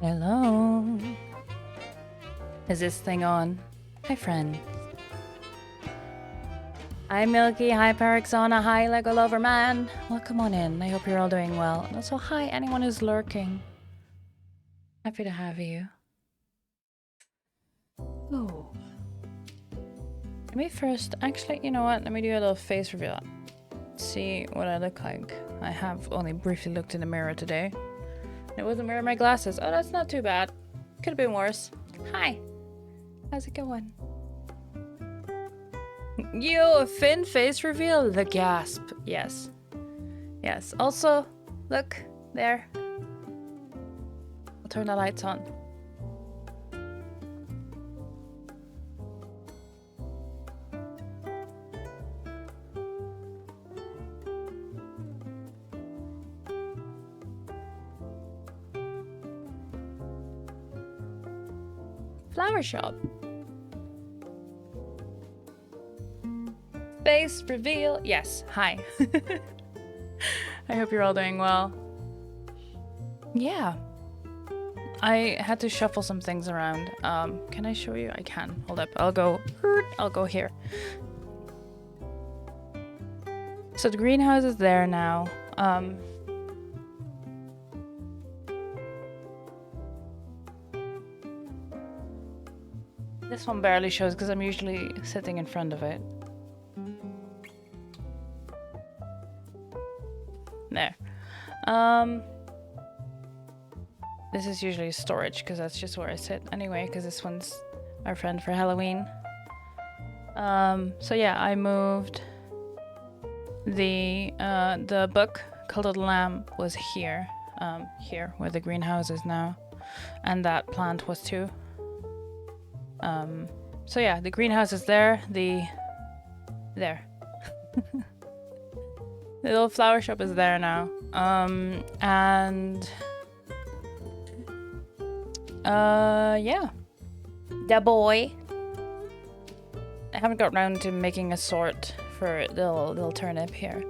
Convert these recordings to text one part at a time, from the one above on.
Hello. Is this thing on? Hi, friend. Hi, Milky. Hi, Parixana. Hi, Lego Lover Man. Welcome on in. I hope you're all doing well. And also, hi, anyone who's lurking. Happy to have you. Oh. Let me first... Actually, you know what? Let me do a little face reveal. See what I look like. I have only briefly looked in the mirror today. It wasn't wearing my glasses. Oh, that's not too bad. Could have been worse. Hi. How's it going? Yo, a Finn face reveal? The gasp. Yes. Yes. Also, look. There. I'll turn the lights on. Flower shop. Face reveal. Yes. Hi. I hope you're all doing well. Yeah. I had to shuffle some things around. Can I show you? I can. Hold up. I'll go here. So the greenhouse is there now. This one barely shows because I'm usually sitting in front of it. There. This is usually storage because that's just where I sit anyway, because this one's our friend for Halloween. So yeah, I moved the book Cult Lamb was here. Here where the greenhouse is now. And that plant was too. So yeah, the greenhouse is there. There. The little flower shop is there now. Yeah. The boy. I haven't got around to making a sort for the little turnip here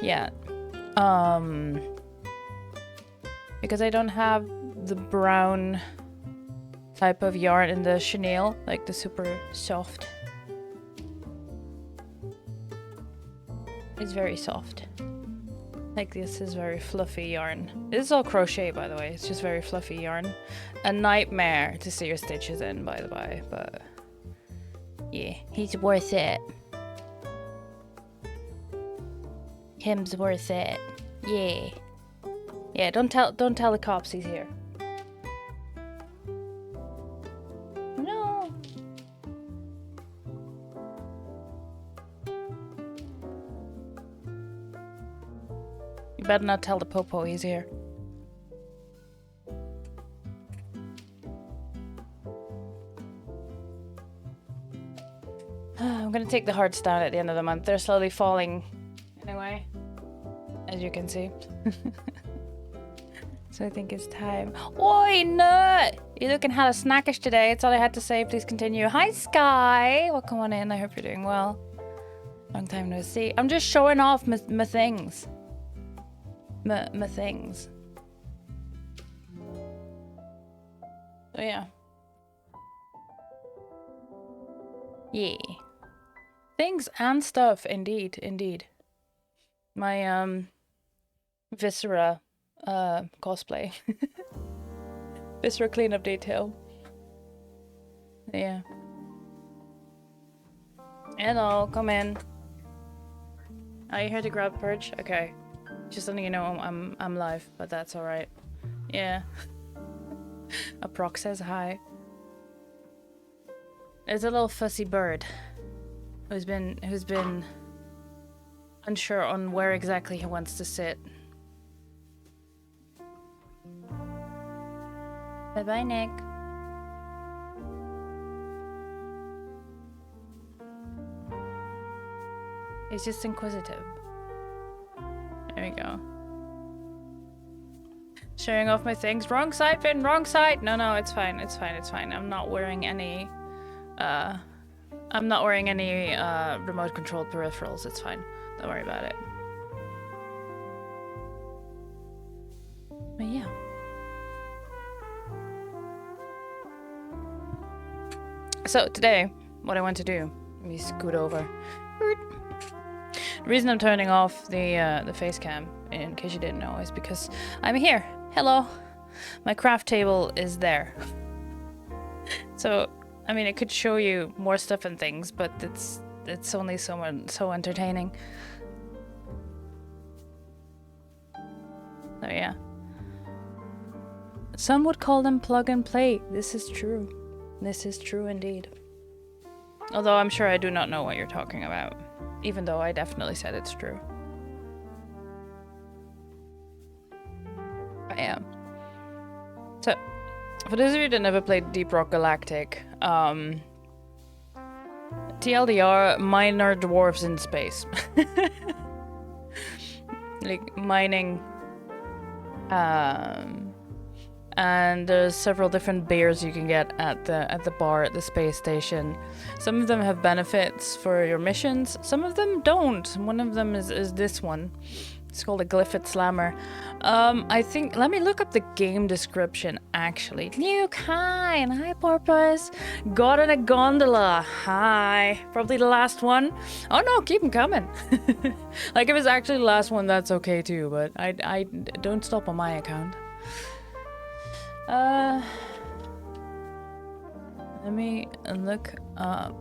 yet. Because I don't have the brown type of yarn in the chenille, like the super soft. It's very soft. Like this is very fluffy yarn. This is all crochet, by the way. It's just very fluffy yarn. A nightmare to see your stitches in, by the way, but yeah, he's worth it. Him's worth it. Yeah. Yeah, don't tell the cops he's here. No. You better not tell the popo he's here. I'm gonna take the hearts down at the end of the month. They're slowly falling anyway, as you can see. So I think it's time. Oi, nut! You're looking hella snackish today. That's all I had to say. Please continue. Hi, Sky! Welcome on in. I hope you're doing well. Long time no see. I'm just showing off my things. My things. So yeah. Yeah. Things and stuff, indeed, indeed. My Viscera cosplay. Viscera cleanup detail. Yeah. Hello, come in. Are you here to grab perch? Okay. Just letting you know I'm live, but that's alright. Yeah. A proc says hi. There's a little fussy bird who's been unsure on where exactly he wants to sit. Bye-bye, Nick. He's just inquisitive. There we go. Showing off my things. Wrong side, Finn, wrong side! No, it's fine, it's fine, it's fine. I'm not wearing any remote controlled peripherals, it's fine. Don't worry about it. But yeah. So today, what I want to do, let me scoot over. The reason I'm turning off the face cam, in case you didn't know, is because I'm here. Hello. My craft table is there. So, I mean, it could show you more stuff and things, but it's only so entertaining. So yeah. Some would call them plug and play. This is true. This is true indeed. Although I'm sure I do not know what you're talking about. Even though I definitely said it's true. I am. So, for those of you that never played Deep Rock Galactic, TLDR, minor dwarves in space. Like, mining. And there's several different beers you can get at the bar at the space station. Some of them have benefits for your missions. Some of them don't. One of them is this one. It's called a glyphid slammer. I think, let me look up the game description actually. Nuke, hi, and hi Porpoise. God in a gondola, hi. Probably the last one. Oh no, keep them coming. Like if it's actually the last one, that's okay too, but I don't stop on my account. Let me look up.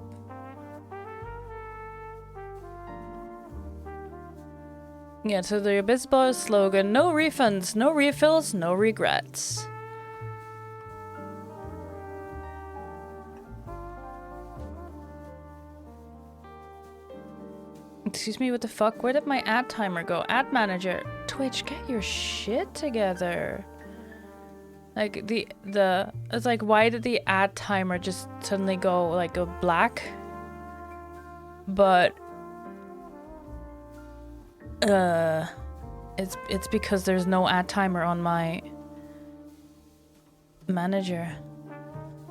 Yeah, so the Abyss Boys slogan, no refunds, no refills, no regrets. Excuse me, what the fuck? Where did my ad timer go? Ad manager. Twitch, get your shit together. Like it's like, why did the ad timer just suddenly go black? But it's because there's no ad timer on my manager.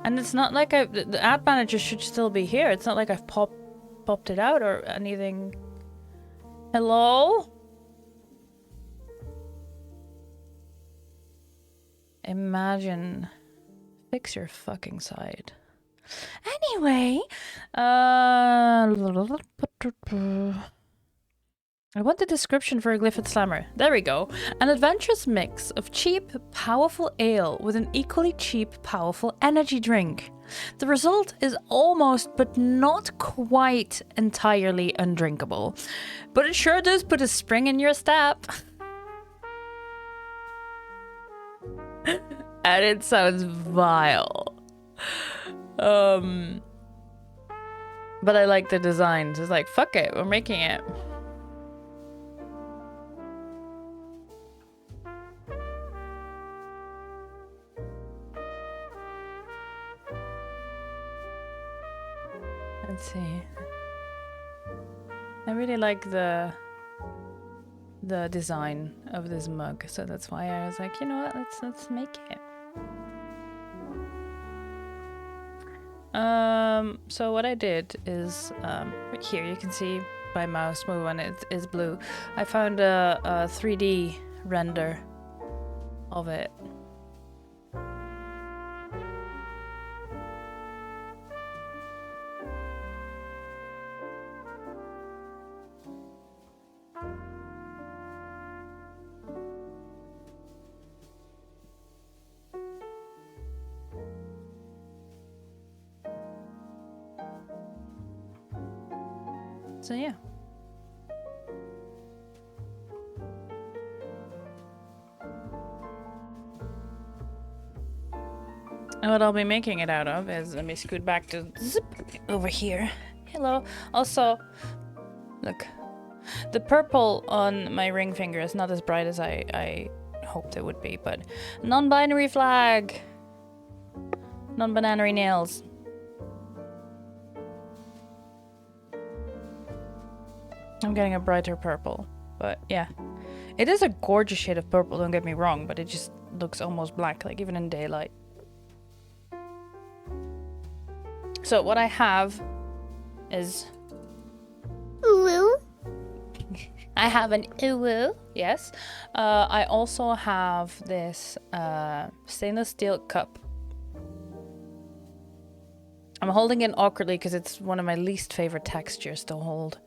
And it's not like the ad manager should still be here. It's not like I've popped it out or anything. Hello? Imagine. Fix your fucking side. Anyway, I want the description for a glyphid slammer. There we go. An adventurous mix of cheap, powerful ale with an equally cheap, powerful energy drink. The result is almost, but not quite entirely undrinkable. But it sure does put a spring in your step. And it sounds vile. But I like the designs. It's like, fuck it, we're making it. Let's see. I really like the design of this mug, so that's why I was like, you know what, let's make it. So what I did is, right here you can see my mouse move when it is blue. I found a 3D render of it. So yeah. And what I'll be making it out of is, let me scoot back to zip over here. Hello. Also, look, the purple on my ring finger is not as bright as I hoped it would be, but non-binary flag, non-binary nails. I'm getting a brighter purple, but yeah. It is a gorgeous shade of purple, don't get me wrong, but it just looks almost black, like even in daylight. So what I have is... Uwu. I have an uwu, yes. I also have this stainless steel cup. I'm holding it awkwardly because it's one of my least favorite textures to hold.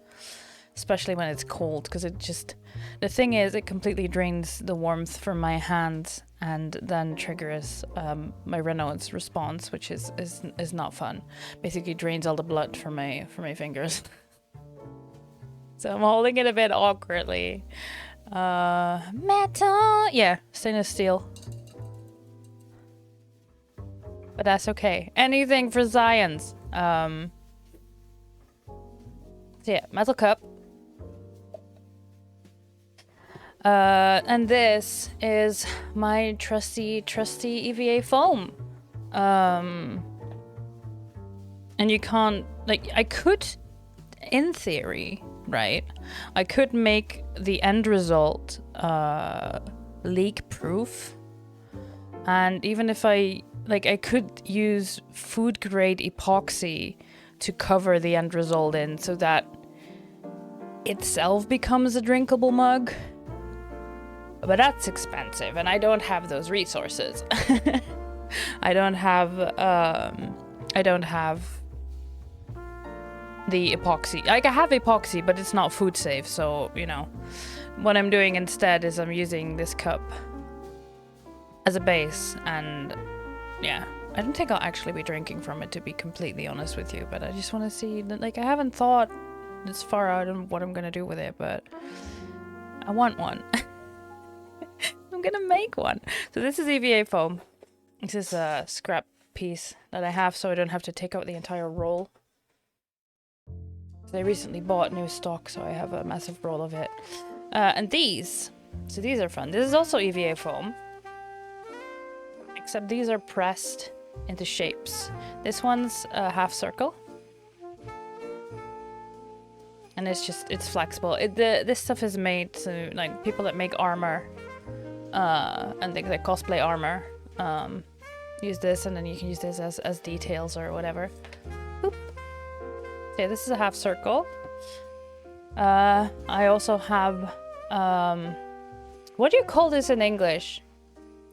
Especially when it's cold, because it just... The thing is, it completely drains the warmth from my hands and then triggers my Raynaud's response, which is not fun. Basically drains all the blood from my fingers. So I'm holding it a bit awkwardly. Metal! Yeah, stainless steel. But that's okay. Anything for science. So yeah, metal cup. And this is my trusty EVA foam. And you can't, like, I could, in theory, right? I could make the end result leak proof. And even if I could use food grade epoxy to cover the end result in so that itself becomes a drinkable mug. But that's expensive, and I don't have those resources. I don't have the epoxy. Like, I have epoxy, but it's not food safe, so, you know. What I'm doing instead is I'm using this cup as a base, and yeah. I don't think I'll actually be drinking from it, to be completely honest with you, but I just want to see, like, I haven't thought this far out on what I'm gonna do with it, but I want one. I'm gonna make one. So this is EVA foam. This is a scrap piece that I have so I don't have to take out the entire roll. So I recently bought new stock, so I have a massive roll of it. And these are fun. This is also EVA foam. Except these are pressed into shapes. This one's a half circle. And it's flexible. This stuff is made to, like, people that make armor, and they cosplay armor, use this, and then you can use this as details or whatever. Boop. Okay, this is a half circle. I also have, what do you call this in English?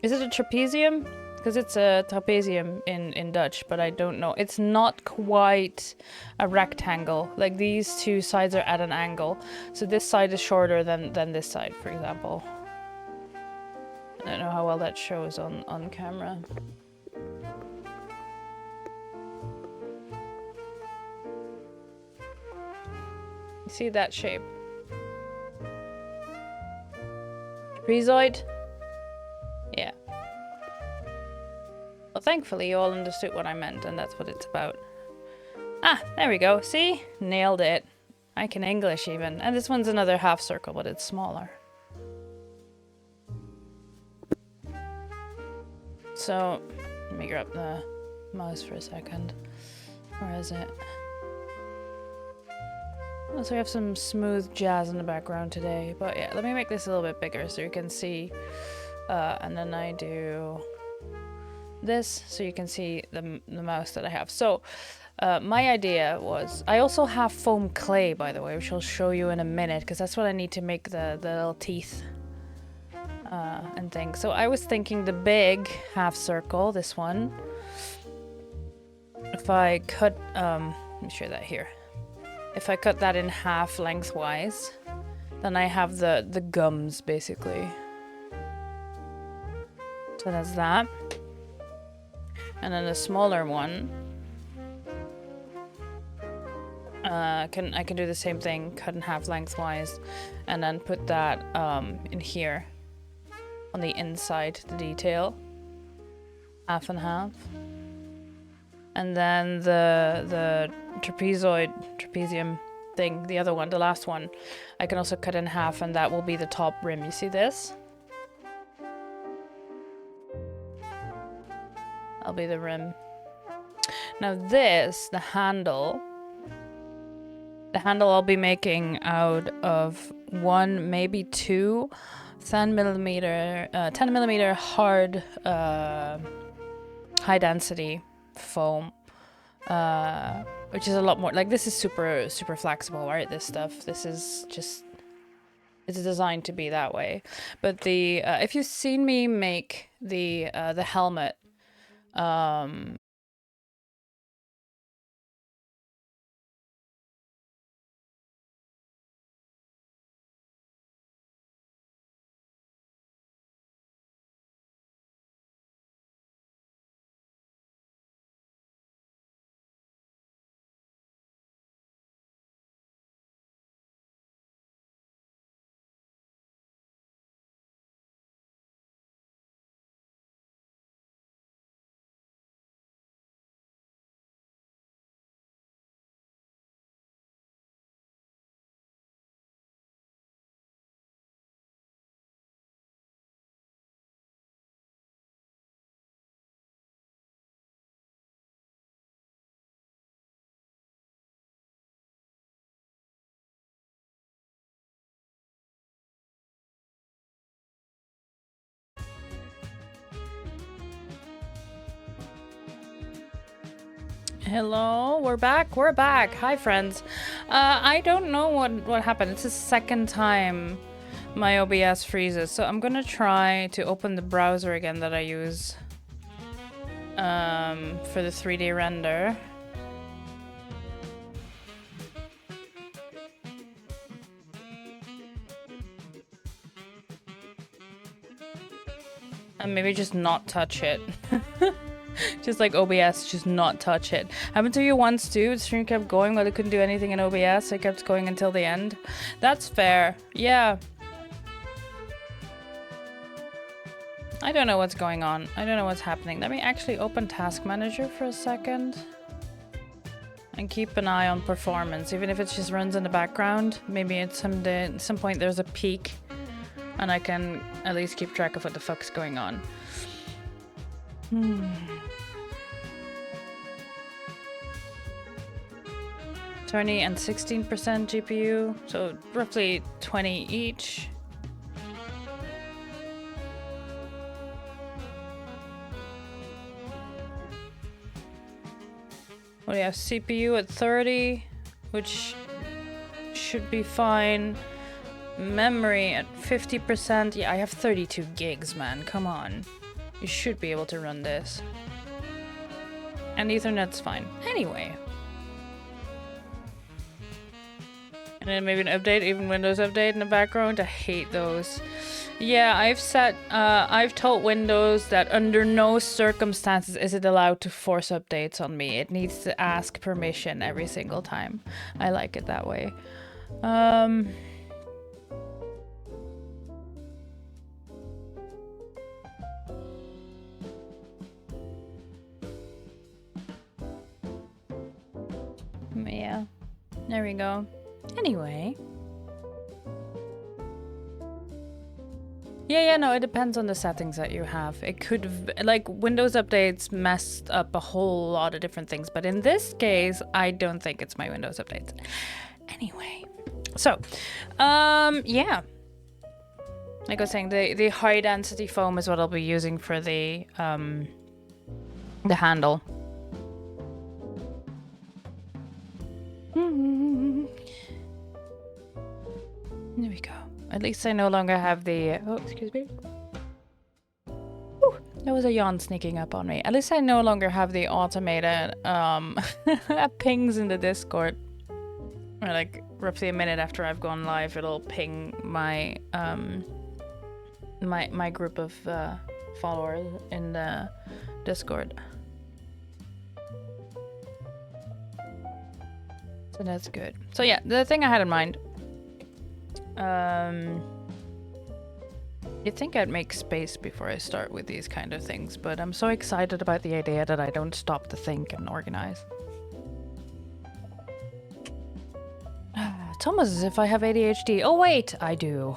Is it a trapezium? Because it's a trapezium in Dutch, but I don't know. It's not quite a rectangle. Like, these two sides are at an angle. So this side is shorter than this side, for example. I don't know how well that shows on camera. You see that shape? Trapezoid? Yeah. Well, thankfully you all understood what I meant, and that's what it's about. Ah, there we go. See? Nailed it. I can English even. And this one's another half circle, but it's smaller. So, let me grab the mouse for a second. Where is it? Oh, so we have some smooth jazz in the background today. But yeah, let me make this a little bit bigger so you can see. And then I do this so you can see the mouse that I have. So, my idea was... I also have foam clay, by the way, which I'll show you in a minute, because that's what I need to make the little teeth and things. So I was thinking the big half circle, this one. If I cut... let me show that here. If I cut that in half lengthwise, then I have the gums, basically. So that's that. And then the smaller one, I can do the same thing, cut in half lengthwise, and then put that in here, on the inside, the detail, half and half. And then the trapezium thing, the other one, the last one, I can also cut in half, and that will be the top rim. You see this? That'll be the rim. Now this, the handle I'll be making out of one, maybe two 10 millimeter hard high density foam, which is a lot more, like, this is super flexible, right? This stuff, this is just, it's designed to be that way. But the if you've seen me make the helmet, Hello, we're back. We're back. Hi, friends. I don't know what happened. It's the second time my OBS freezes, so I'm gonna try to open the browser again that I use for the 3D render. And maybe just not touch it. Just like OBS, just not touch it. Happened to you once too. The stream kept going but it couldn't do anything in OBS. It kept going until the end. That's fair. Yeah. I don't know what's going on. I don't know what's happening. Let me actually open Task Manager for a second. And keep an eye on performance. Even if it just runs in the background. Maybe at some point there's a peak. And I can at least keep track of what the fuck's going on. 20 and 16% GPU, so roughly 20 each. We have CPU at 30, which should be fine. Memory at 50%. Yeah, I have 32 gigs, man. Come on. You should be able to run this. And Ethernet's fine. Anyway. And then maybe an update, even Windows Update in the background. I hate those. Yeah, I've told Windows that under no circumstances is it allowed to force updates on me. It needs to ask permission every single time. I like it that way. Yeah, there we go. Anyway. Yeah, no, it depends on the settings that you have. It could, like, Windows updates messed up a whole lot of different things, but in this case, I don't think it's my Windows updates. Anyway, so, yeah. Like I was saying, the high density foam is what I'll be using for the handle. There we go. At least I no longer have the... oh, excuse me. Ooh, there was a yawn sneaking up on me. At least I no longer have the automated pings in the Discord. Or like roughly a minute after I've gone live, it'll ping my my group of followers in the Discord. So that's good. So yeah, the thing I had in mind. You'd think I'd make space before I start with these kind of things, but I'm so excited about the idea that I don't stop to think and organize. It's almost as if I have ADHD. Oh wait, I do.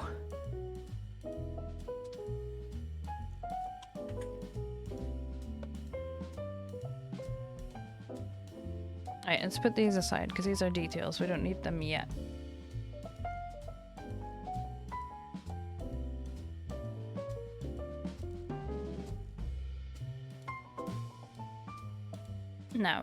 Alright, let's put these aside because these are details. We don't need them yet. Now,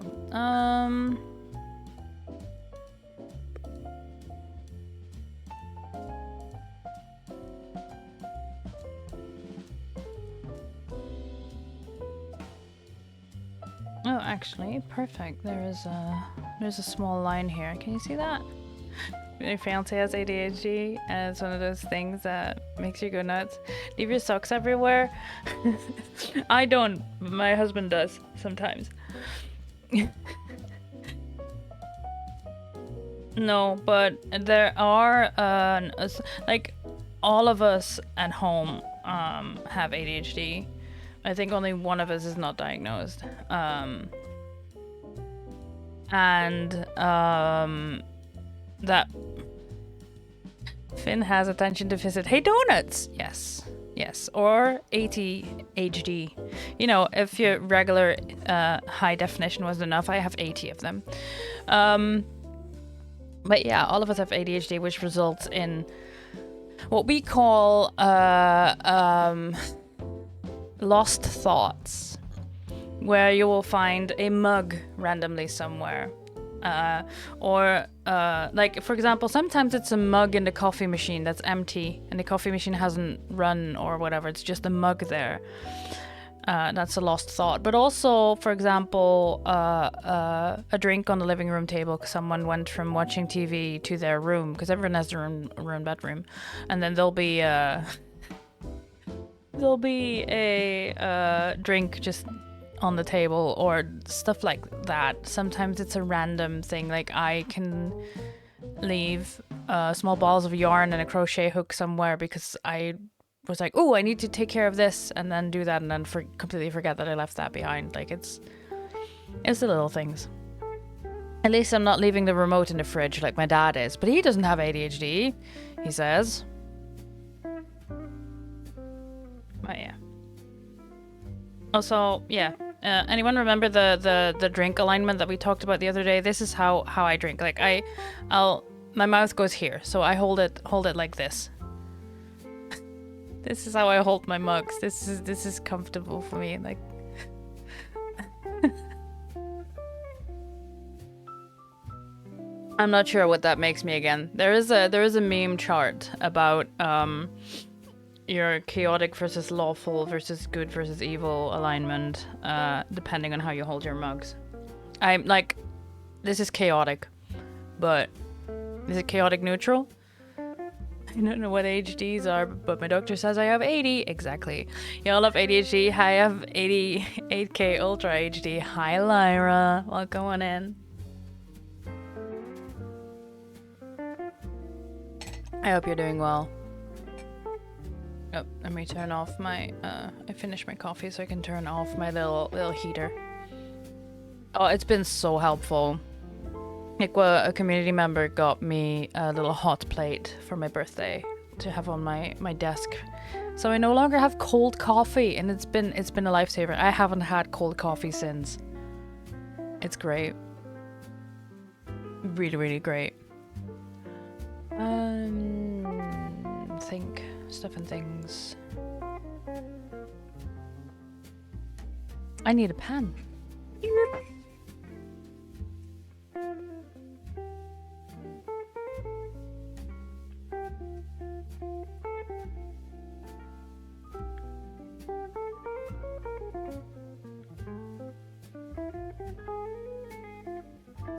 oh, actually, perfect. There's a small line here. Can you see that? Your fiance has ADHD, and it's one of those things that makes you go nuts. Leave your socks everywhere. I don't. My husband does sometimes. No, but there are like all of us at home have ADHD. I think only one of us is not diagnosed. That Finn has attention deficit. Hey, donuts. Yes, or ADHD. You know, if your regular high definition wasn't enough, I have 80 of them. But yeah, all of us have ADHD, which results in what we call lost thoughts. where you will find a mug randomly somewhere. Like, for example, sometimes it's a mug in the coffee machine that's empty and the coffee machine hasn't run or whatever. It's just a mug there. That's a lost thought. But also, for example, a drink on the living room table because someone went from watching TV to their room, because everyone has their own bedroom, and then there'll be a drink just on the table or stuff like that. Sometimes it's a random thing, like I can leave small balls of yarn and a crochet hook somewhere because I was like, oh, I need to take care of this, and then do that, and then completely forget that I left that behind. Like, it's the little things. At least I'm not leaving the remote in the fridge like my dad is, but he doesn't have ADHD, he says. But yeah. Also, yeah. Anyone remember the drink alignment that we talked about the other day? This is how I drink. Like my mouth goes here, so I hold it like this. This is how I hold my mugs. This is comfortable for me. Like, I'm not sure what that makes me again. There is a meme chart about your chaotic versus lawful versus good versus evil alignment, depending on how you hold your mugs. I'm like, this is chaotic, but is it chaotic neutral? I don't know what ADHDs are, but my doctor says I have 80. Exactly. Y'all have ADHD. I have 88K Ultra HD. Hi, Lyra. Welcome on in. I hope you're doing well. Oh, let me turn off my, I finished my coffee so I can turn off my little heater. Oh, it's been so helpful. Like, well, a community member got me a little hot plate for my birthday to have on my desk. So I no longer have cold coffee, and it's been a lifesaver. I haven't had cold coffee since. It's great. Really, really great. Think. Stuff and things. I need a pen.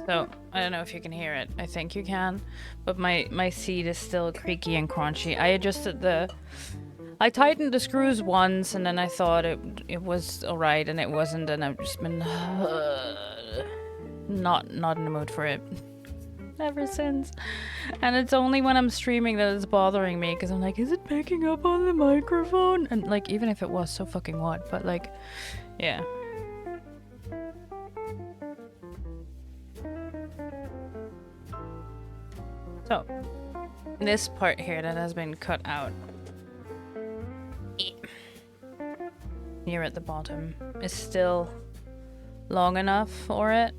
So, I don't know if you can hear it. I think you can. But my seat is still creaky and crunchy. I adjusted I tightened the screws once, and then I thought it was alright, and it wasn't, and I've just been not in the mood for it ever since. And it's only when I'm streaming that it's bothering me, because I'm like, is it picking up on the microphone? And like, even if it was, so fucking what? But like, yeah. So, this part here that has been cut out here at the bottom is still long enough for it.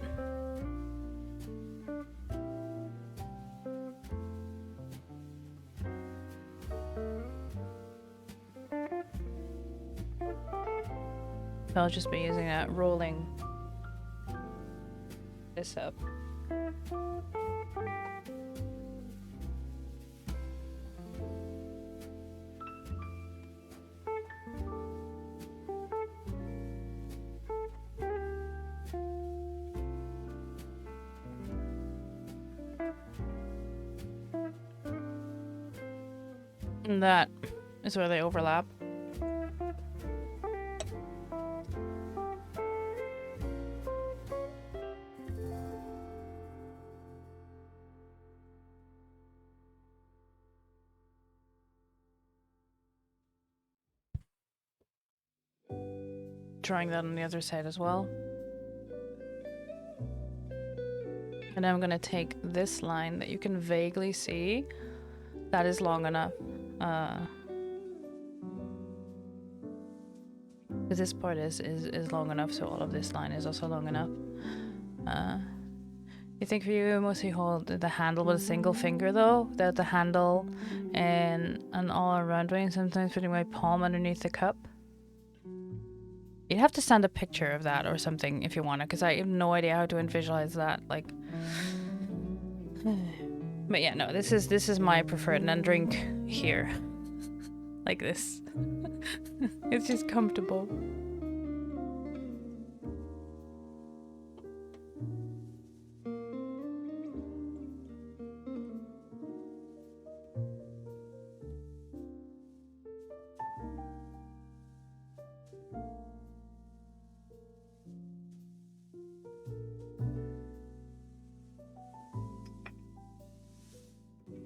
So I'll just be using that, rolling this up. And that is where they overlap. Drawing that on the other side as well. And I'm gonna take this line that you can vaguely see. That is long enough. Because this part is long enough, so all of this line is also long enough. You think for you mostly hold the handle with a single finger though? The handle in an all around way, and sometimes putting my palm underneath the cup. You'd have to send a picture of that or something if you want to, because I have no idea how to visualize that. Like, but yeah, no, this is my preferred, and then drink here, like this. It's just comfortable.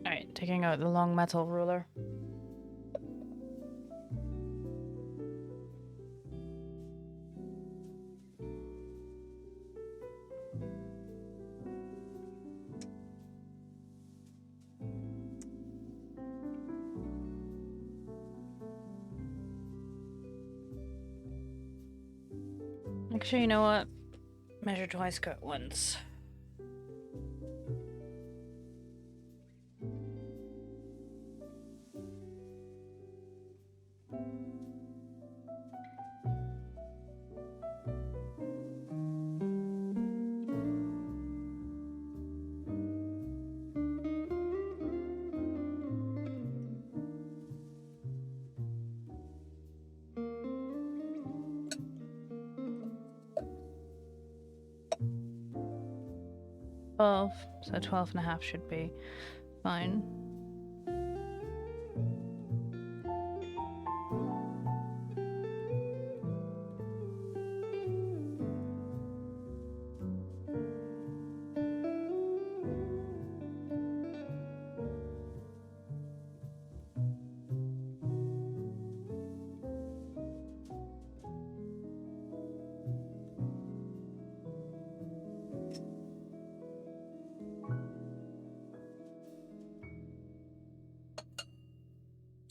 Alright, taking out the long metal ruler. Actually, you know what? Measure twice, cut once. So 12 and a half should be fine.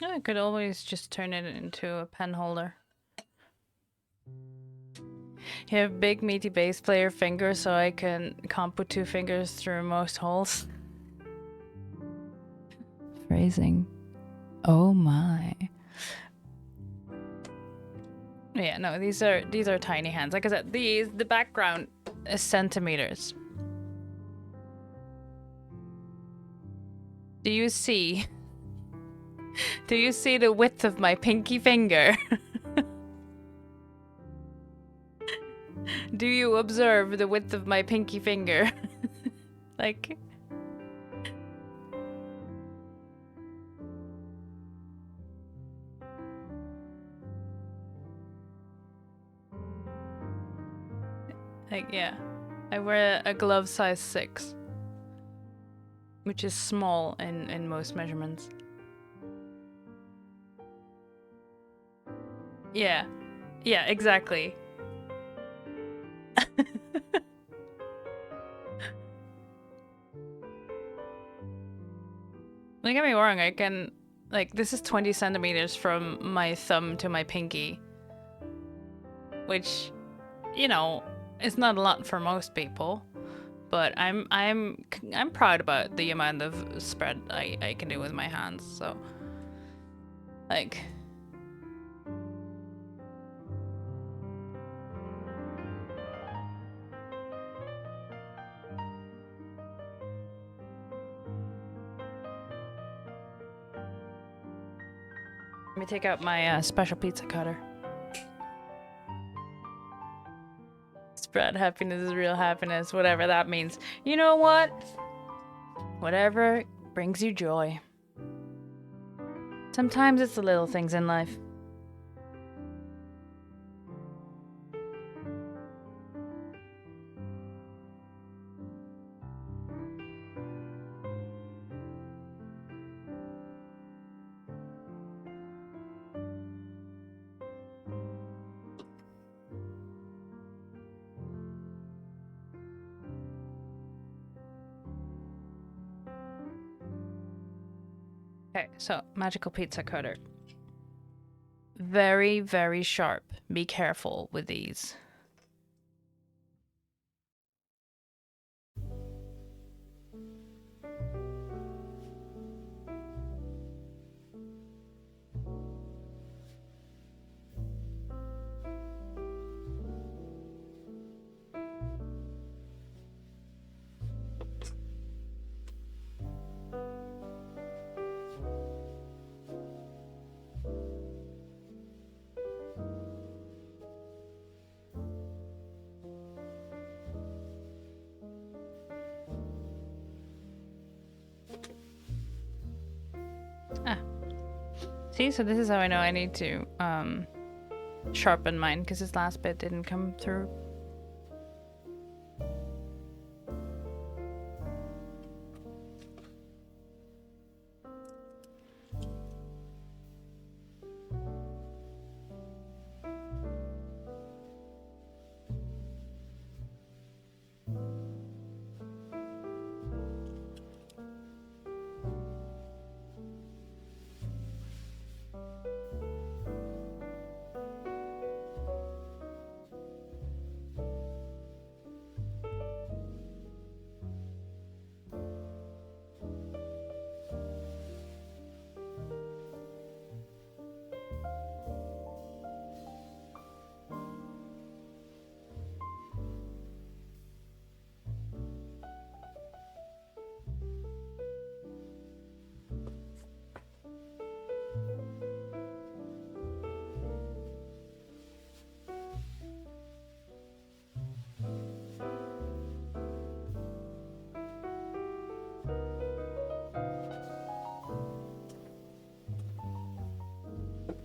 I could always just turn it into a pen holder. You have big meaty bass player fingers, so I can't put two fingers through most holes. Phrasing. Oh my. Yeah, no, these are tiny hands. Like I said, the background is centimeters. Do you see? Do you see the width of my pinky finger? Do you observe the width of my pinky finger? Like... Like, yeah. I wear a glove size 6. Which is small in most measurements. Yeah. Yeah, exactly. Don't get me wrong, I can... Like, this is 20 centimeters from my thumb to my pinky. Which, you know, is not a lot for most people. But I'm proud about the amount of spread I can do with my hands, so... Like... Let me take out my special pizza cutter. Spread happiness is real happiness, whatever that means. You know what? Whatever brings you joy. Sometimes it's the little things in life. Okay, so magical pizza cutter. Very, very sharp. Be careful with these. See, so this is how I know I need to sharpen mine, because this last bit didn't come through.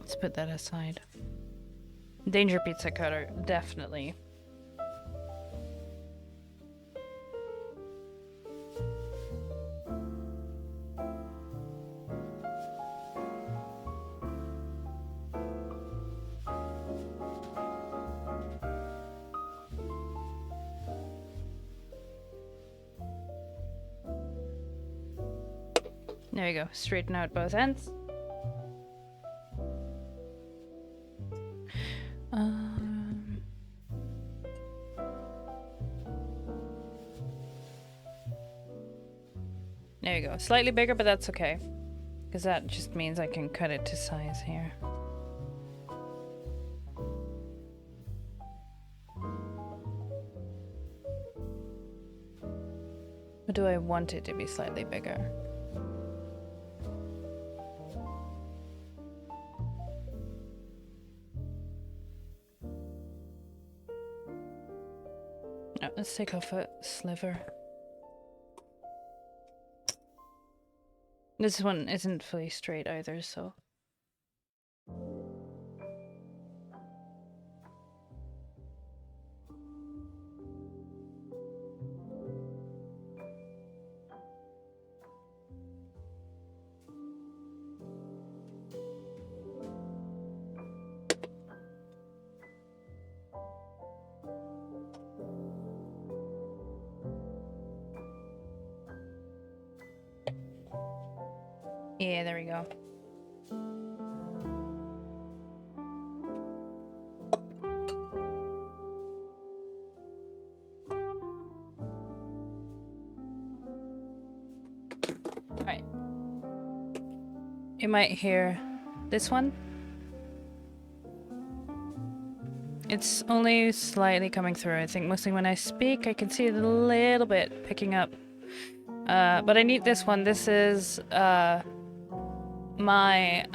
Let's put that aside. Danger pizza cutter, definitely. There you go, straighten out both ends. There you go, slightly bigger, but that's okay. Because that just means I can cut it to size here. Or do I want it to be slightly bigger? No, let's take off a sliver. This one isn't fully straight either, so... Yeah, there we go. Alright. You might hear this one. It's only slightly coming through. I think mostly when I speak, I can see it a little bit picking up. But I need this one. This is, my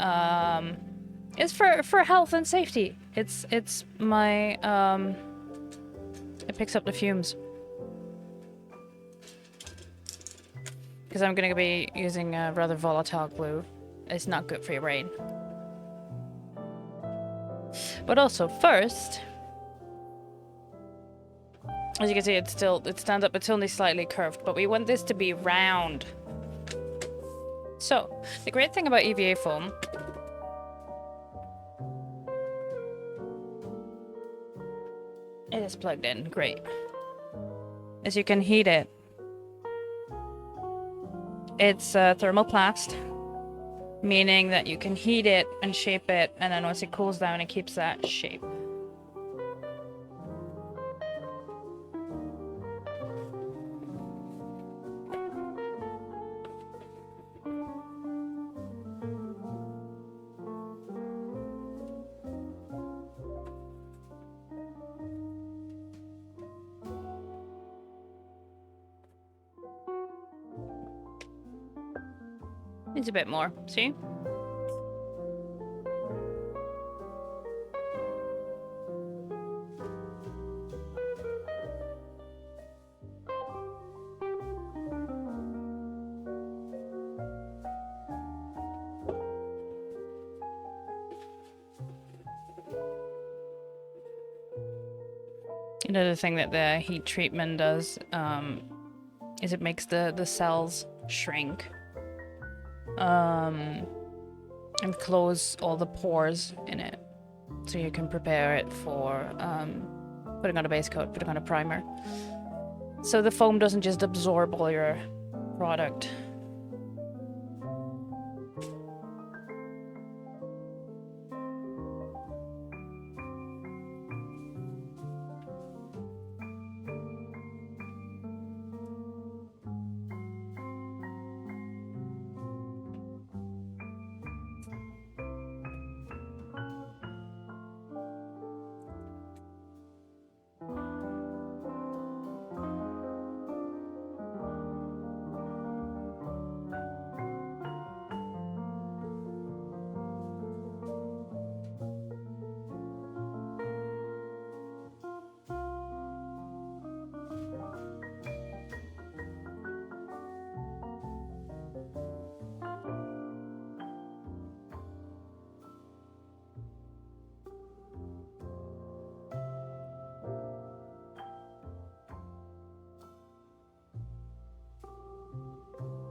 it's for health and safety. It's my it picks up the fumes because I'm gonna be using a rather volatile glue. It's not good for your brain. But also first, as you can see, it stands up. It's only slightly curved, but we want this to be round. So, the great thing about EVA foam it is plugged in, great. As you can heat it. It's thermoplast, meaning that you can heat it and shape it, and then once it cools down, it keeps that shape. Needs a bit more, see? Another thing that the heat treatment does is it makes the cells shrink and close all the pores in it, so you can prepare it for putting on a base coat, putting on a primer. So the foam doesn't just absorb all your product.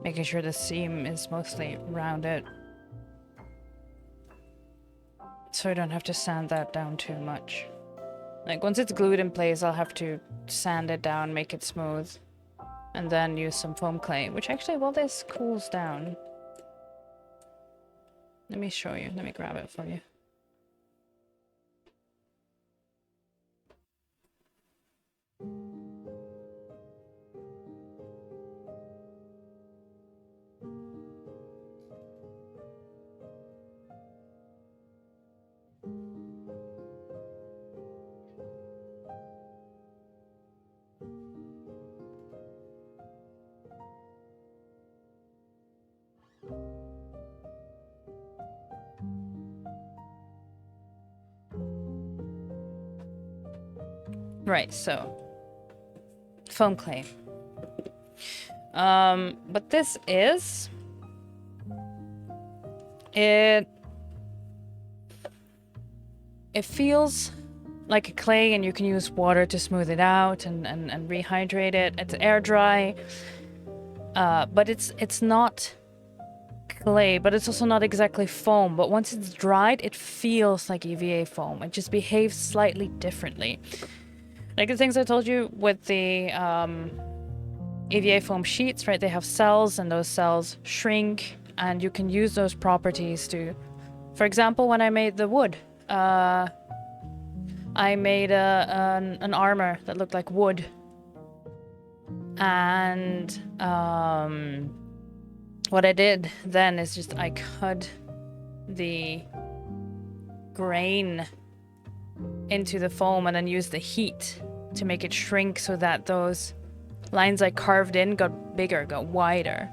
Making sure the seam is mostly rounded, so I don't have to sand that down too much. Like, once it's glued in place, I'll have to sand it down, make it smooth, and then use some foam clay, which actually, while this cools down, let me show you. Let me grab it for you. Right, so foam clay. But this is it feels like a clay, and you can use water to smooth it out and rehydrate it. It's air dry. But it's not clay, but it's also not exactly foam. But once it's dried, it feels like EVA foam. It just behaves slightly differently. Like the things I told you with the EVA foam sheets, right? They have cells, and those cells shrink, and you can use those properties to, for example, when I made the wood, I made an armor that looked like wood, and what I did then is just I cut the grain into the foam and then used the heat to make it shrink so that those lines I carved in got bigger, got wider.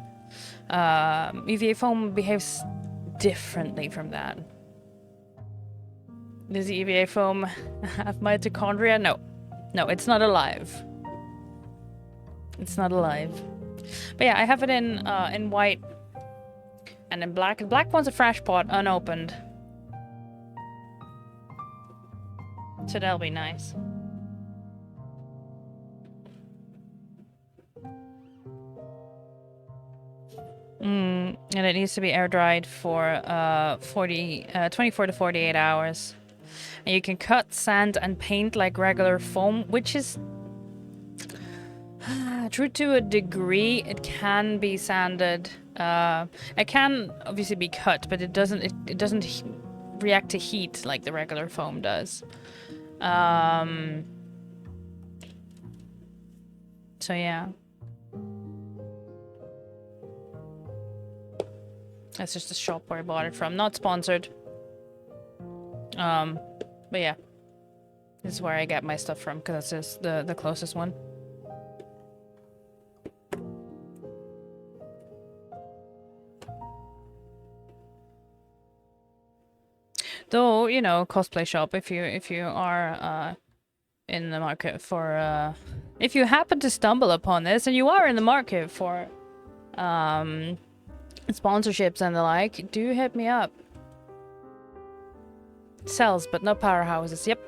EVA foam behaves differently from that. Does the EVA foam have mitochondria? No. No, it's not alive. It's not alive. But yeah, I have it in white and in black. The black one's a fresh pot, unopened. So that'll be nice. And it needs to be air dried for 24 to 48 hours. And you can cut, sand, and paint like regular foam, which is true to a degree. It can be sanded. It can obviously be cut, but it doesn't react to heat like the regular foam does. So yeah. That's just the shop where I bought it from. Not sponsored. But yeah. This is where I get my stuff from, because that's just the closest one. Though, you know, cosplay shop, if you are in the market for if you happen to stumble upon this and you are in the market for sponsorships and the like, do hit me up. Sells, but no powerhouses. Yep.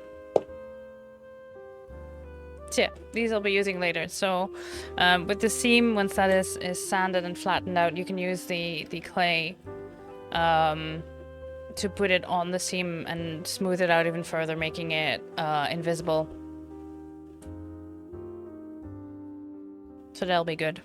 So yeah, these I'll be using later. So with the seam, once that is sanded and flattened out, you can use the clay to put it on the seam and smooth it out even further, making it invisible. So that'll be good.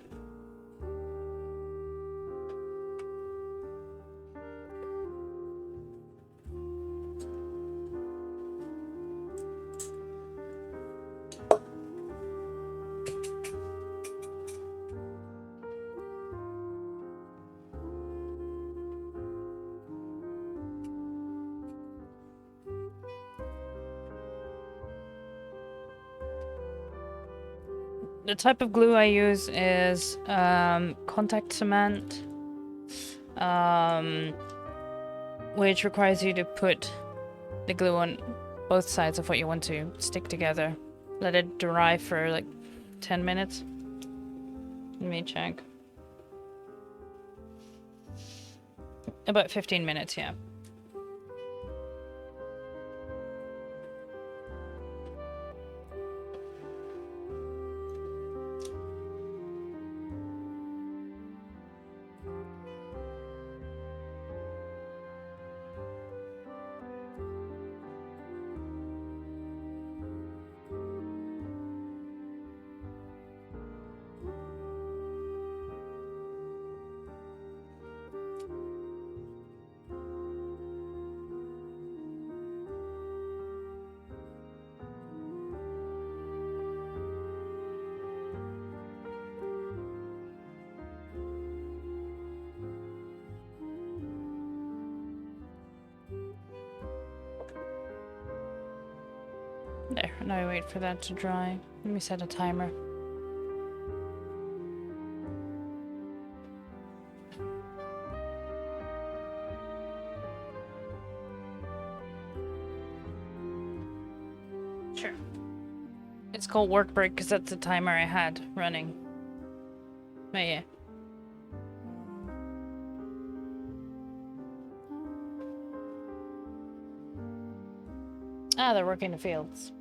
The type of glue I use is contact cement, which requires you to put the glue on both sides of what you want to stick together. Let it dry for like 10 minutes. Let me check. About 15 minutes, yeah. There, now I wait for that to dry. Let me set a timer. Sure. It's called work break because that's the timer I had running. But yeah. Ah, they're working the fields.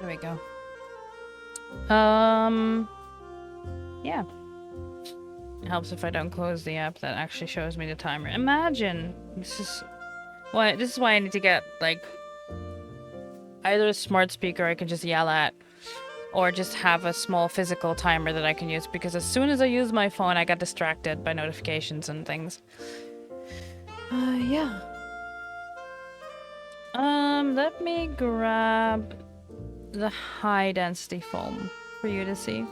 There we go. Yeah. It helps if I don't close the app that actually shows me the timer. Imagine! This is why I need to get, like, either a smart speaker I can just yell at, or just have a small physical timer that I can use, because as soon as I use my phone, I get distracted by notifications and things. Yeah. Let me grab the high density foam for you to see.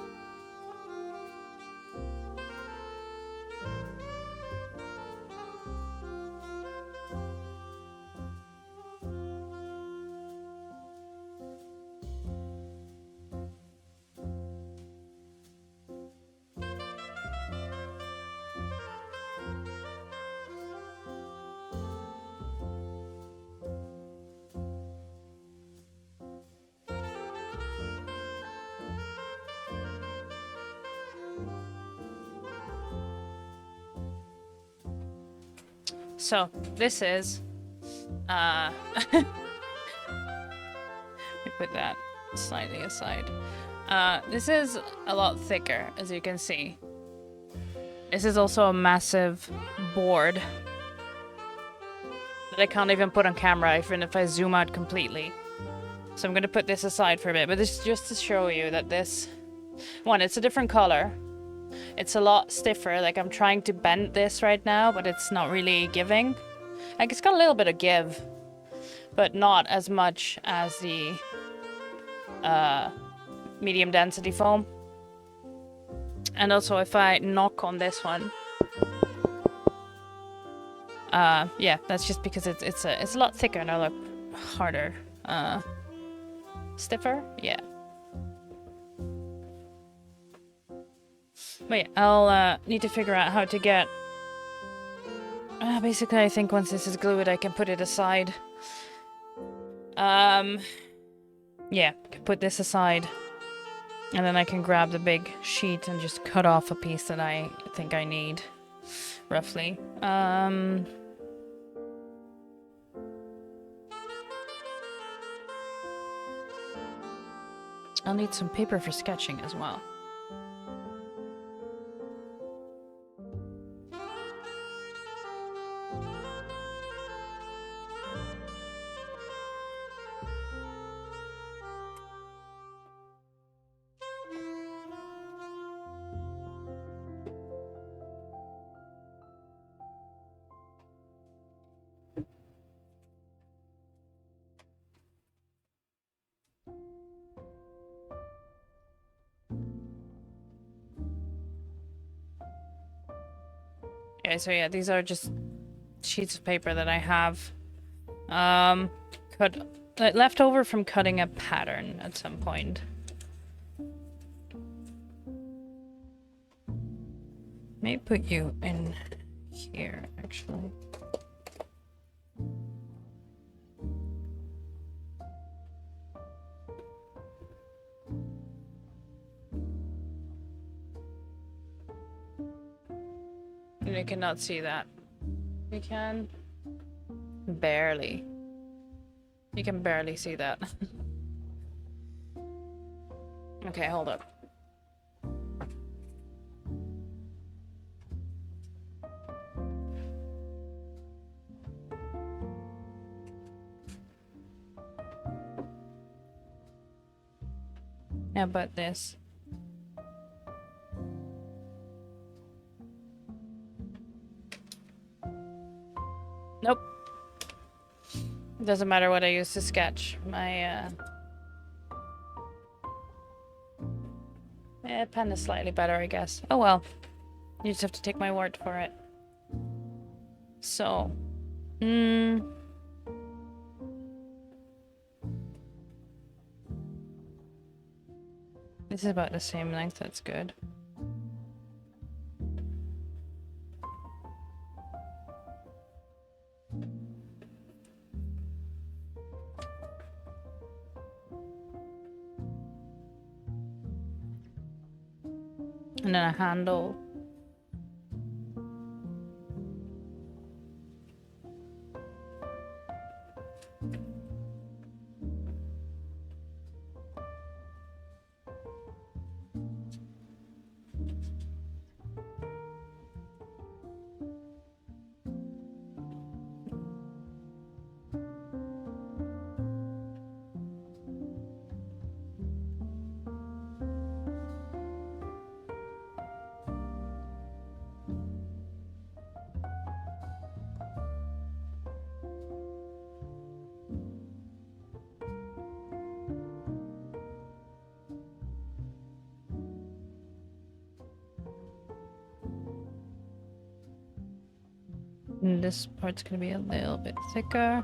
So, this is, let me put that slightly aside. This is a lot thicker, as you can see. This is also a massive board that I can't even put on camera even if I zoom out completely. So I'm gonna put this aside for a bit, but this is just to show you that this one, it's a different color. It's a lot stiffer. Like, I'm trying to bend this right now, but it's not really giving. Like, it's got a little bit of give, but not as much as the medium density foam. And also, if I knock on this one, yeah, that's just because it's a lot thicker and a lot harder. Stiffer, yeah. But yeah, I'll need to figure out how to get. Basically, I think once this is glued, I can put it aside. Yeah, put this aside. And then I can grab the big sheet and just cut off a piece that I think I need, roughly. I'll need some paper for sketching as well. Okay, so yeah, these are just sheets of paper that I have left over from cutting a pattern at some point. May put you in here, actually. You cannot see that. You can. Barely. You can barely see that. Okay, hold up. How about this? Nope. It doesn't matter what I use to sketch. My pen is slightly better, I guess. Oh well. You just have to take my word for it. So, this is about the same length, that's good. And then a handle. And this part's gonna be a little bit thicker.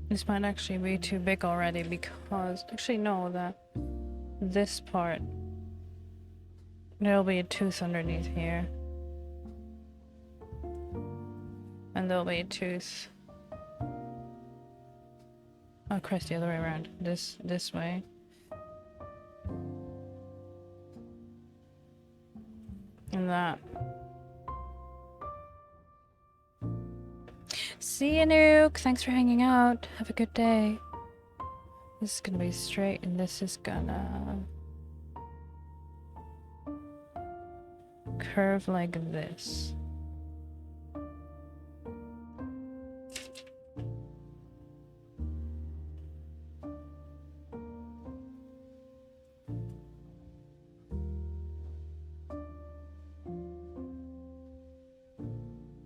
This might actually be too big already because... Actually, no, this part... There'll be a tooth underneath here. And there'll be a tooth... Oh Christ, the other way around. This way. And that. See you, Nuke. Thanks for hanging out. Have a good day. This is gonna be straight, and this is gonna curve like this.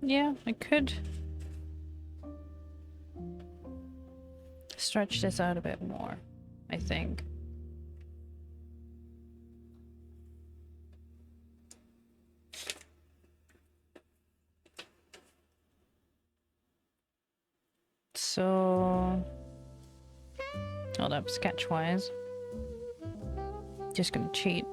Yeah, I could stretch this out a bit more, I think. So, hold up, sketch-wise. Just gonna cheat.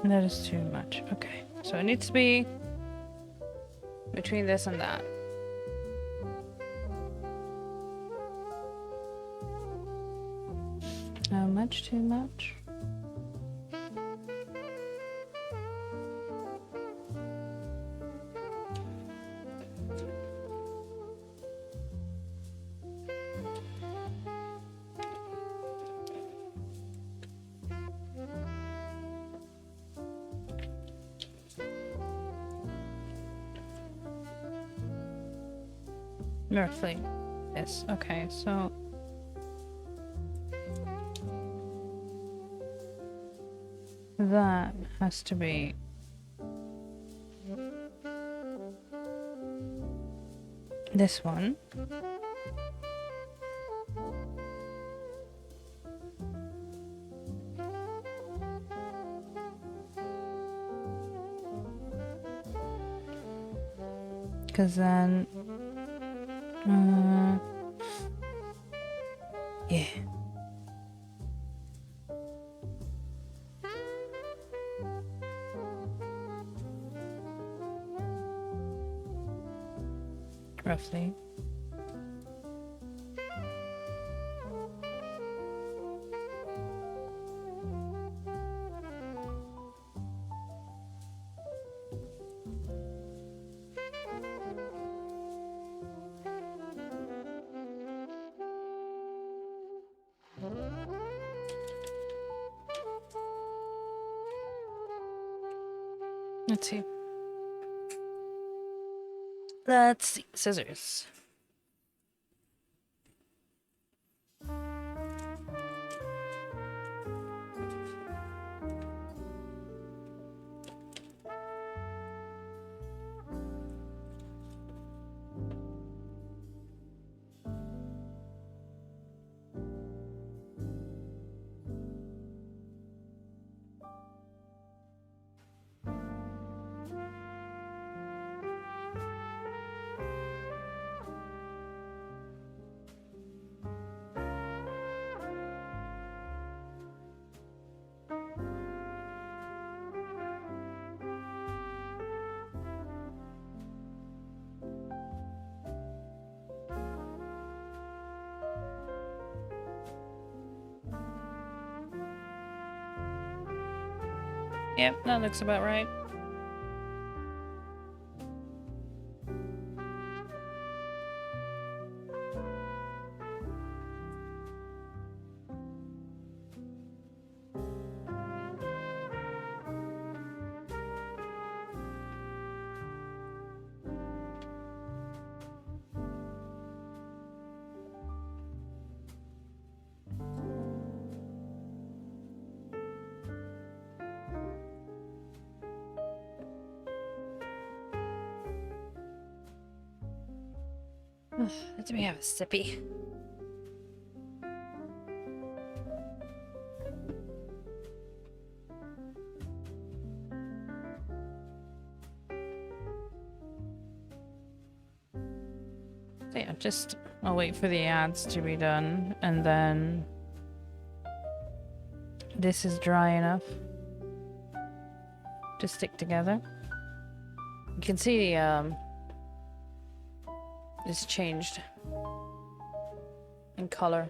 That is too much. Okay, so it needs to be between this and that. How much too much? Roughly. Yes, okay, so that has to be this one. Because then yeah. Roughly. Let's see. Let's see. Scissors. Yep, that looks about right. Let me have a sippy. So yeah, just I'll wait for the ads to be done, and then this is dry enough to stick together. You can see it's changed in color.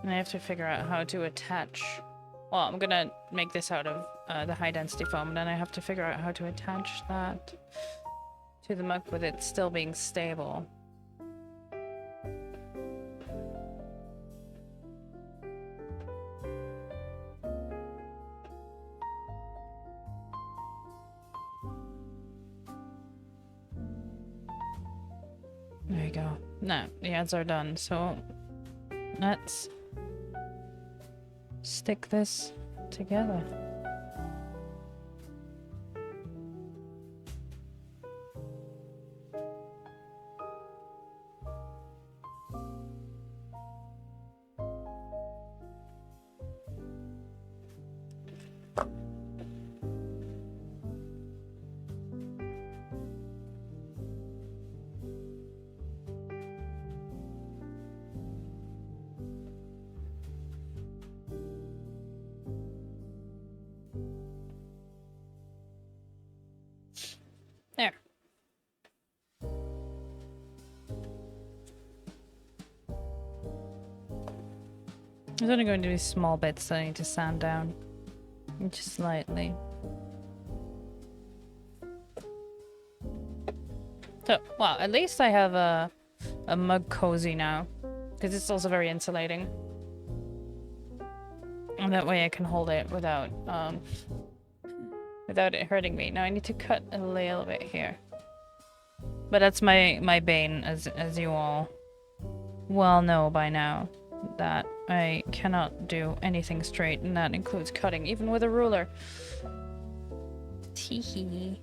And I have to figure out how to attach. Well, I'm gonna make this out of the high density foam, and then I have to figure out how to attach that to the mug with it still being stable. There you go. No, the ads are done, so let's stick this together. There. There's only going to be small bits that I need to sand down. Just slightly. So, well, at least I have a mug cozy now. Because it's also very insulating. And that way I can hold it without it hurting me. Now I need to cut a little bit here. But that's my bane, as you all well know by now. That I cannot do anything straight, and that includes cutting, even with a ruler. Teehee.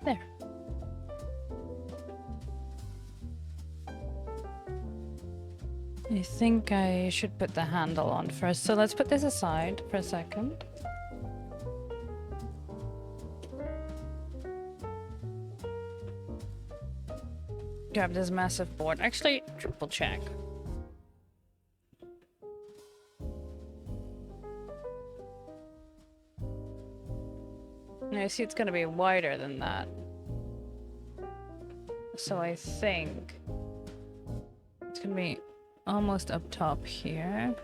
There. I think I should put the handle on first. So let's put this aside for a second. Grab this massive board. Actually, triple check. Now, see, it's gonna be wider than that. So I think it's gonna be almost up top here.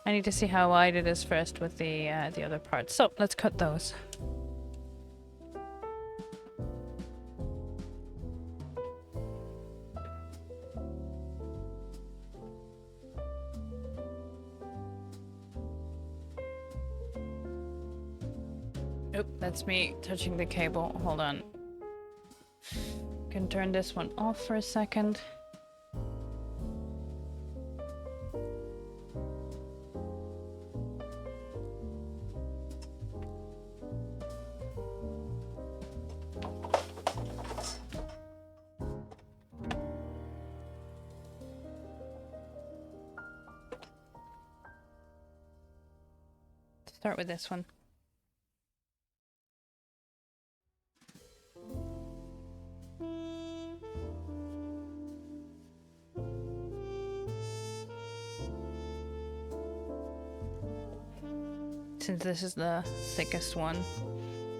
I need to see how wide it is first with the other parts. So let's cut those. Oop, that's me touching the cable. Hold on. Can turn this one off for a second. Start with this one. Since this is the thickest one.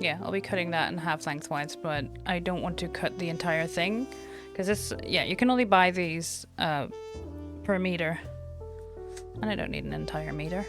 Yeah, I'll be cutting that in half lengthwise, but I don't want to cut the entire thing. Because this, yeah, you can only buy these per meter. And I don't need an entire meter.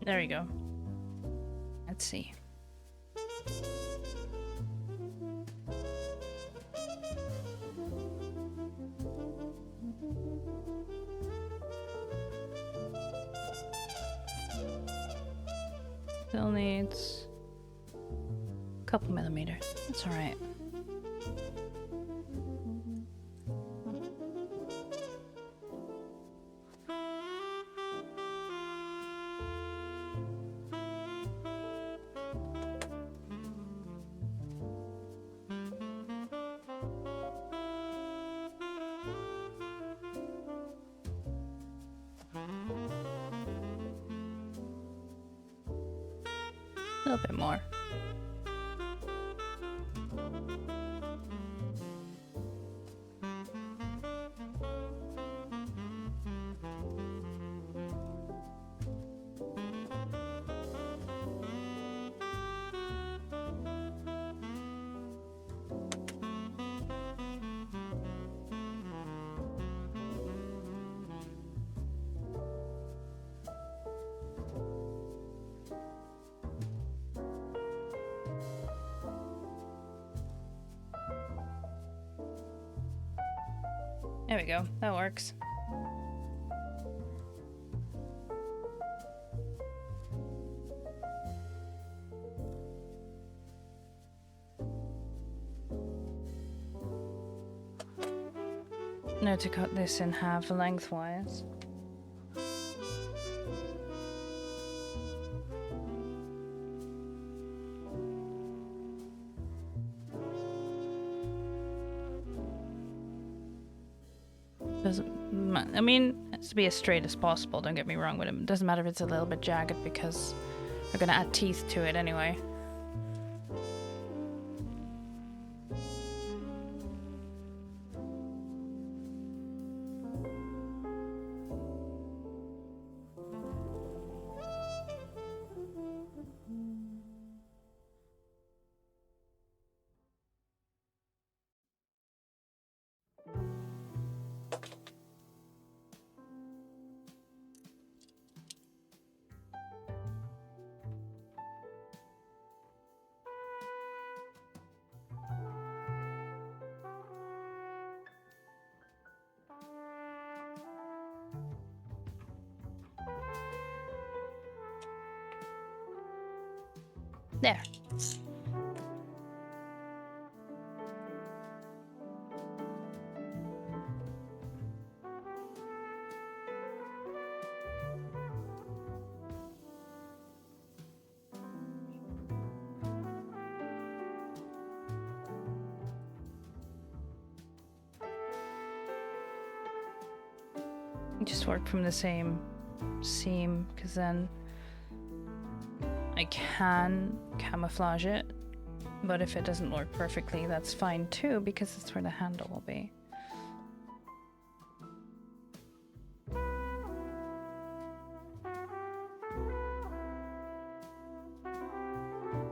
There we go. Let's see. Still needs a couple millimeters. That's all right. A little bit more. There we go. That works. Now to cut this in half lengthwise. I mean, it has to be as straight as possible, don't get me wrong, but it doesn't matter if it's a little bit jagged because we're gonna add teeth to it anyway. There. Just work from the same seam, because then I can camouflage it, but if it doesn't work perfectly, that's fine too, because that's where the handle will be.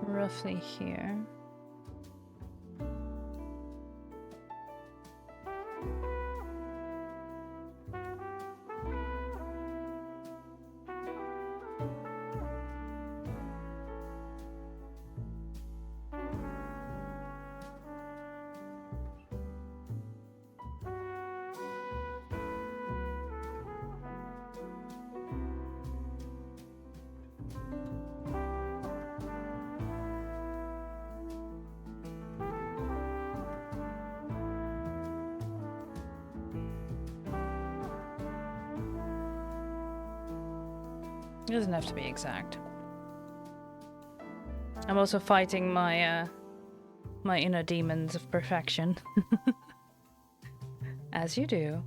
Roughly here. It doesn't have to be exact. I'm also fighting my my inner demons of perfection. As you do.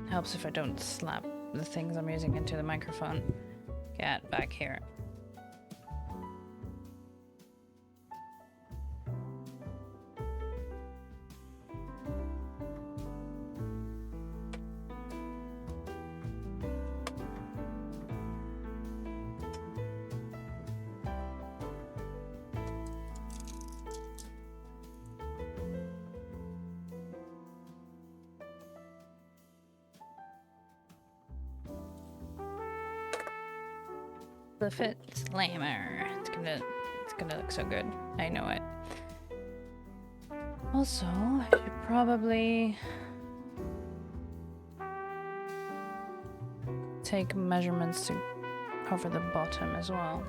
Helps if I don't slap the things I'm using into the microphone. Get back here. Glyphid Slammer. It's gonna look so good. I know it. Also, I should probably take measurements to cover the bottom as well.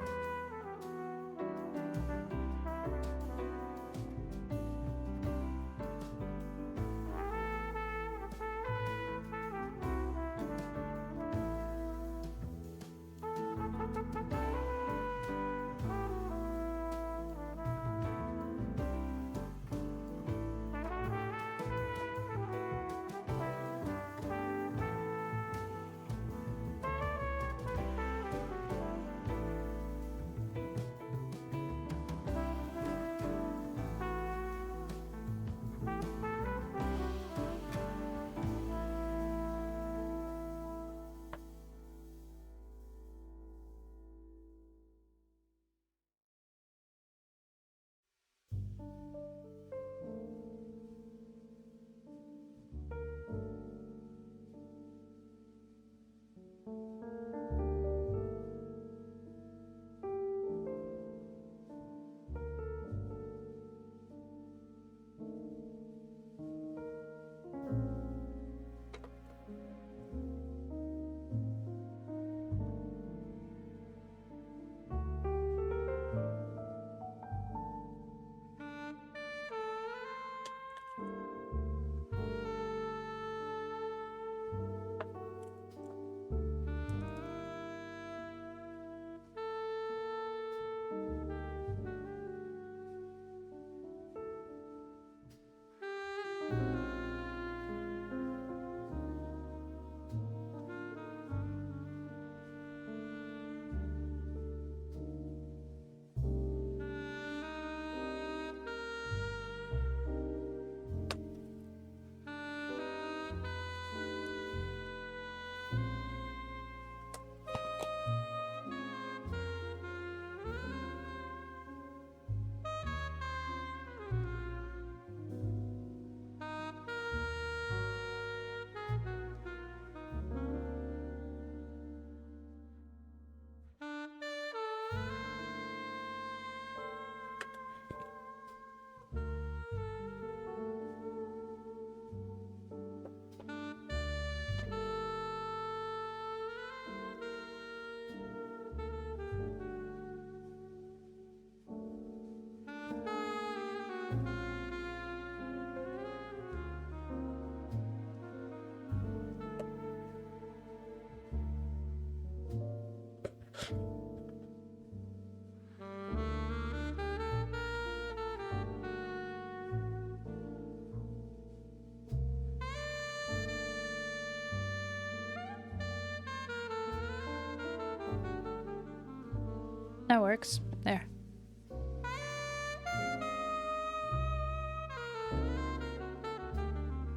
That works. There.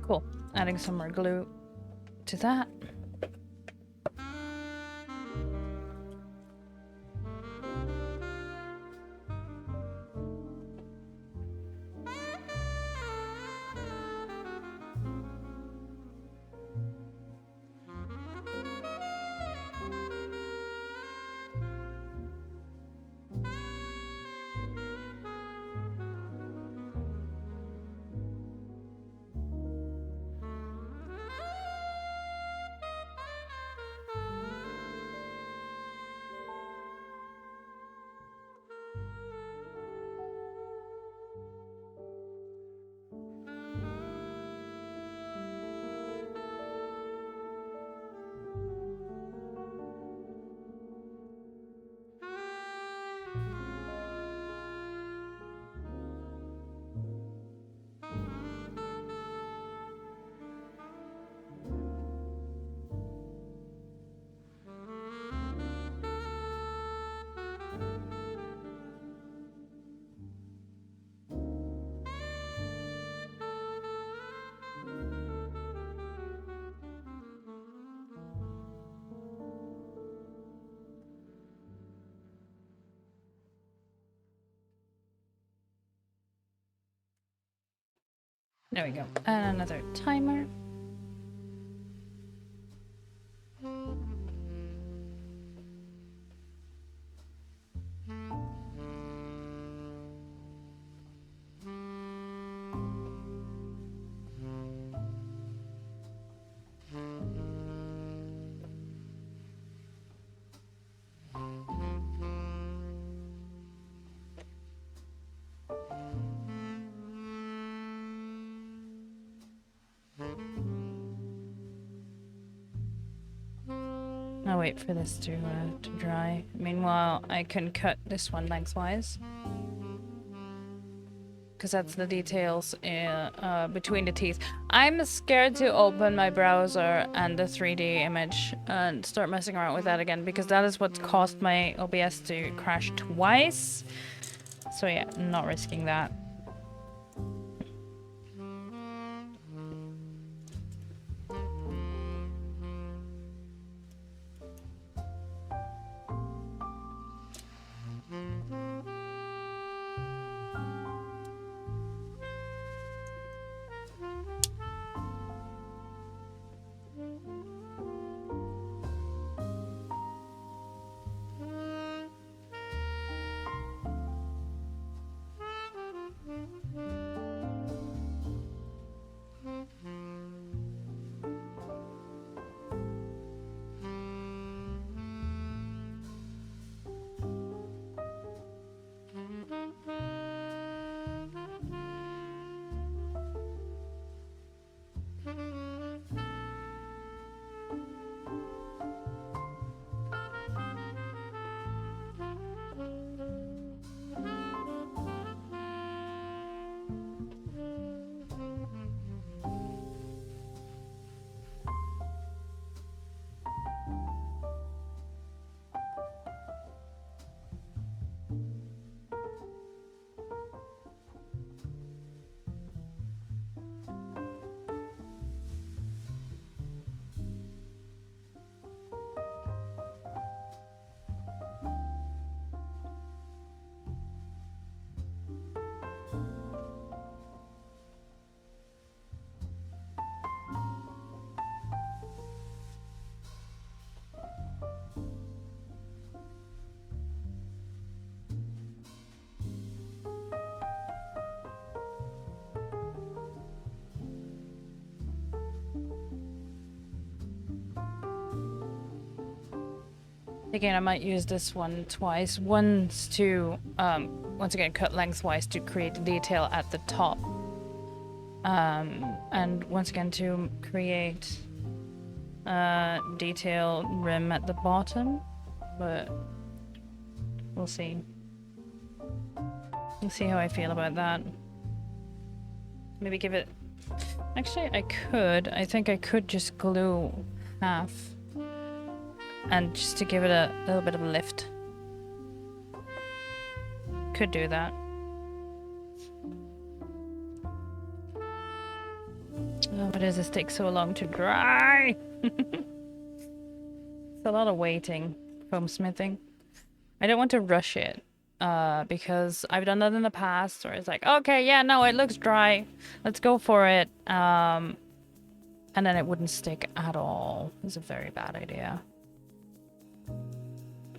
Cool. Adding some more glue to that. There we go. And another timer. I'll wait for this to dry. Meanwhile, I can cut this one lengthwise. Because that's the details between the teeth. I'm scared to open my browser and the 3D image and start messing around with that again, because that is what caused my OBS to crash twice. So yeah, not risking that. Again, I might use this one twice. Once to, once again, cut lengthwise to create the detail at the top. And once again to create detailed rim at the bottom. But we'll see. We'll see how I feel about that. Maybe give it... Actually, I think I could just glue half. And just to give it a little bit of a lift. could do that. Oh, why does this take so long to dry? It's a lot of waiting, foam smithing. I don't want to rush it, because I've done that in the past where it's like, okay, yeah, no, it looks dry. Let's go for it. And then it wouldn't stick at all. It's a very bad idea.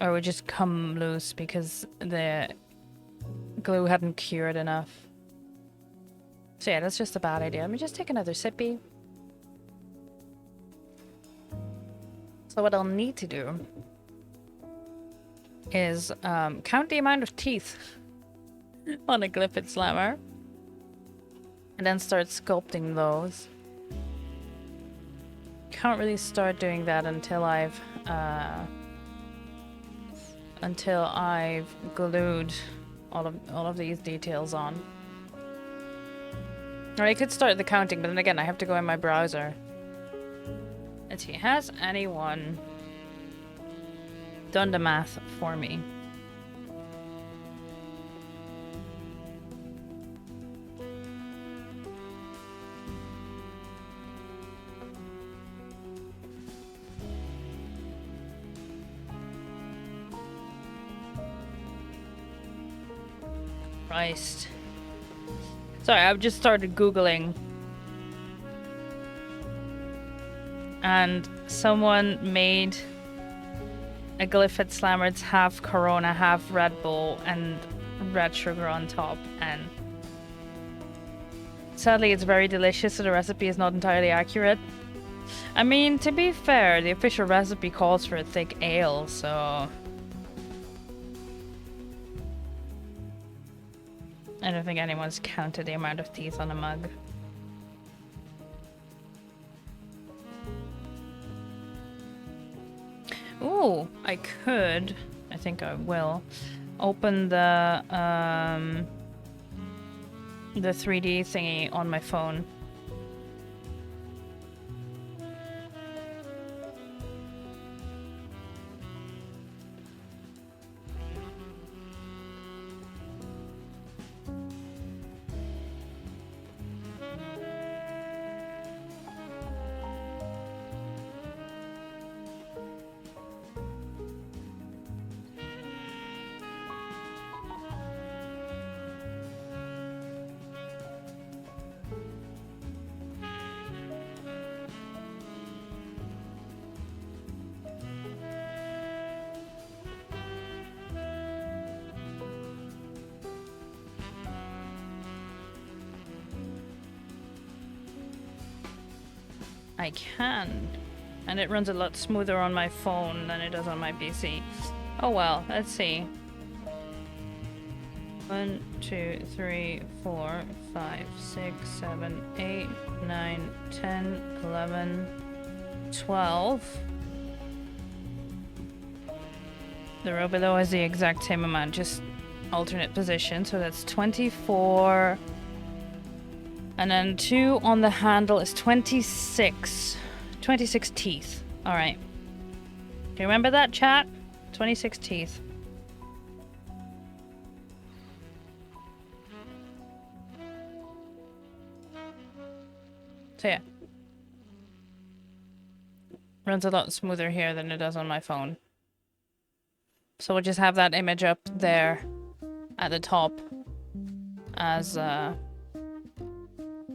Or it would just come loose because the glue hadn't cured enough. So yeah, that's just a bad idea. Let me just take another sippy. So what I'll need to do is count the amount of teeth on a glyphid slammer. And then start sculpting those. Can't really start doing that until I've glued all of these details on. Or I could start the counting, but then again I have to go in my browser. Let's see, has anyone done the math for me? Christ. Sorry, I've just started Googling. And someone made a glyphid slammer. It's half Corona, half Red Bull, and red sugar on top. And sadly, it's very delicious, so the recipe is not entirely accurate. I mean, to be fair, the official recipe calls for a thick ale, so I don't think anyone's counted the amount of teeth on a mug. Ooh, I could. I think I will. Open the 3D thingy on my phone. I can. And it runs a lot smoother on my phone than it does on my PC. Oh well, let's see. 1, 2, 3, 4, 5, 6, 7, 8, 9, 10, 11, 12. The row below is the exact same amount, just alternate position, so that's 24. And then 2 on the handle is 26. 26 teeth. Alright. Do you remember that, chat? 26 teeth. So yeah. Runs a lot smoother here than it does on my phone. So we'll just have that image up there at the top as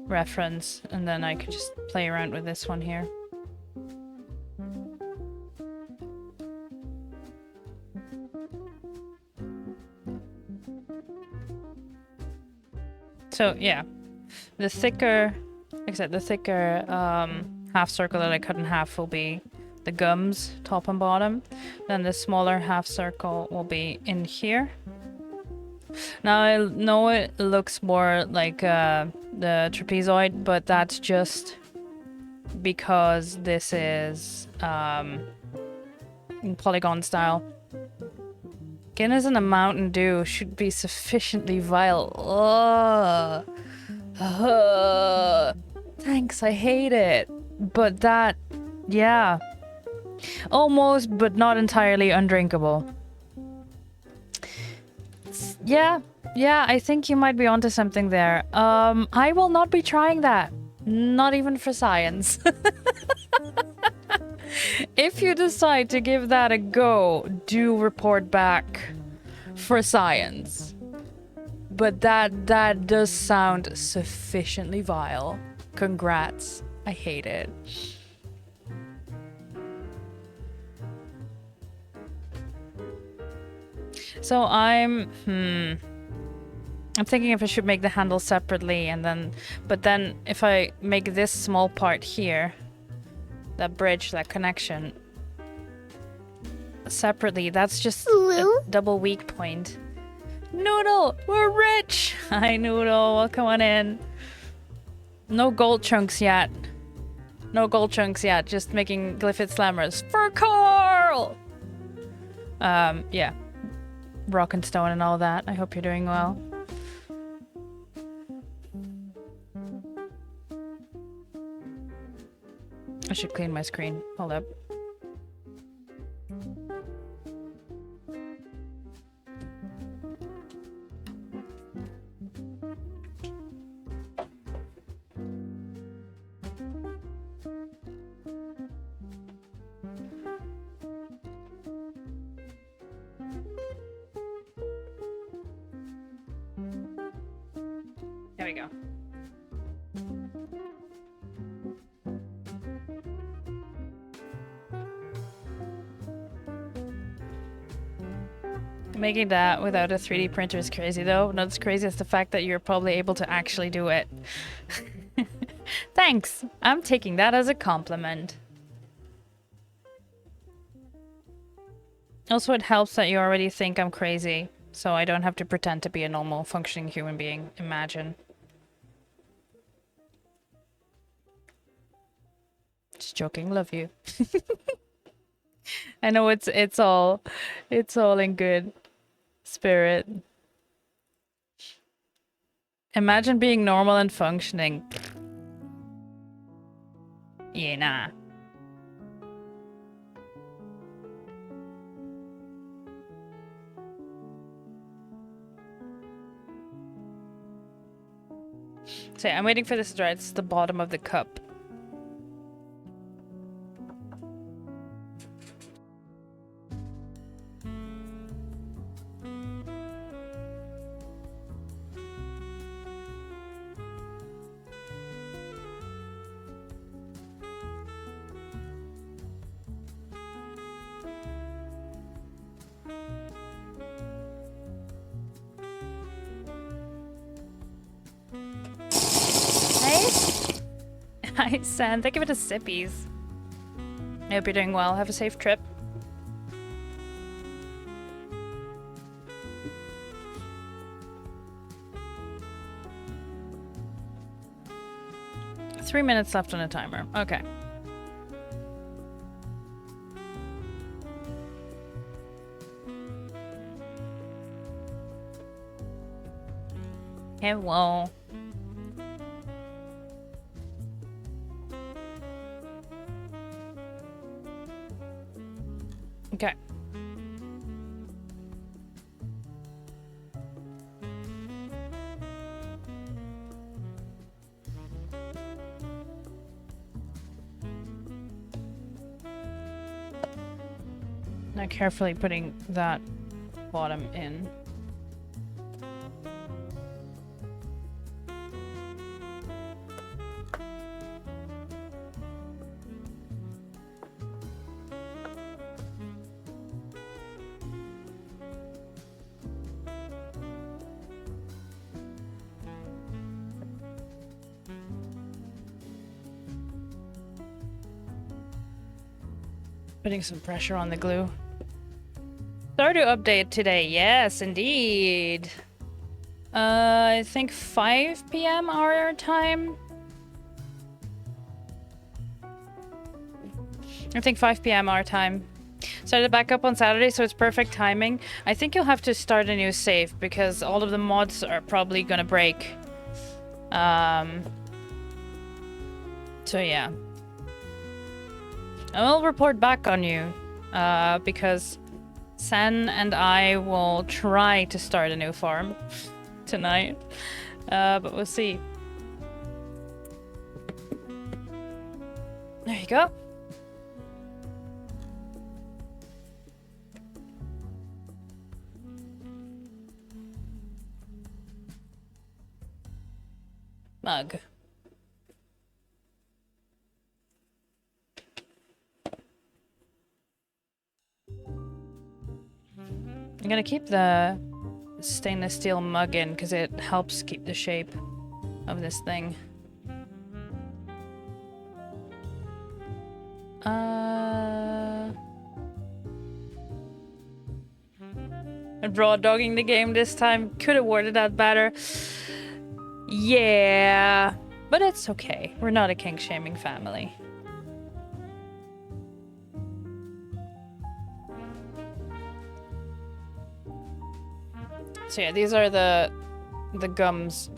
reference, and then I could just play around with this one here. So yeah, the thicker, like I said, the thicker half circle that I cut in half will be the gums, top and bottom. Then the smaller half circle will be in here. Now I know it looks more like the trapezoid, but that's just because this is polygon style. Guinness and a Mountain Dew should be sufficiently vile. Thanks, I hate it. But that, yeah. Almost, but not entirely undrinkable. Yeah, Yeah, I think you might be onto something there. I will not be trying that. Not even for science. If you decide to give that a go, do report back for science. But that does sound sufficiently vile. Congrats. I hate it. So I'm thinking if I should make the handle separately and then, but then if I make this small part here, that bridge, that connection, separately, that's just a double weak point. Noodle, we're rich! Hi, Noodle, welcome on in. No gold chunks yet. No gold chunks yet, just making glyphid slammers for Carl! Yeah. Rock and stone and all that. I hope you're doing well. I should clean my screen. Hold up. There we go. Making that without a 3D printer is crazy though. Not as crazy as the fact that you're probably able to actually do it. Thanks! I'm taking that as a compliment. Also, it helps that you already think I'm crazy, so I don't have to pretend to be a normal, functioning human being. Imagine. Just joking, love you. I know it's all in good spirit. Imagine being normal and functioning. Yeah, nah. So yeah, I'm waiting for this to dry. It's the bottom of the cup. Hi, San. Thank you for the sippies. I hope you're doing well. Have a safe trip. Three minutes left on a timer. Okay. Hello. Okay. Now carefully putting that bottom in. Putting some pressure on the glue. Stardew update today. Yes, indeed. I think 5 p.m. our time. I think 5 p.m. our time. Started back up on Saturday, so it's perfect timing. I think you'll have to start a new save because all of the mods are probably gonna break. So yeah. I'll report back on you, because Sen and I will try to start a new farm. tonight. But we'll see. There you go. Mug. I'm gonna keep the stainless steel mug in because it helps keep the shape of this thing. Raw dogging the game this time. Could have worded that better. Yeah, but it's okay. We're not a kink shaming family. So yeah, these are the gums,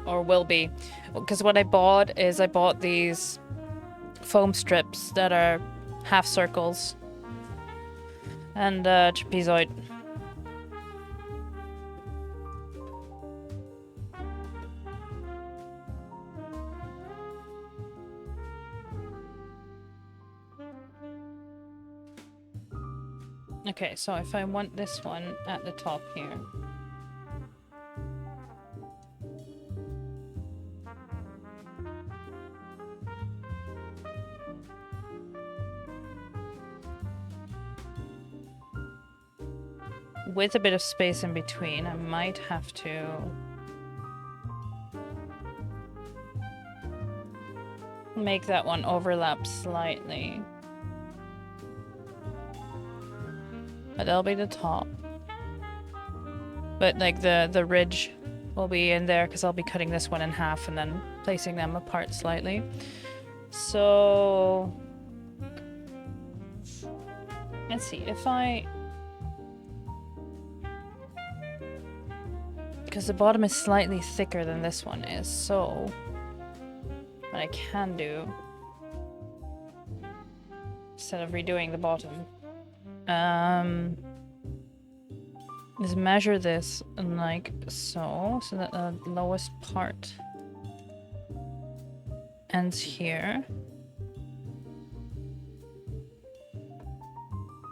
or will be, because what I bought is I bought these foam strips that are half circles and trapezoid. Okay, so if I want this one at the top here. With a bit of space in between, I might have to make that one overlap slightly. But that'll be the top. But like the ridge will be in there because I'll be cutting this one in half and then placing them apart slightly. So let's see if because the bottom is slightly thicker than this one is, so what I can do instead of redoing the bottom is measure this like so that the lowest part ends here.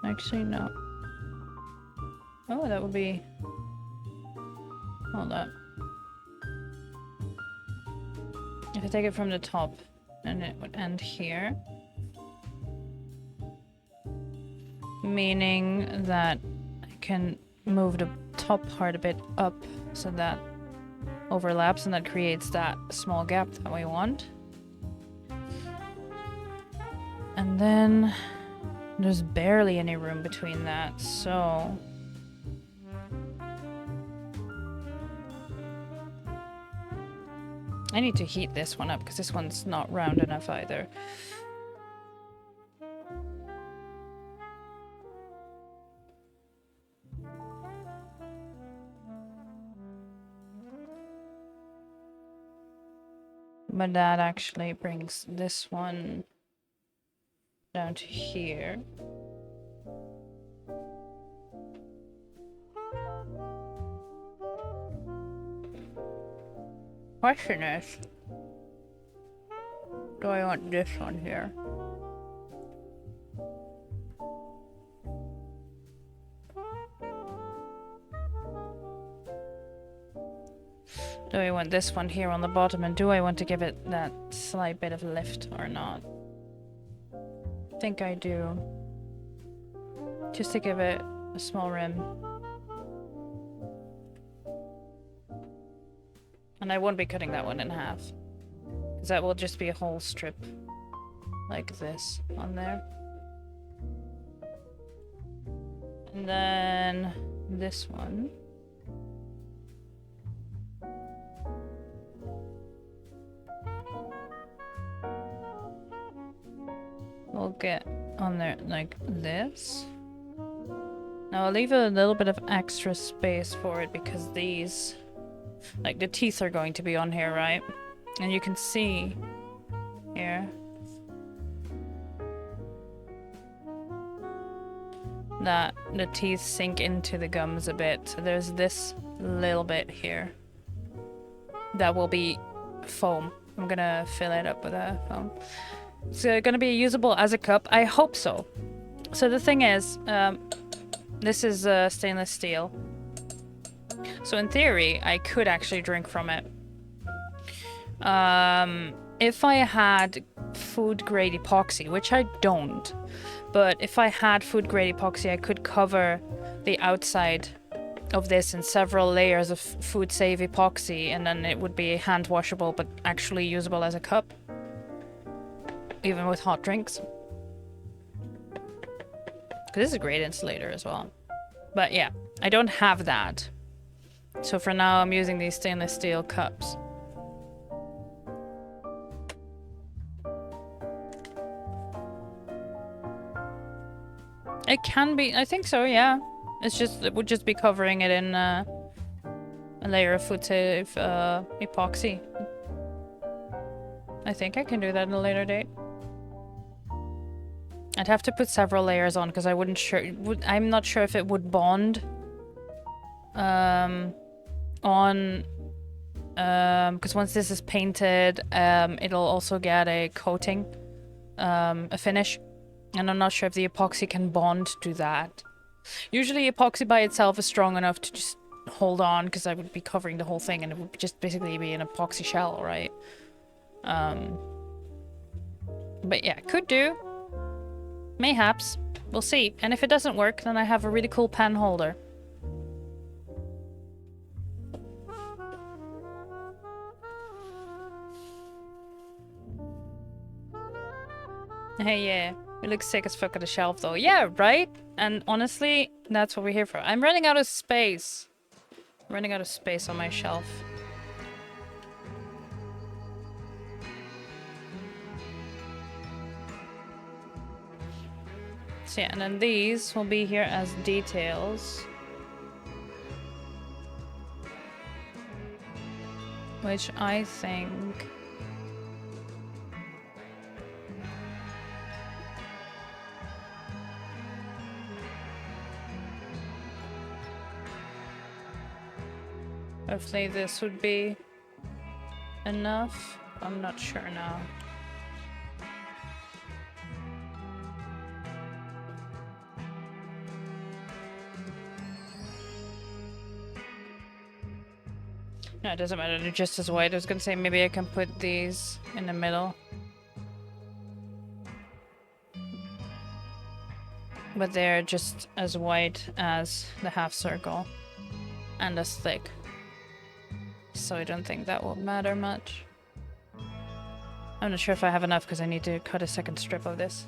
Actually, no. Oh, that would be... Hold up. If I take it from the top, and it would end here. Meaning that I can move the top part a bit up so that overlaps and that creates that small gap that we want. And then there's barely any room between that, so I need to heat this one up because this one's not round enough either. But that actually brings this one down to here. Question is, do I want this one here? Do I want this one here on the bottom, and do I want to give it that slight bit of lift or not? I think I do. Just to give it a small rim. And I won't be cutting that one in half. Because that will just be a whole strip. Like this on there. And then this one. We'll get on there like this. Now I'll leave a little bit of extra space for it because these, like the teeth are going to be on here, right? And you can see here that the teeth sink into the gums a bit. So there's this little bit here that will be foam. I'm gonna fill it up with a foam. It's gonna be usable as a cup. I hope so. So the thing is, this is stainless steel. So in theory, I could actually drink from it. If I had food grade epoxy, which I don't, but if I had food grade epoxy, I could cover the outside of this in several layers of food safe epoxy, and then it would be hand washable but actually usable as a cup, even with hot drinks. This is a great insulator as well. But yeah, I don't have that. So for now, I'm using these stainless steel cups. It can be, I think so, yeah. It would just be covering it in a layer of food safe epoxy. I think I can do that at a later date. I'd have to put several layers on because I'm not sure if it would bond because once this is painted, it'll also get a coating, a finish. And I'm not sure if the epoxy can bond to that. Usually epoxy by itself is strong enough to just hold on, because I would be covering the whole thing and it would just basically be an epoxy shell, right? But yeah, could do. Mayhaps. We'll see. And if it doesn't work, then I have a really cool pen holder. Hey, yeah. It looks sick as fuck on the shelf, though. Yeah, right? And honestly, that's what we're here for. I'm running out of space. I'm running out of space on my shelf. So yeah, and then these will be here as details. Which I think... hopefully this would be enough. I'm not sure now. No, it doesn't matter. They're just as white. I was gonna say maybe I can put these in the middle. But they're just as white as the half circle. And as thick. So I don't think that will matter much. I'm not sure if I have enough because I need to cut a second strip of this.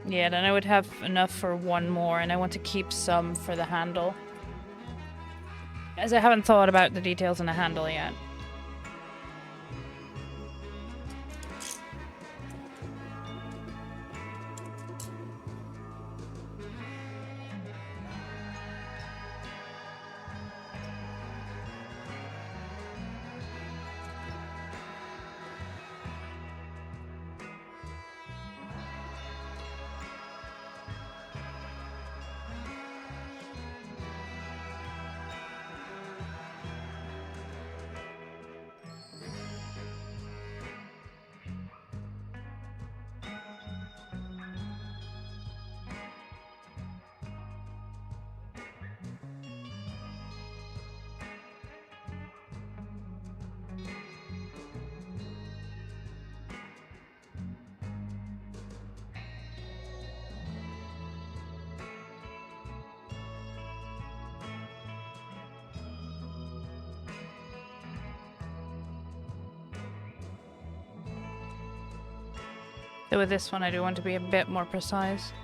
Yeah, then I would have enough for one more, and I want to keep some for the handle. As I haven't thought about the details on the handle yet. So with this one, I do want to be a bit more precise.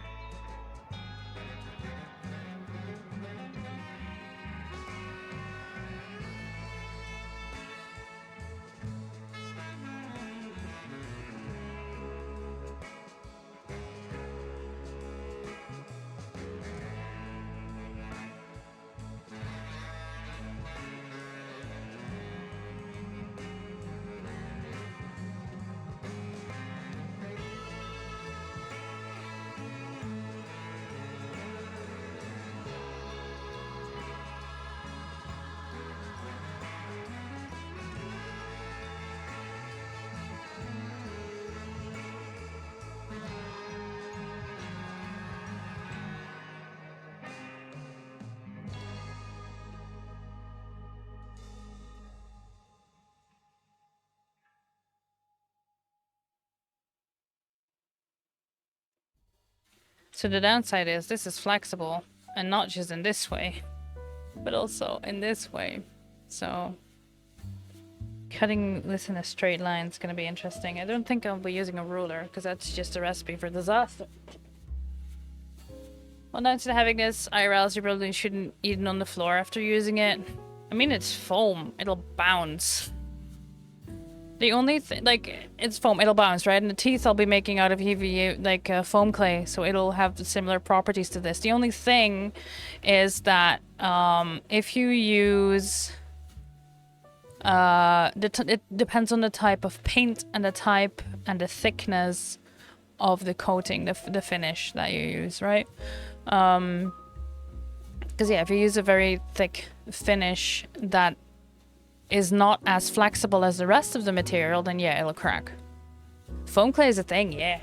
So the downside is this is flexible, and not just in this way, but also in this way. So cutting this in a straight line is going to be interesting. I don't think I'll be using a ruler, because that's just a recipe for disaster. Well, now instead of having this IRLs, you probably shouldn't eat it on the floor after using it. I mean, it's foam. It'll bounce. The only thing, like, it's foam. It'll bounce, right? And the teeth I'll be making out of EVA, like, foam clay. So it'll have similar properties to this. The only thing is that if you use... it depends on the type of paint and the type and the thickness of the coating, the finish that you use, right? Because yeah, if you use a very thick finish that is not as flexible as the rest of the material, then yeah, it'll crack. Foam clay is a thing, yeah.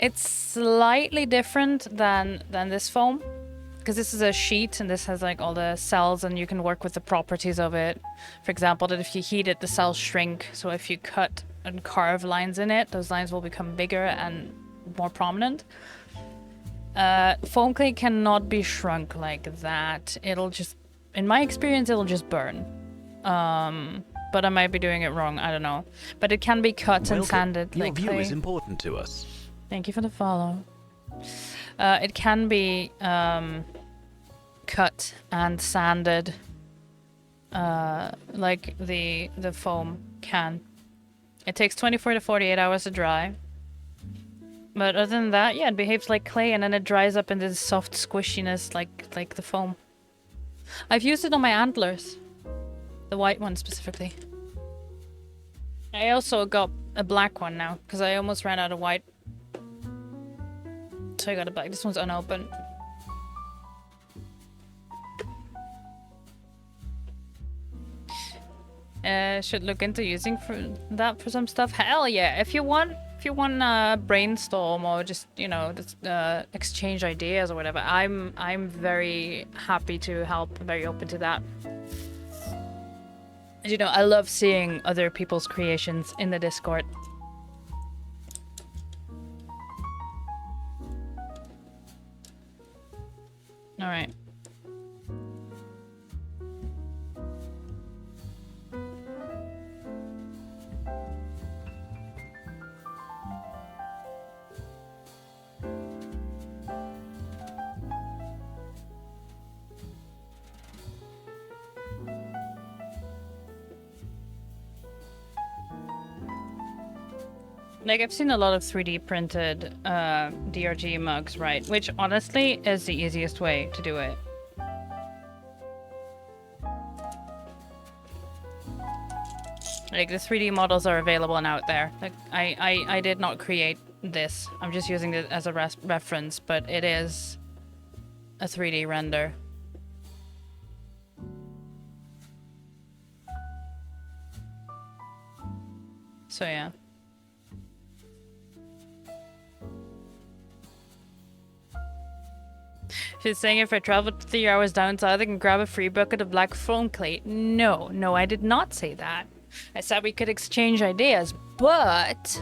It's slightly different than this foam, because this is a sheet and this has like all the cells and you can work with the properties of it. For example, that if you heat it, the cells shrink. So if you cut and carve lines in it, those lines will become bigger and more prominent. Foam clay cannot be shrunk like that. It'll just, in my experience, it'll just burn. But I might be doing it wrong. I don't know. But it can be cut and sanded like clay. Your view is important to us. Thank you for the follow. It can be cut and sanded like the foam can. It takes 24 to 48 hours to dry. But other than that, yeah, it behaves like clay and then it dries up into this soft squishiness like the foam. I've used it on my antlers. The white one specifically. I also got a black one now because I almost ran out of white. So I got a black. This one's unopened. Should look into using that for some stuff. Hell yeah! If you want brainstorm or just exchange ideas or whatever, I'm very happy to help. Very open to that. You know, I love seeing other people's creations in the Discord. All right. Like, I've seen a lot of 3D printed DRG mugs, right? Which, honestly, is the easiest way to do it. Like, the 3D models are available and out there. Like, I did not create this. I'm just using it as a reference, but it is a 3D render. So, yeah. She's saying if I travel 3 hours down south, I can grab a free bucket of black foam clay. No, I did not say that. I said we could exchange ideas, but...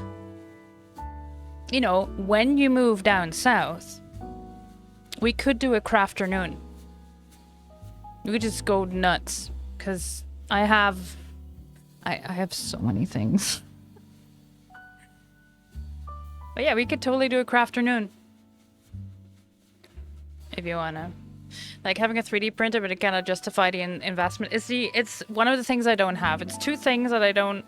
You know, when you move down south, we could do a crafternoon. We could just go nuts, because I have so many things. But yeah, we could totally do a crafternoon. If you wanna, like, having a 3D printer, but it cannot justify the investment. It's one of the things I don't have. It's two things that I don't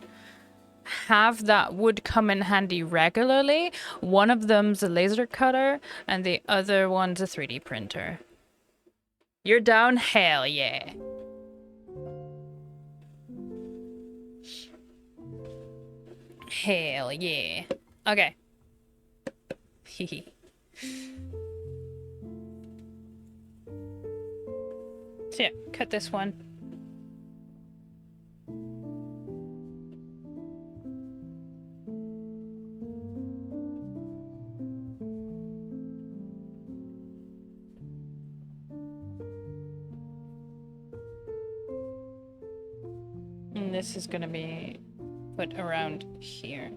have that would come in handy regularly. One of them's a laser cutter, and the other one's a 3D printer. You're down? Hell yeah. Hell yeah. Okay. Hehe. So yeah, cut this one. And this is gonna be put around here.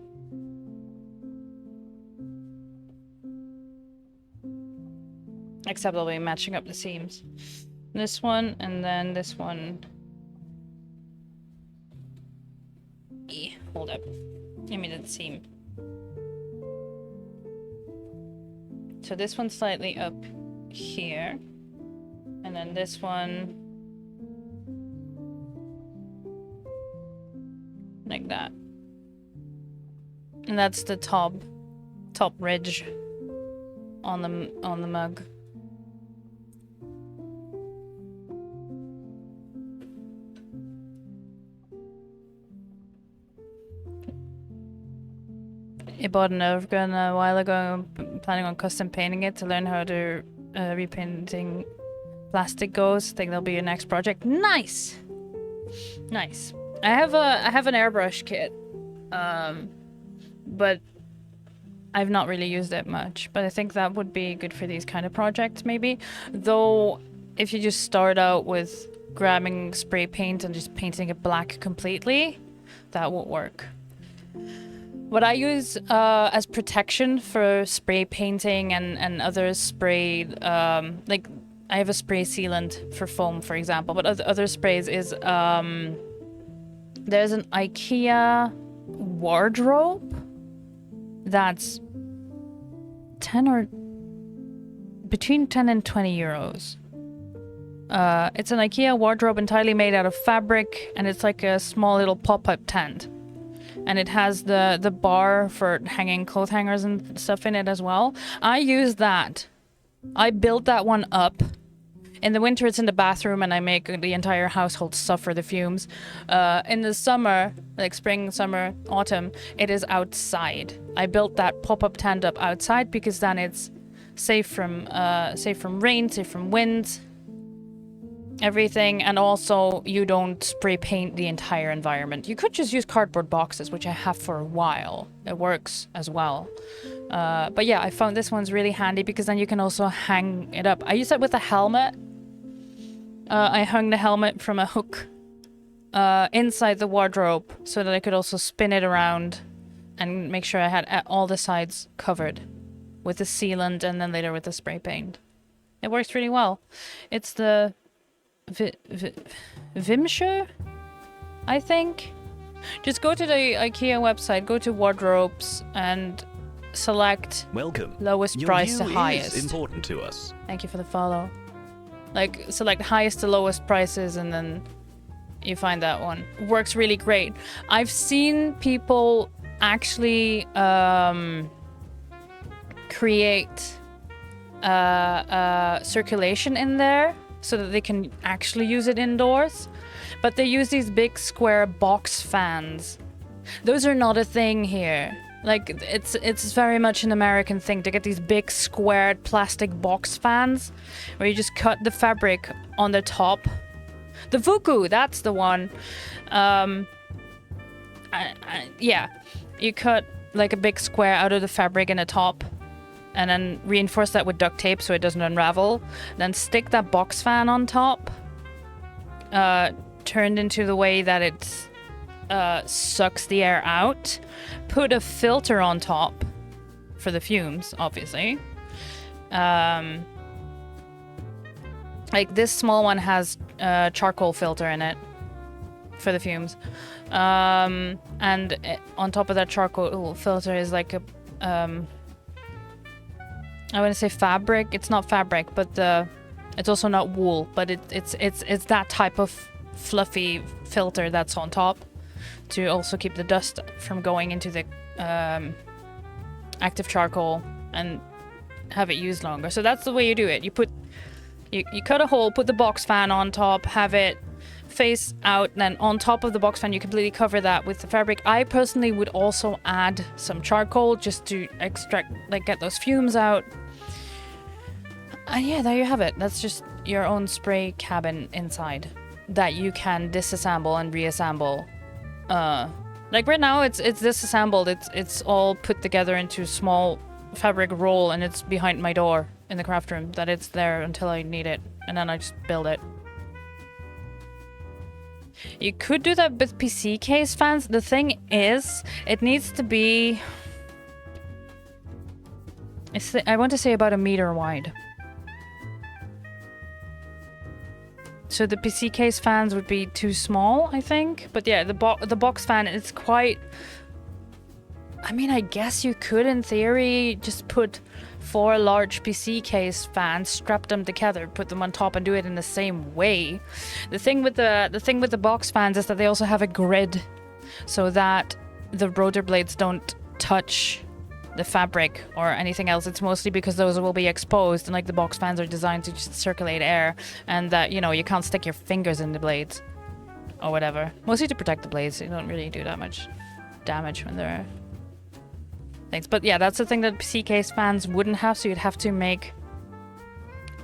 Except I'll be matching up the seams. This one, and then this one. Hold up. Give me the seam. So this one's slightly up here. And then this one... like that. And that's the top ridge on the mug. I bought an Nerfgun a while ago. I'm planning on custom painting it to learn how to repainting plastic goes. I think that'll be your next project. Nice, nice. I have an airbrush kit, but I've not really used it much. But I think that would be good for these kind of projects, maybe. Though, if you just start out with grabbing spray paint and just painting it black completely, that won't work. What I use as protection for spray painting and other spray, like I have a spray sealant for foam, for example, but other sprays is there's an IKEA wardrobe that's between 10 and 20 euros. It's an IKEA wardrobe entirely made out of fabric, and it's like a small little pop-up tent. And it has the bar for hanging clothes hangers and stuff in it as well. I use that. I built that one up. In the winter, it's in the bathroom, and I make the entire household suffer the fumes. In the summer, like spring, summer, autumn, it is outside. I built that pop-up tent up outside because then it's safe from rain, safe from wind, everything, and also you don't spray paint the entire environment. You could just use cardboard boxes, which I have for a while. It works as well. But yeah, I found this one's really handy because then you can also hang it up. I use that with a helmet. I hung the helmet from a hook inside the wardrobe so that I could also spin it around and make sure I had all the sides covered with the sealant and then later with the spray paint. It works really well. It's the Vimscher, I think. Just go to the IKEA website, go to wardrobes, and select lowest price to highest. Is important to us. Thank you for the follow. Like, select highest to lowest prices, and then you find that one. Works really great. I've seen people actually create circulation in there so that they can actually use it indoors. But they use these big square box fans. Those are not a thing here. Like, it's very much an American thing to get these big squared plastic box fans where you just cut the fabric on the top. The Vuku, that's the one. Yeah, you cut like a big square out of the fabric in the top and then reinforce that with duct tape so it doesn't unravel. Then stick that box fan on top, turned into the way that it sucks the air out. Put a filter on top for the fumes, obviously. Like this small one has a charcoal filter in it for the fumes. And on top of that charcoal filter is like a I want to say fabric. It's not fabric, but it's also not wool, but it's that type of fluffy filter that's on top to also keep the dust from going into the active charcoal and have it used longer. So that's the way you do it. You cut a hole, put the box fan on top, have it face out, and then on top of the box fan you completely cover that with the fabric. I personally would also add some charcoal just to extract, like, get those fumes out. And yeah, there you have it. That's just your own spray cabin inside that you can disassemble and reassemble. Like right now it's disassembled. It's all put together into a small fabric roll, and it's behind my door in the craft room that it's there until I need it, and then I just build it. You could do that with PC case fans. The thing is, it needs to be, I want to say about 1 meter wide. So the PC case fans would be too small, I think. But yeah, the box fan, it's quite... I mean, I guess you could, in theory, just put 4 large PC case fans, strap them together, put them on top, and do it in the same way. The thing with the box fans is that they also have a grid, so that the rotor blades don't touch the fabric or anything else. It's mostly because those will be exposed, and like the box fans are designed to just circulate air, and that, you know, you can't stick your fingers in the blades or whatever. Mostly to protect the blades. You don't really do that much damage when they're things. But yeah, that's the thing that PC case fans wouldn't have, so you'd have to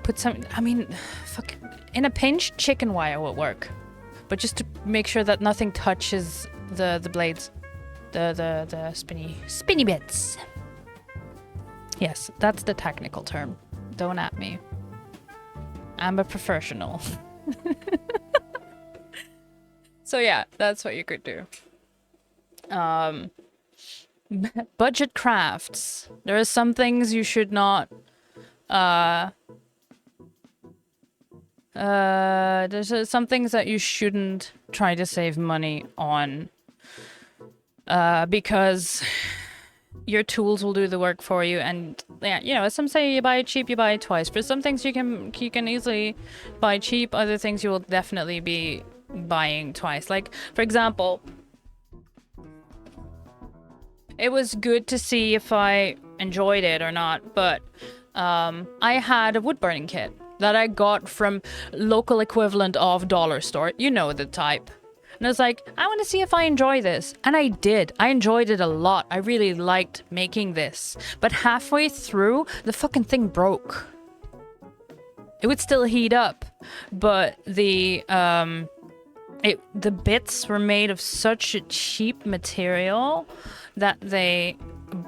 put some, I mean, fuck, in a pinch, chicken wire would work. But just to make sure that nothing touches the blades. The spinny bits. Yes, that's the technical term. Don't at me. I'm a professional. So yeah, that's what you could do. Budget crafts. There are some things you should not there's some things that you shouldn't try to save money on, because your tools will do the work for you. And yeah, you know, as some say, you buy it cheap, you buy it twice. For some things you can easily buy cheap, other things you will definitely be buying twice. Like, for example, it was good to see if I enjoyed it or not, but I had a wood burning kit that I got from local equivalent of dollar store. You know the type. And I was like, I want to see if I enjoy this. And I did. I enjoyed it a lot. I really liked making this. But halfway through, the fucking thing broke. It would still heat up, but the bits were made of such a cheap material that they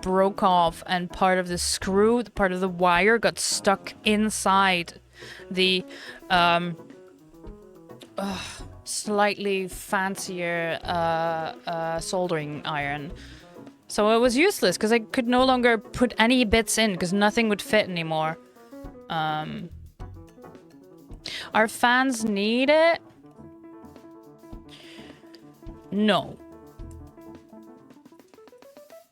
broke off, and part of the screw, part of the wire got stuck inside the slightly fancier soldering iron. So it was useless because I could no longer put any bits in because nothing would fit anymore. Our fans need it? No.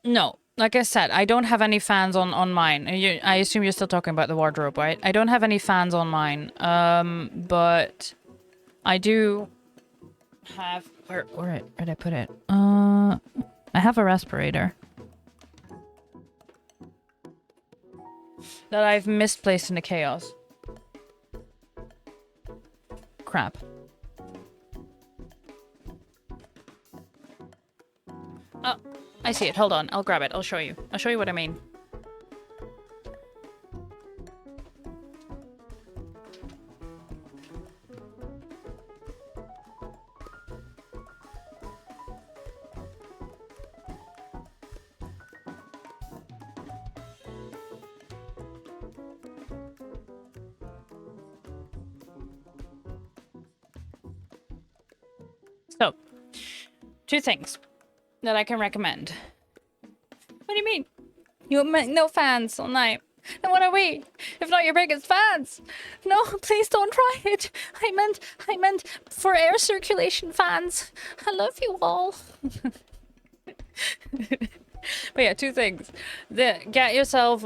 No. Like I said, I don't have any fans on mine. I assume you're still talking about the wardrobe, right? I don't have any fans on mine. But I do have... Where did I put it? I have a respirator that I've misplaced in the chaos. Crap. Oh, I see it. Hold on. I'll grab it. I'll show you. I'll show you what I mean. So, 2 things that I can recommend. What do you mean? You have no fans all night. Then what are we? If not your biggest fans? No, please don't try it. I meant for air circulation fans. I love you all. But yeah, 2 things. Get yourself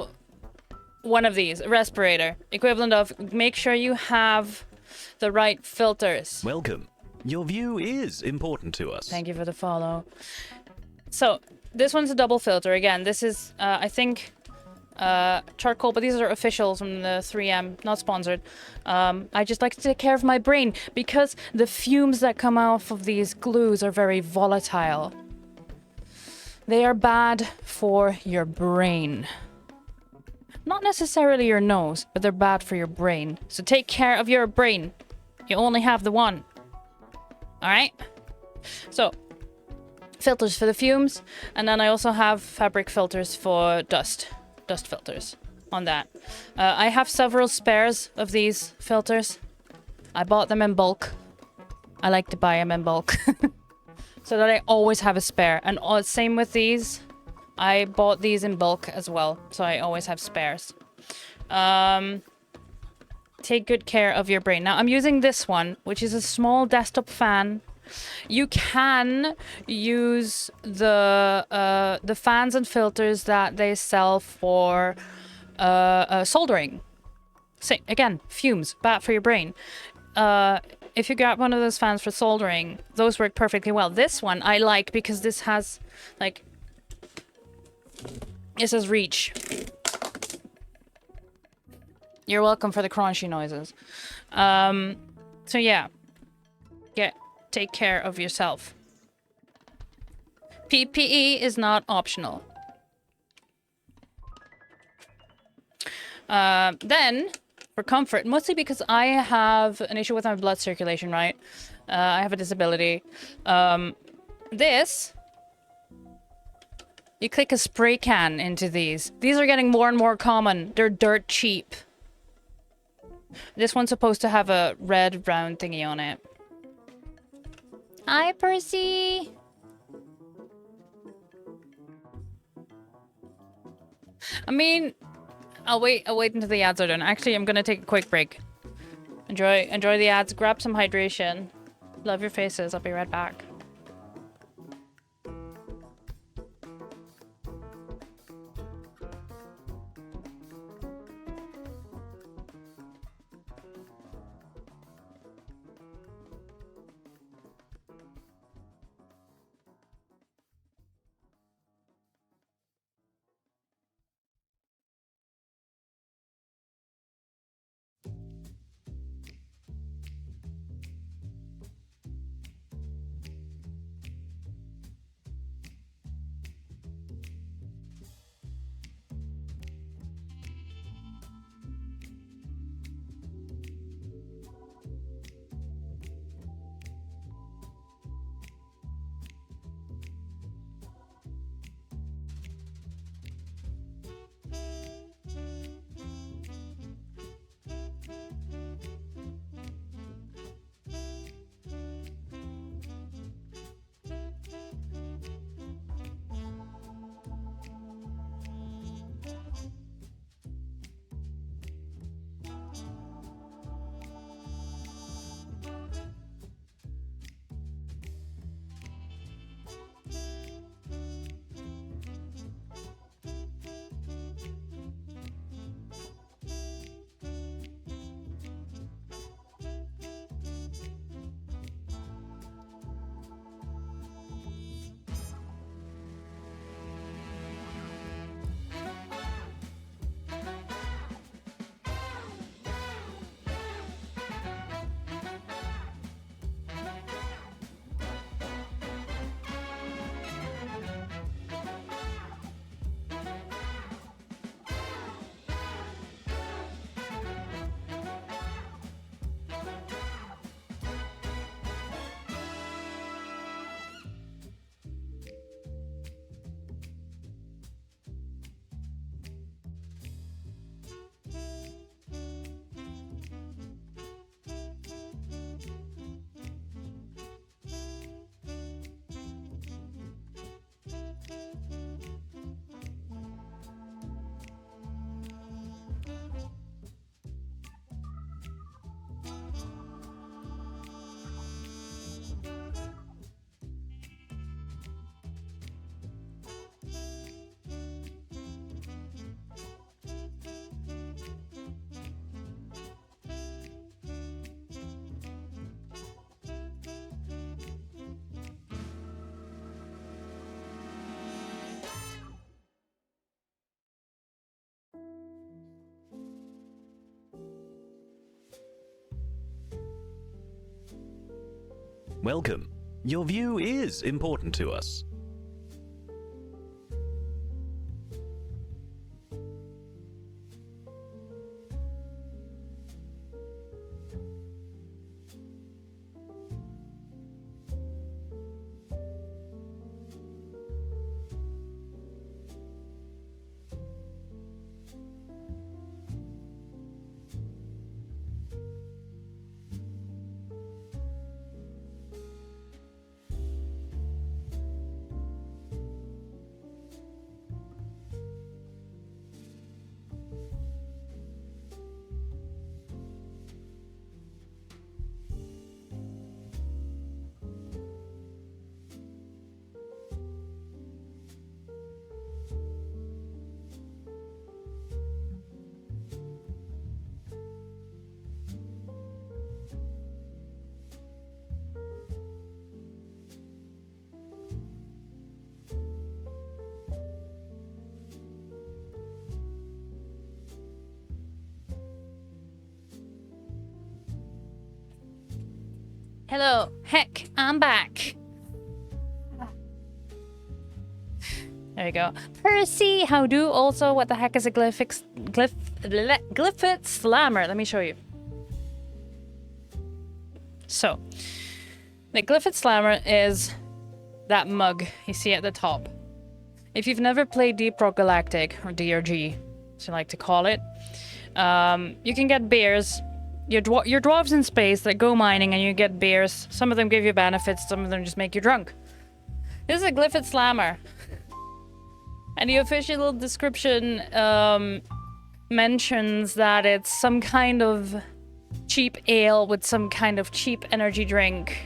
one of these, a respirator. Equivalent of, make sure you have the right filters. Welcome. Your view is important to us. Thank you for the follow. So, this one's a double filter. Again, this is, I think, charcoal, but these are officials from the 3M, not sponsored. I just like to take care of my brain because the fumes that come off of these glues are very volatile. They are bad for your brain. Not necessarily your nose, but they're bad for your brain. So take care of your brain. You only have the one. Alright? So, filters for the fumes, and then I also have fabric filters for dust filters on that. I have several spares of these filters. I bought them in bulk. I like to buy them in bulk. So that I always have a spare. And same with these. I bought these in bulk as well, so I always have spares. take good care of your brain. Now, I'm using this one, which is a small desktop fan. You can use the fans and filters that they sell for soldering. Again, fumes, bad for your brain. If you grab one of those fans for soldering, those work perfectly well. This one I like because this has, like, it says reach. You're welcome for the crunchy noises. So yeah. Take care of yourself. PPE is not optional. Then, for comfort, mostly because I have an issue with my blood circulation, right? I have a disability. This, you click a spray can into these. These are getting more and more common. They're dirt cheap. This one's supposed to have a red round thingy on it. Hi, Percy. I mean, I'll wait until the ads are done. Actually, I'm gonna take a quick break. Enjoy the ads. Grab some hydration. Love your faces. I'll be right back. Welcome. Your view is important to us. Hello. Heck, I'm back. There you go. Percy, how do? Also, what the heck is a glyphid slammer? Let me show you. So, the glyphid slammer is that mug you see at the top. If you've never played Deep Rock Galactic, or DRG, as you like to call it, you can get beers. You're dwarves in space that go mining and you get beers. Some of them give you benefits, some of them just make you drunk. This is a glyphid slammer. And the official description mentions that it's some kind of cheap ale with some kind of cheap energy drink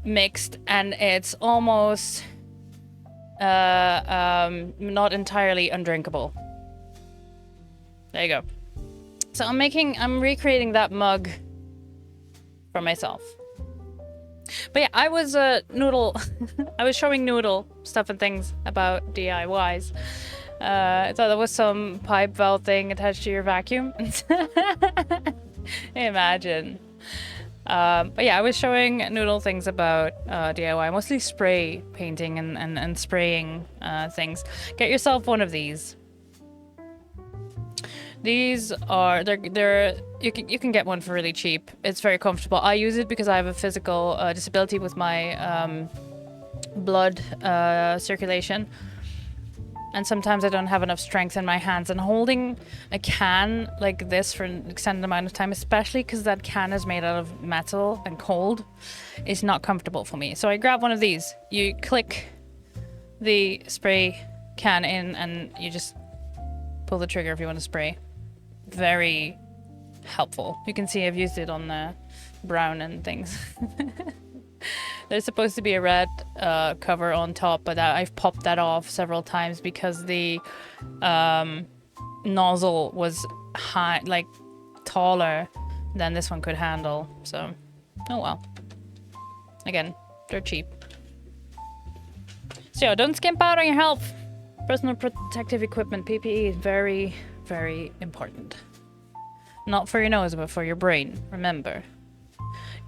mixed, and it's almost not entirely undrinkable. There you go. So I'm recreating that mug for myself. But yeah, I was Noodle. I was showing Noodle stuff and things about DIYs. I thought there was some pipe valve thing attached to your vacuum. Imagine. But yeah, I was showing Noodle things about DIY, mostly spray painting and spraying things. Get yourself one of these. These are you can get one for really cheap. It's very comfortable. I use it because I have a physical disability with my blood circulation, and sometimes I don't have enough strength in my hands. And holding a can like this for an extended amount of time, especially because that can is made out of metal and cold, is not comfortable for me. So I grab one of these. You click the spray can in, and you just pull the trigger if you want to spray. Very helpful. You can see I've used it on the brown and things. There's supposed to be a red cover on top, but I've popped that off several times because the nozzle was high, like taller than this one could handle. So, oh well. Again, they're cheap. So don't skimp out on your health. Personal protective equipment, PPE, is very, very important. Not for your nose, but for your brain. Remember.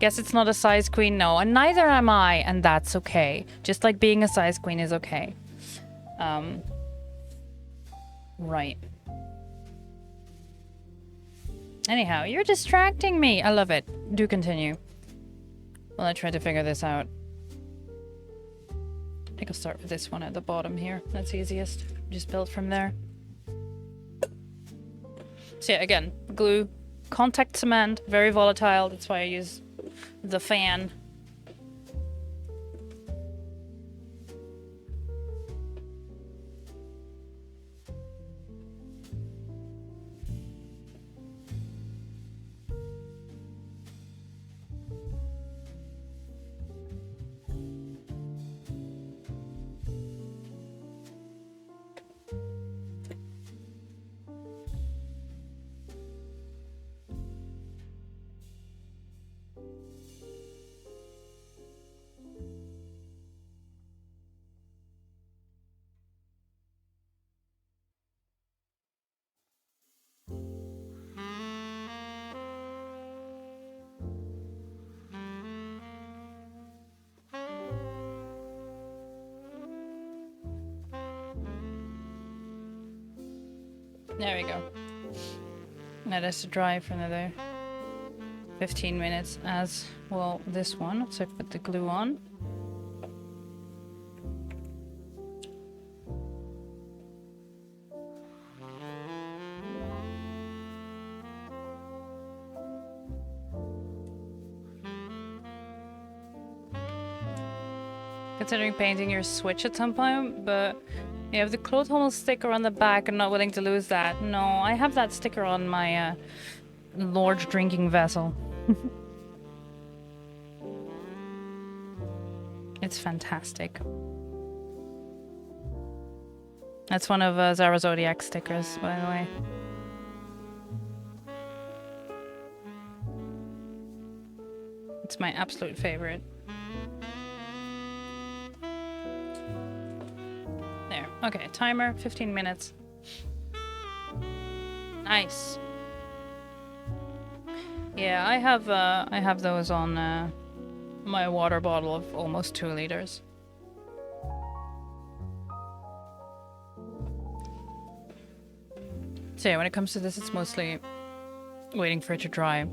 Guess it's not a size queen, no, and neither am I, and that's okay. Just like being a size queen is okay. Right. Anyhow, you're distracting me. I love it. Do continue. Well, I try to figure this out. I think I'll start with this one at the bottom here. That's easiest. Just build from there. So yeah, again, glue, contact cement, very volatile. That's why I use the fan. There we go. Now that's to dry for another 15 minutes, as well this one. So I put the glue on. Considering painting your Switch at some point, but you have the Clothall sticker on the back and not willing to lose that. No, I have that sticker on my large drinking vessel. It's fantastic. That's one of Zara Zodiac stickers, by the way. It's my absolute favorite. There. Okay, timer, 15 minutes. Nice. Yeah, I have those on my water bottle of almost 2 liters. So yeah, when it comes to this, it's mostly waiting for it to dry.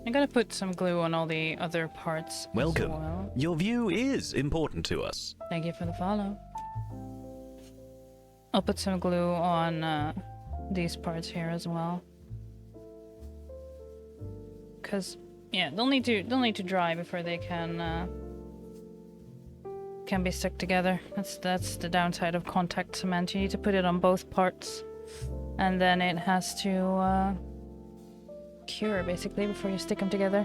I'm gonna put some glue on all the other parts. Welcome. As well. Your view is important to us. Thank you for the follow. I'll put some glue on these parts here as well. Cause yeah, they'll need to dry before they can be stuck together. That's the downside of contact cement. You need to put it on both parts, and then it has to cure basically before you stick them together.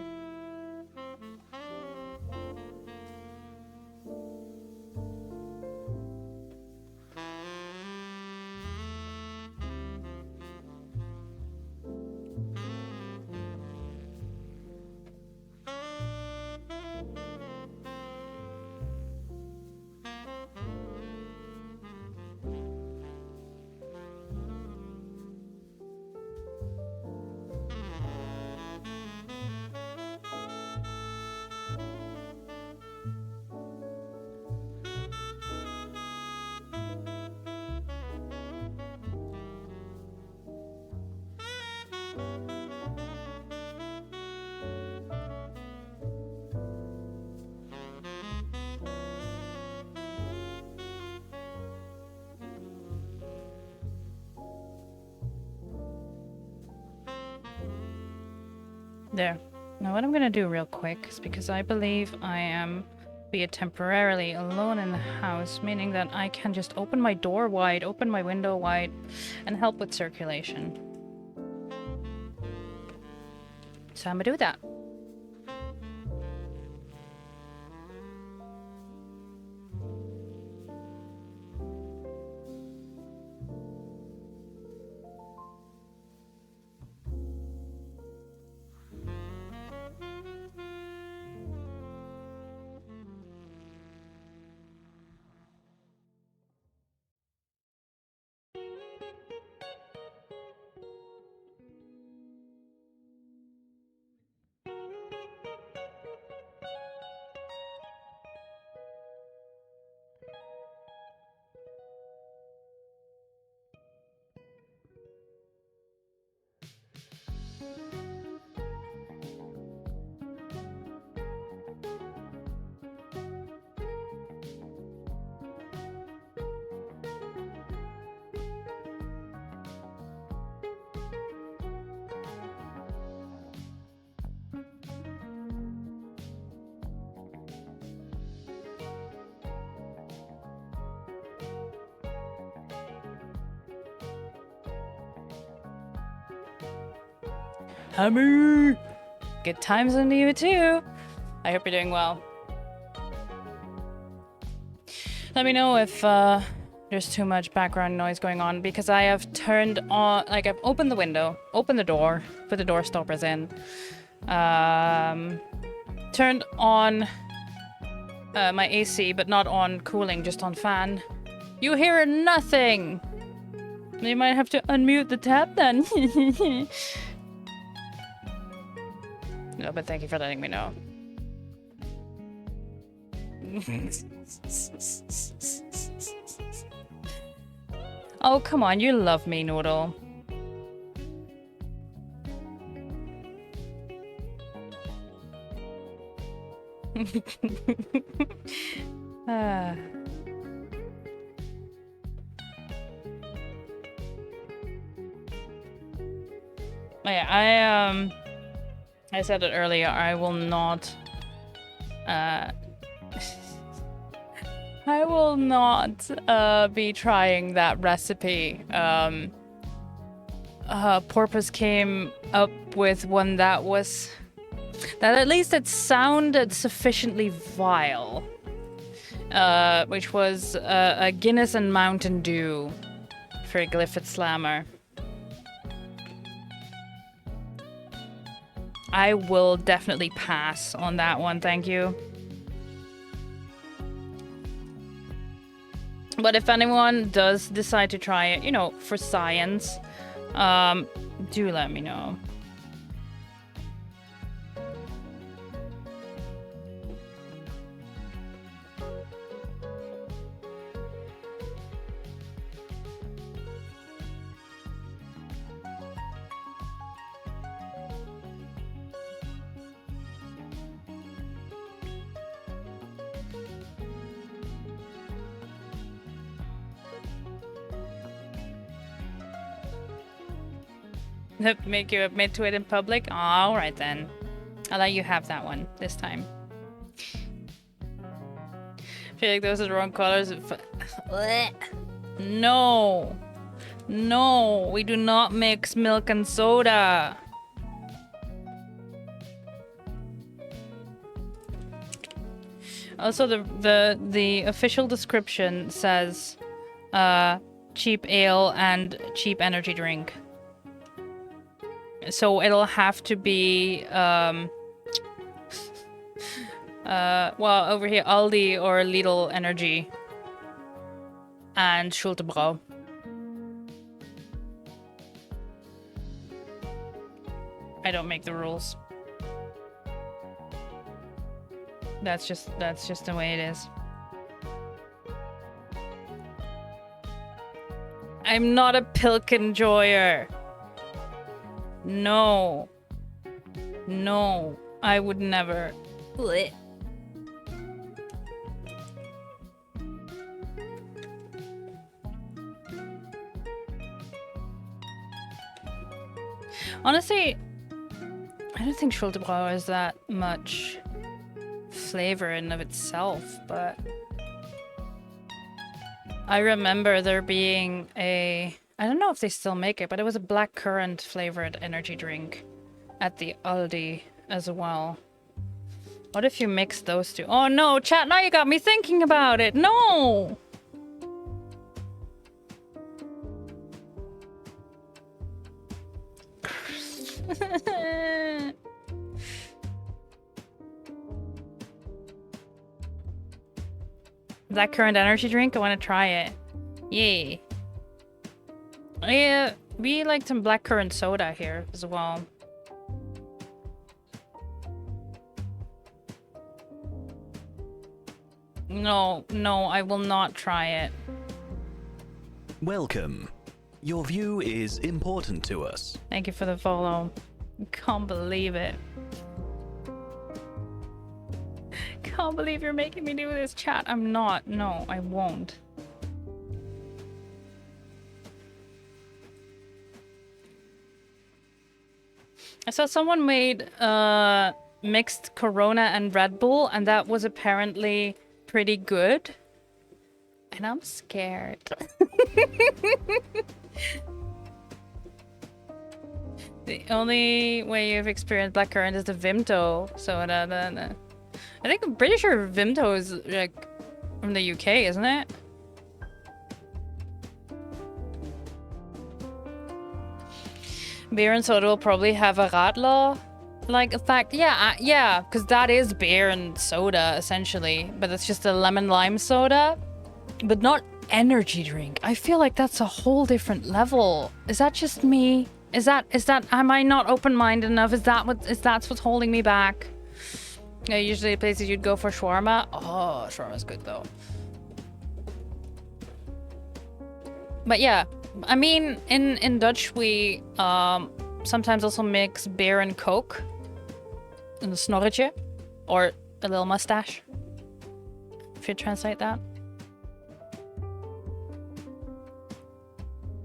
There. Now what I'm gonna do real quick is, because I believe I am be temporarily alone in the house, meaning that I can just open my door wide, open my window wide, and help with circulation. So I'm gonna do that. Hammer! Good times on you too. I hope you're doing well. Let me know if there's too much background noise going on, because I have turned on, like, I've opened the window, opened the door, put the door stoppers in, turned on my AC, but not on cooling, just on fan. You hear nothing! You might have to unmute the tab then. No, but thank you for letting me know. Oh, come on, you love me, Noodle. Ah. Oh, yeah, I said it earlier, I will not, I will not, be trying that recipe. Porpoise came up with one that at least it sounded sufficiently vile. which was a Guinness and Mountain Dew for a glyphid slammer. I will definitely pass on that one, thank you. But if anyone does decide to try it, you know, for science, do let me know. Make you admit to it in public? All right then. I'll let you have that one this time. I feel like those are the wrong colors. No. No, we do not mix milk and soda. Also, the official description says cheap ale and cheap energy drink. So it'll have to be, well, over here, Aldi or Lidl Energy. And Schultebrau. I don't make the rules. That's just the way it is. I'm not a pilk enjoyer. No. No. I would never. Blech. Honestly, I don't think Schultebrau has that much flavor in of itself, but I remember there being a... I don't know if they still make it, but it was a blackcurrant flavored energy drink at the Aldi as well. What if you mix those two? Oh no, chat, now you got me thinking about it. No! Blackcurrant energy drink? I want to try it. Yay. Yeah, we like some blackcurrant soda here as well. No, no, I will not try it. Welcome. Your view is important to us. Thank you for the follow. Can't believe it. Can't believe you're making me do this, chat. I'm not. No, I won't. I saw someone made mixed Corona and Red Bull, and that was apparently pretty good. And I'm scared. The only way you've experienced blackcurrant is the Vimto soda. I think I'm pretty sure Vimto is like from the UK, isn't it? Beer and soda will probably have a Radler like effect. Yeah, yeah, because that is beer and soda essentially, but it's just a lemon lime soda, but not energy drink. I feel like that's a whole different level. Is that just me? Is that am I not open-minded enough? Is that what's holding me back? Yeah, usually places you'd go for shawarma. Oh, shawarma's good though. But yeah, I mean, in Dutch we sometimes also mix beer and Coke. Een snorretje. Or a little mustache. If you translate that.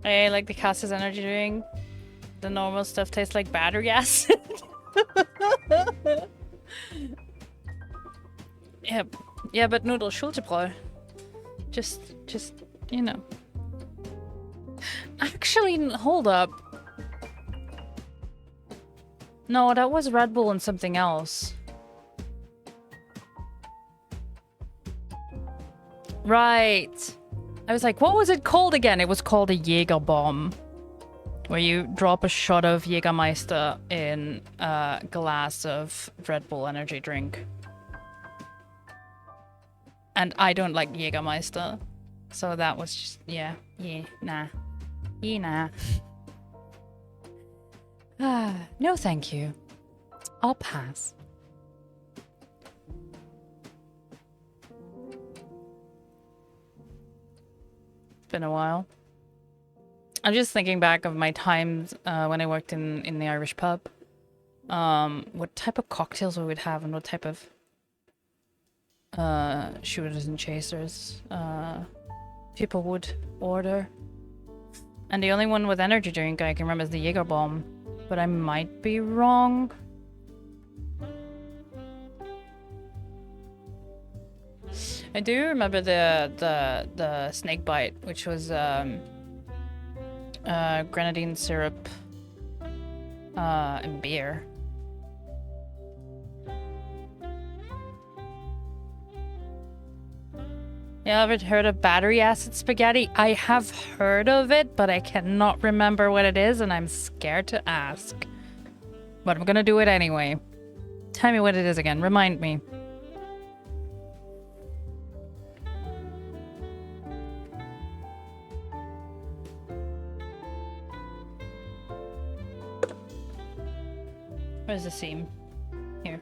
I like the Cass's energy drink. The normal stuff tastes like battery acid. Yeah, but noodle Schultebrau. Just, you know. Actually, hold up. No, that was Red Bull and something else. Right. I was like, what was it called again? It was called a Jaeger bomb. Where you drop a shot of Jägermeister in a glass of Red Bull energy drink. And I don't like Jägermeister. So that was just, nah. No thank you. I'll pass. It's been a while. I'm just thinking back of my times when I worked in the Irish pub. What type of cocktails we would have and what type of shooters and chasers people would order. And the only one with energy drink I can remember is the Jaeger bomb, but I might be wrong. I do remember the snake bite, which was grenadine syrup and beer. Yeah, ever heard of battery acid spaghetti? I have heard of it, but I cannot remember what it is, and I'm scared to ask. But I'm gonna do it anyway. Tell me what it is again. Remind me. Where's the seam? Here.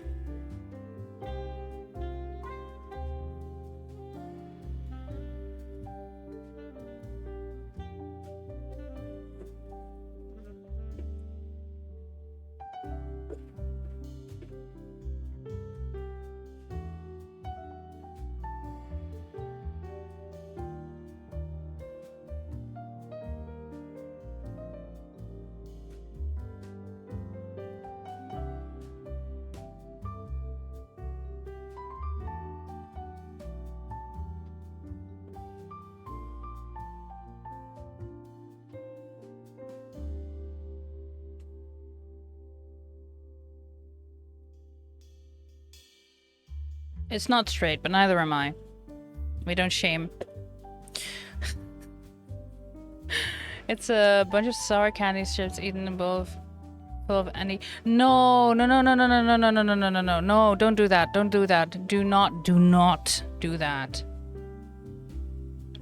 It's not straight, but neither am I. We don't shame. It's a bunch of sour candy strips eaten in bowl full of any. No, no, no, no, no, no, no, no, no, no, no, no, no, no! Don't do that! Don't do that! Do not do that!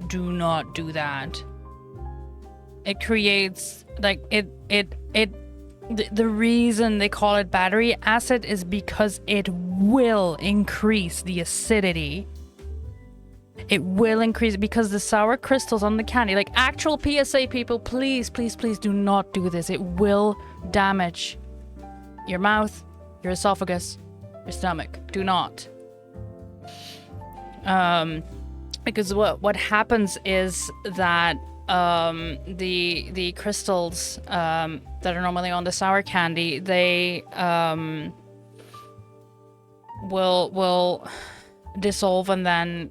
Do not do that! It creates like the reason they call it battery acid is because it will increase the acidity. It will increase because the sour crystals on the candy, like actual PSA people, please, please, please do not do this. It will damage your mouth, your esophagus, your stomach. Do not. Because what happens is that the crystals that are normally on the sour candy, they will dissolve and then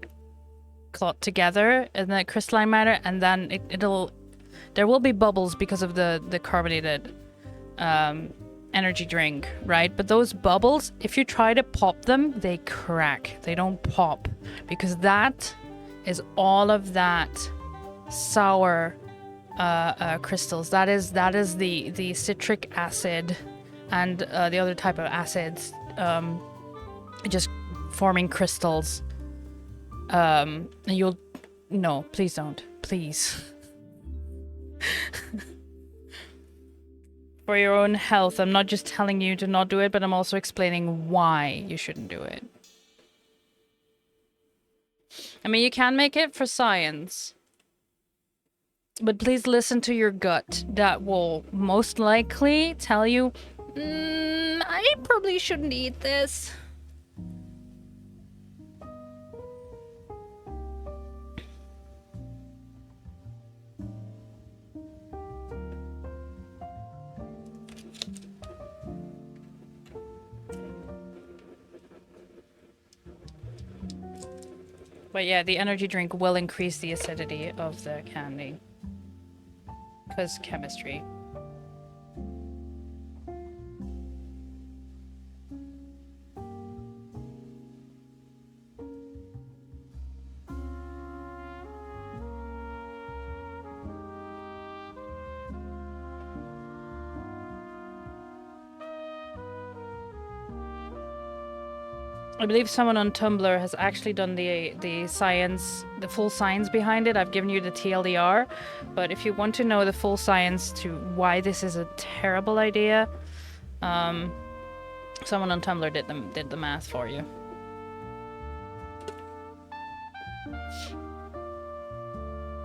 clot together in the crystalline matter, and then there will be bubbles because of the carbonated energy drink, right? But those bubbles, if you try to pop them, they crack. They don't pop because that is all of that sour crystals. That is the citric acid and the other type of acids just forming crystals. No, please don't, please. For your own health, I'm not just telling you to not do it, but I'm also explaining why you shouldn't do it. I mean, you can make it for science, but please listen to your gut. That will most likely tell you, I probably shouldn't eat this. But yeah, the energy drink will increase the acidity of the candy. Because chemistry. I believe someone on Tumblr has actually done the science, the full science behind it. I've given you the TLDR, but if you want to know the full science to why this is a terrible idea, someone on Tumblr did the math for you.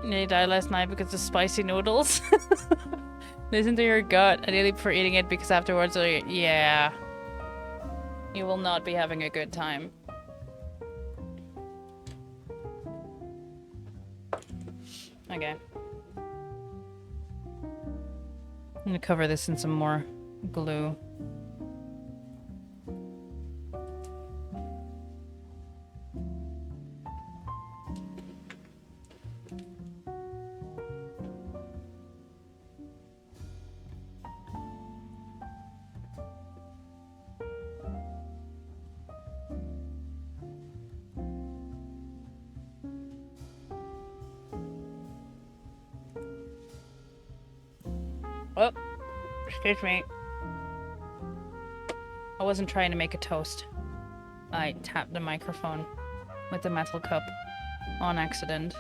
Nearly died last night because of spicy noodles. Listen to your gut. Ideally for eating it because afterwards, yeah. You will not be having a good time. Okay. I'm gonna cover this in some more glue. Oh, excuse me. I wasn't trying to make a toast. I tapped the microphone with the metal cup on accident.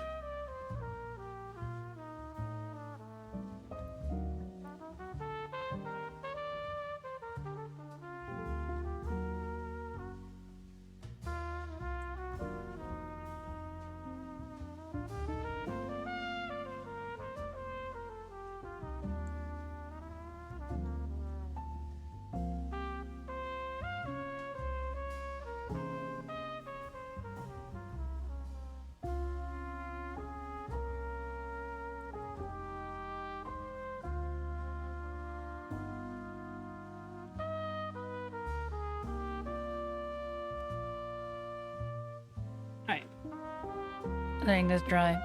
Letting this dry.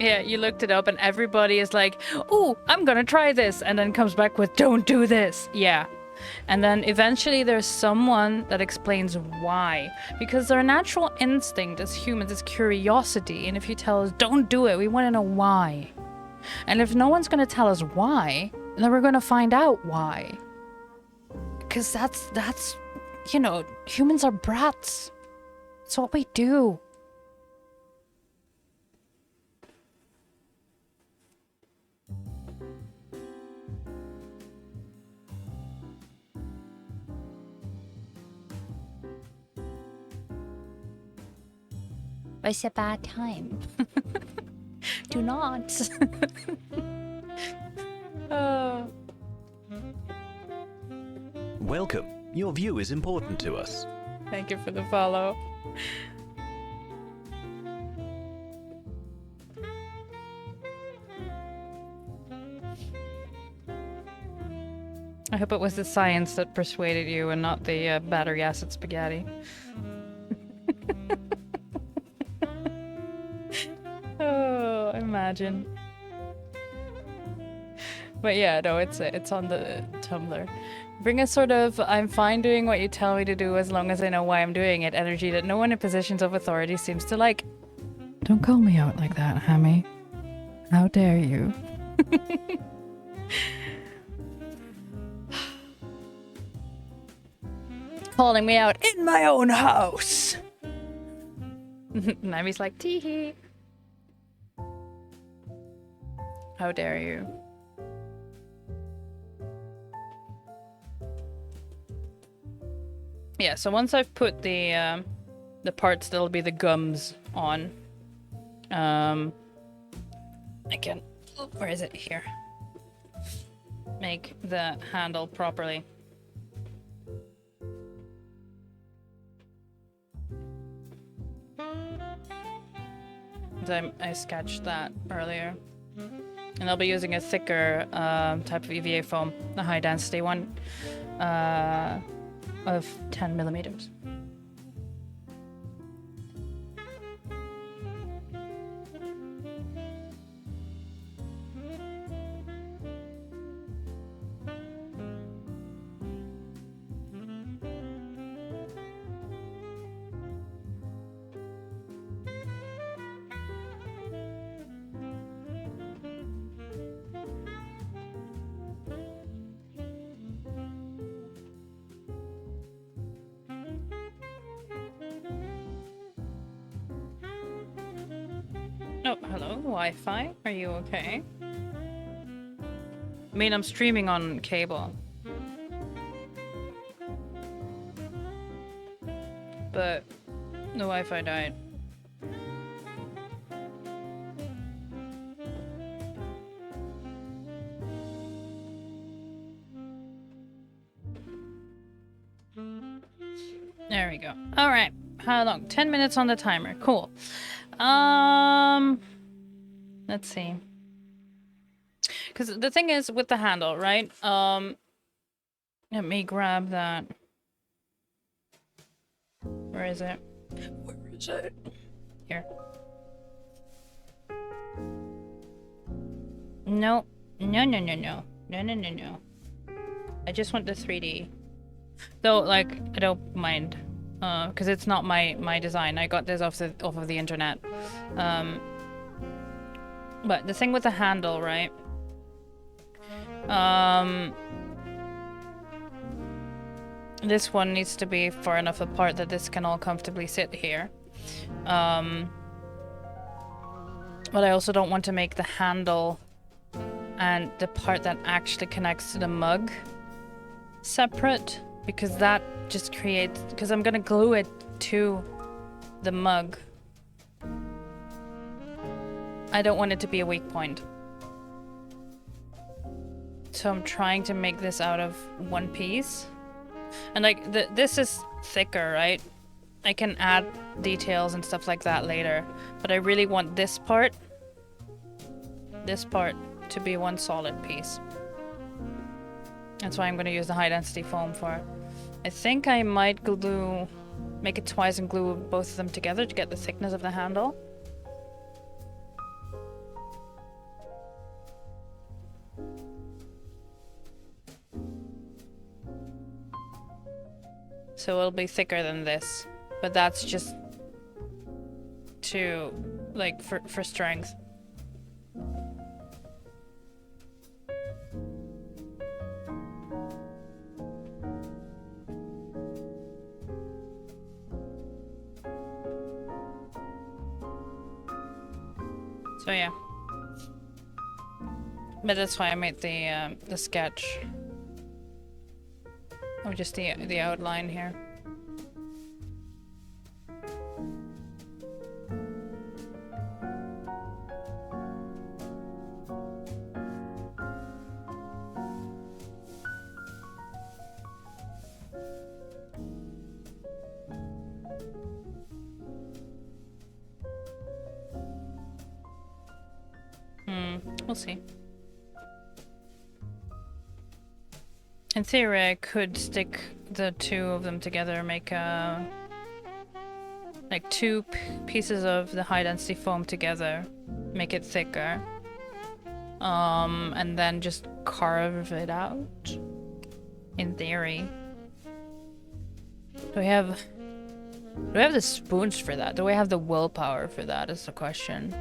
Yeah, you looked it up and everybody is like, ooh, I'm gonna try this, and then comes back with, don't do this. Yeah. And then eventually there's someone that explains why. Because our natural instinct as humans is curiosity, and if you tell us, don't do it, we want to know why. And if no one's gonna tell us why, then we're gonna find out why. Because that's, you know, humans are brats. It's what we do. It's a bad time. Do not. Welcome. Your view is important to us. Thank you for the follow. I hope it was the science that persuaded you and not the battery acid spaghetti. Oh, imagine. But yeah, no, it's on the Tumblr. Bring a sort of, I'm fine doing what you tell me to do as long as I know why I'm doing it energy that no one in positions of authority seems to like. Don't call me out like that, Hammy. How dare you? Calling me out in my own house. Nammy's like, tee-hee. How dare you? Yeah, so once I've put the parts that'll be the gums on, I can, oh, where is it? Here. Make the handle properly. I sketched that earlier. And I'll be using a thicker type of EVA foam, the high density one, of 10 millimeters. Oh, hello, Wi-Fi. Are you okay? I mean, I'm streaming on cable. But the Wi-Fi died. There we go. All right. How long? 10 minutes on the timer. Cool. Let's see. Because the thing is with the handle, right? Let me grab that. Where is it? Where is it? Here. No. No, no, no, no. No, no, no, no. I just want the 3D. Though, like, I don't mind. Because it's not my design. I got this off of the internet. But the thing with the handle, right? This one needs to be far enough apart that this can all comfortably sit here. But I also don't want to make the handle and the part that actually connects to the mug separate, because that just creates... Because I'm gonna glue it to the mug. I don't want it to be a weak point. So I'm trying to make this out of one piece. And like, this is thicker, right? I can add details and stuff like that later. But I really want this part to be one solid piece. That's why I'm going to use the high density foam for. I think I might make it twice and glue both of them together to get the thickness of the handle. So it'll be thicker than this, but that's just to, like, for strength. So yeah. But that's why I made the sketch. Or just the outline here. We'll see. In theory, I could stick the two of them together, make like two pieces of the high density foam together, make it thicker, and then just carve it out. In theory. Do we have the spoons for that? Do we have the willpower for that is the question.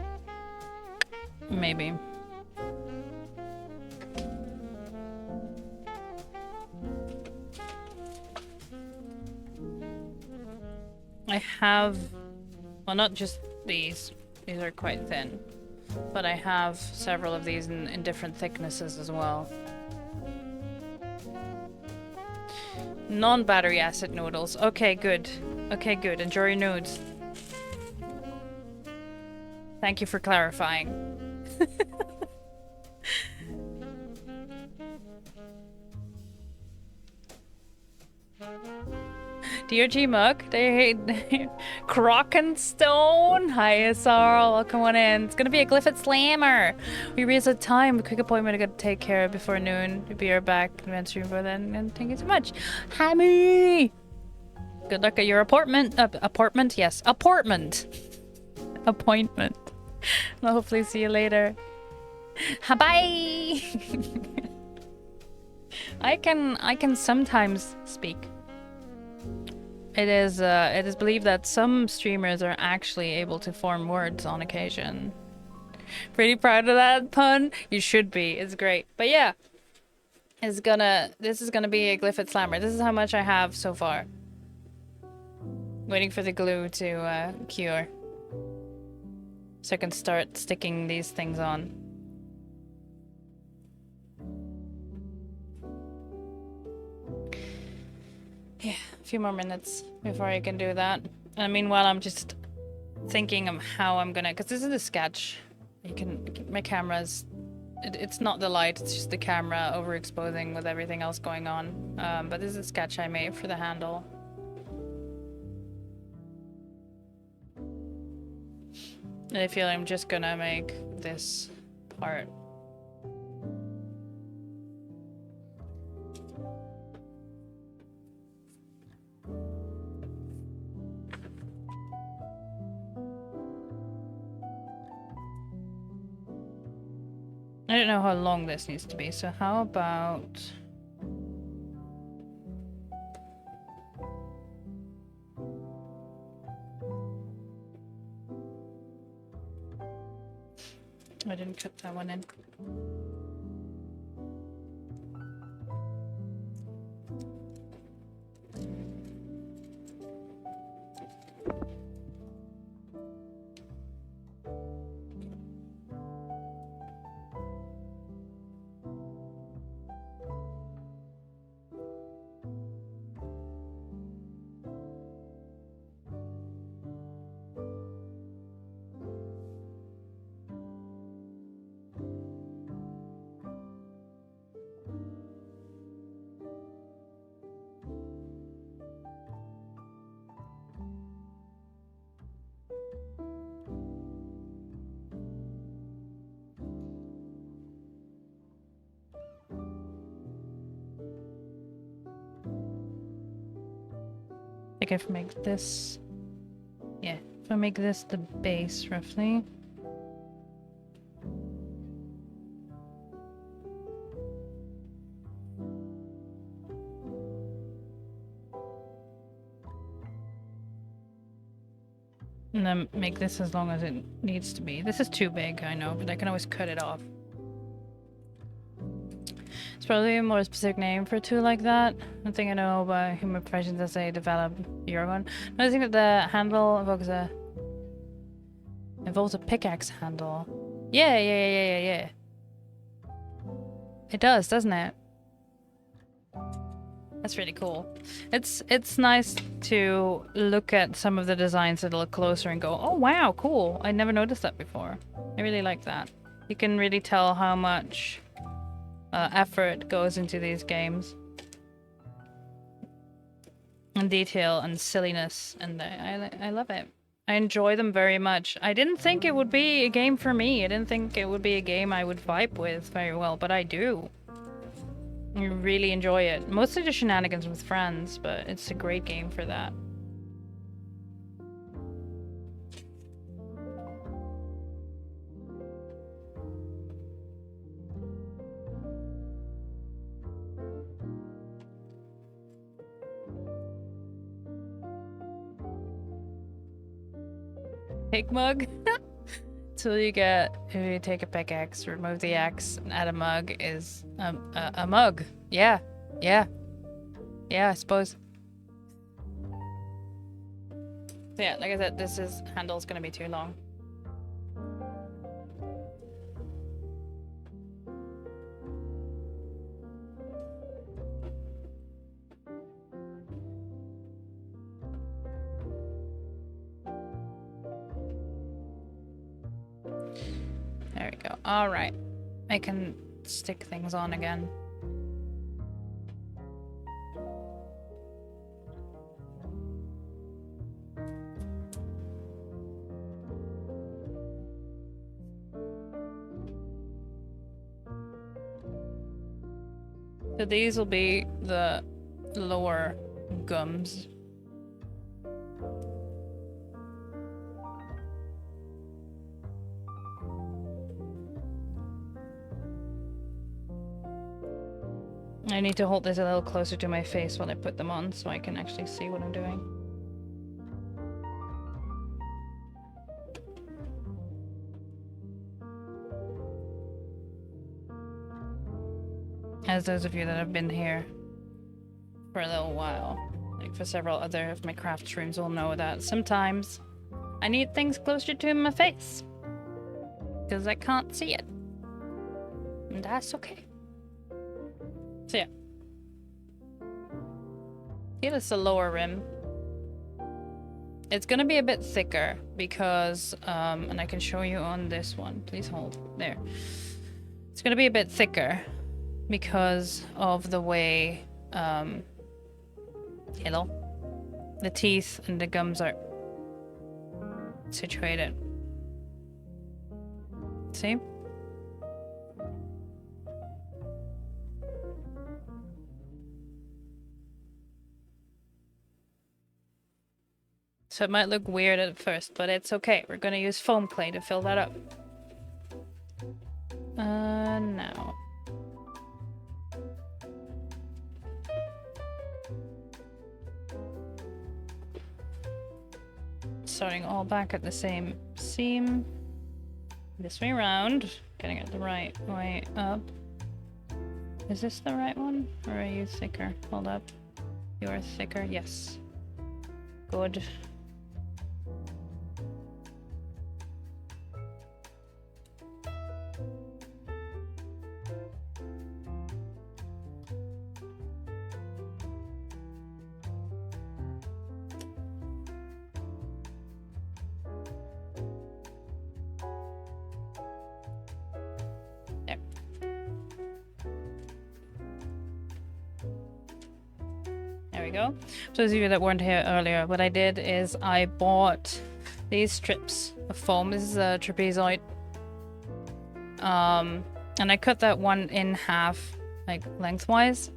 Maybe. I have, well, not just these. These are quite thin. But I have several of these in different thicknesses as well. Non-battery acid noodles. Okay, good. Okay, good. Enjoy your nudes. Thank you for clarifying. DOG Mug, they Crockenstone. Hi, Sarl. Welcome on in. It's gonna be a Glyphid Slammer. We raise a time, a quick appointment I gotta take care of before noon. We'll be right back. Advance room for then, and thank you so much. Hammy! Good luck at your appointment. Appointment? Yes. Appointment. Appointment. I'll hopefully see you later. Bye! I can sometimes speak. It is believed that some streamers are actually able to form words on occasion. Pretty proud of that pun. You should be. It's great. But yeah, this is gonna be a Glyphid Slammer. This is how much I have so far. Waiting for the glue to cure. so I can start sticking these things on. Yeah, a few more minutes before I can do that. And meanwhile, I'm just thinking of how I'm gonna, because this is a sketch. You can, my camera's, it's not the light, it's just the camera overexposing with everything else going on. But this is a sketch I made for the handle. And I feel I'm just gonna make this part. I don't know how long this needs to be, so how about... I didn't cut that one in. I think if I make this... Yeah, if I make this the base, roughly... And then make this as long as it needs to be. This is too big, I know, but I can always cut it off. It's probably a more specific name for a tool like that. One thing I know about human professions as they develop Eurogon. Another thing that the handle involves a pickaxe handle. Yeah. It does, doesn't it? That's really cool. It's nice to look at some of the designs that look closer and go, oh wow, cool. I never noticed that before. I really like that. You can really tell how much effort goes into these games. And detail and silliness, and I love it. I enjoy them very much. I didn't think it would be a game for me. I didn't think it would be a game I would vibe with very well, but I do. I really enjoy it. Mostly just shenanigans with friends, but it's a great game for that. Pig mug? So you get, if you take a pickaxe, remove the axe, and add a mug is a mug. Yeah, I suppose. So yeah, like I said, this handle's gonna be too long. There we go. Alright. I can stick things on again. So these will be the lower gums. I need to hold this a little closer to my face while I put them on so I can actually see what I'm doing. As those of you that have been here for a little while, like for several other of my craft streams will know that sometimes I need things closer to my face. because I can't see it. And that's okay. So yeah. Here is the lower rim. It's gonna be a bit thicker because, and I can show you on this one. Please hold. There. It's gonna be a bit thicker because of the way, hello, the teeth and the gums are situated. See? So it might look weird at first, but it's okay. We're gonna use foam clay to fill that up. Now. Starting all back at the same seam. This way around. Getting it the right way up. Is this the right one? Or are you thicker? Hold up. You're thicker. Yes. Good. Go. So those of you that weren't here earlier, what I did is I bought these strips of foam. This is a trapezoid. And I cut that one in half, like lengthwise.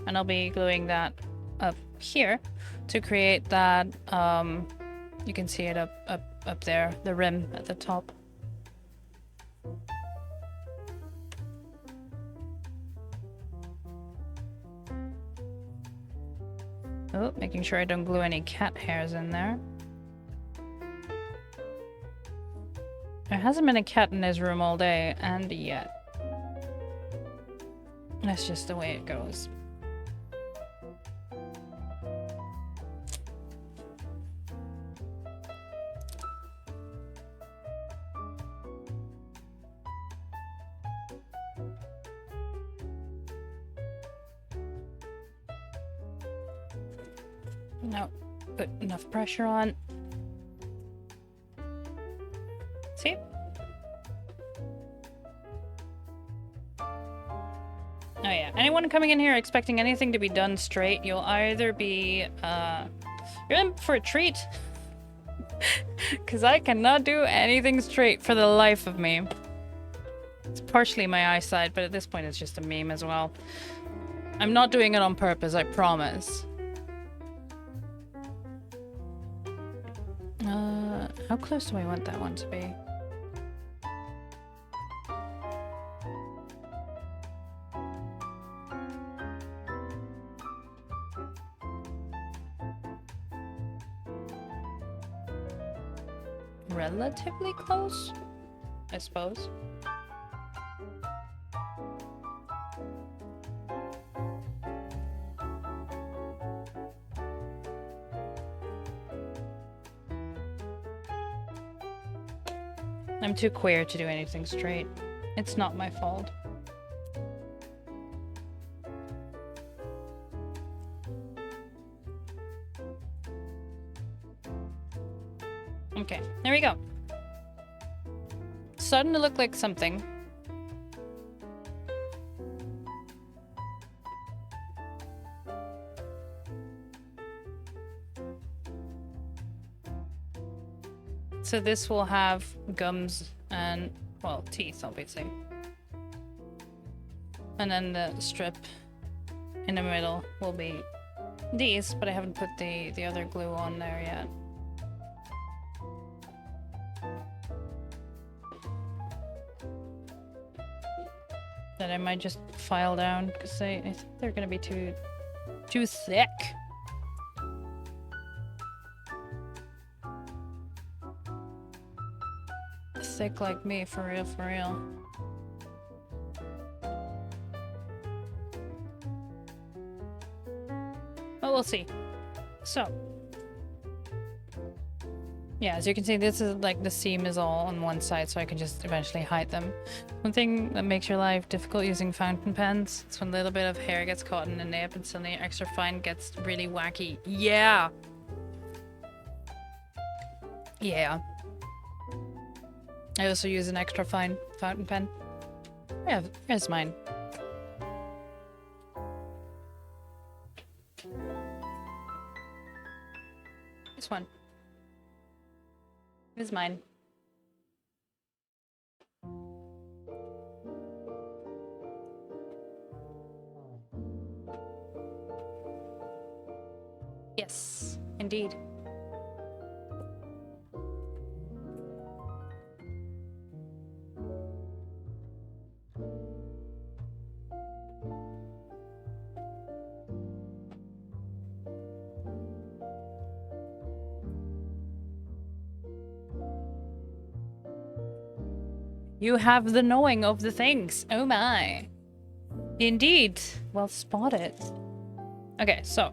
And I'll be gluing that up here to create that, you can see it up there, the rim at the top. Oh, making sure I don't glue any cat hairs in there. There hasn't been a cat in this room all day, and yet. That's just the way it goes. No, put enough pressure on. See? Oh yeah, anyone coming in here expecting anything to be done straight, you'll either be, you're in for a treat. Because I cannot do anything straight for the life of me. It's partially my eyesight, but at this point it's just a meme as well. I'm not doing it on purpose, I promise. How close do I want that one to be? Relatively close, I suppose. I'm too queer to do anything straight. It's not my fault. Okay, there we go. Starting to look like something. So this will have gums and, well, teeth, obviously. And then the strip in the middle will be these, but I haven't put the other glue on there yet. That I might just file down, because I think they're gonna be too thick. Thick like me, for real, for real. But we'll see. So. Yeah, as you can see, this is like the seam is all on one side, so I can just eventually hide them. One thing that makes your life difficult using fountain pens is when a little bit of hair gets caught in the nib and suddenly extra fine gets really wacky. Yeah! Yeah. I also use an extra fine fountain pen. Yeah, here's mine. This one. Here's mine. Yes, indeed. You have the knowing of the things. Oh my. Indeed. Well spotted. Okay, so.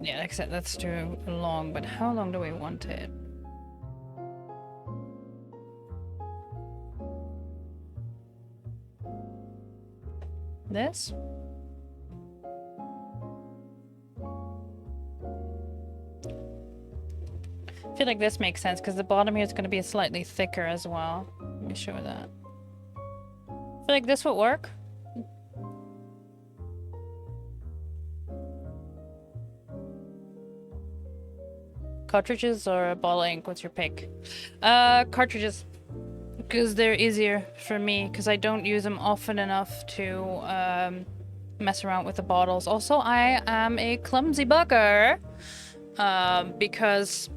Yeah, like I said, that's too long, but how long do we want it? This? I feel like this makes sense because the bottom here is going to be slightly thicker as well. Let me show that. I feel like this would work. Cartridges or bottle ink? What's your pick? Cartridges. Because they're easier for me because I don't use them often enough to mess around with the bottles. Also, I am a clumsy bugger because...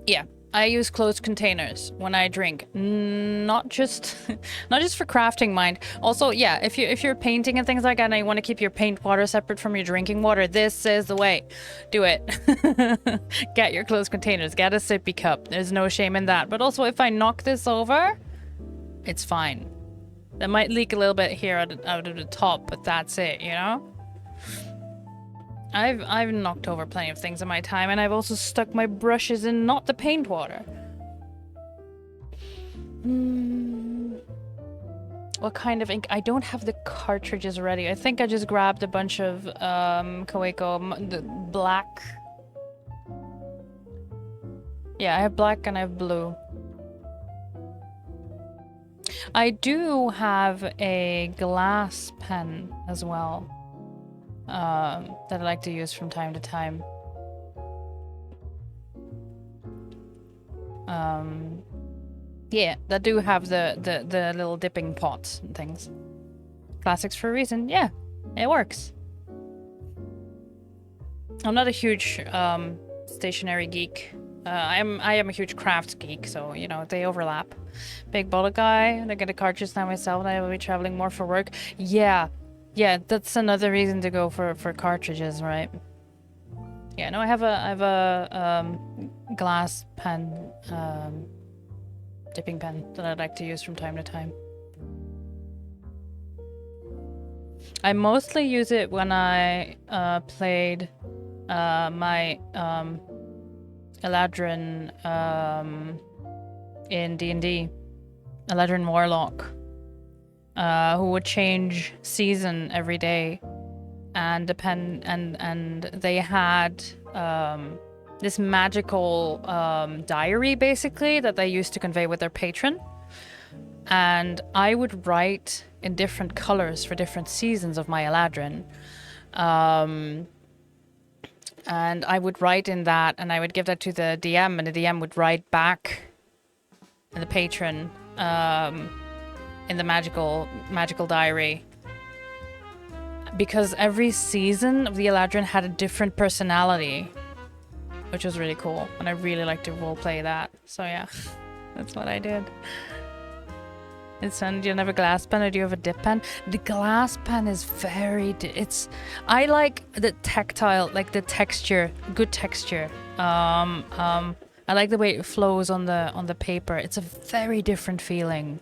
Yeah, I use closed containers when I drink. Not just for crafting, mind. Also, yeah, if you're painting and things like that and you want to keep your paint water separate from your drinking water, this is the way. Do it. Get your closed containers. Get a sippy cup. There's no shame in that. But also, if I knock this over, it's fine. That might leak a little bit here out of the top, but that's it, you know? I've knocked over plenty of things in my time, and I've also stuck my brushes in not the paint water. What kind of ink? I don't have the cartridges ready. I think I just grabbed a bunch of Kaweco, the black. Yeah, I have black and I have blue. I do have a glass pen as well. That I like to use from time to time. Yeah, that do have the little dipping pots and things. Classics for a reason. Yeah, it works. I'm not a huge stationary geek. I am a huge crafts geek, so you know they overlap. Big bottle guy, and I get a cartridge now myself, and I will be traveling more for work. Yeah. Yeah, that's another reason to go for cartridges, right? Yeah, no, I have a glass pen, dipping pen that I'd like to use from time to time. I mostly use it when I played my Eladrin in D&D, Eladrin Warlock. Who would change season every day, and they had this magical diary basically that they used to convey with their patron, and I would write in different colors for different seasons of my Eladrin, and I would write in that, and I would give that to the DM, and the DM would write back, and the patron. In the magical diary, because every season of the Eladrin had a different personality, which was really cool, and I really like to roleplay that. So yeah, that's what I did. And do you have a glass pen or do you have a dip pen? The glass pen is very I like the tactile, like the texture, good texture. I like the way it flows on the paper. It's a very different feeling.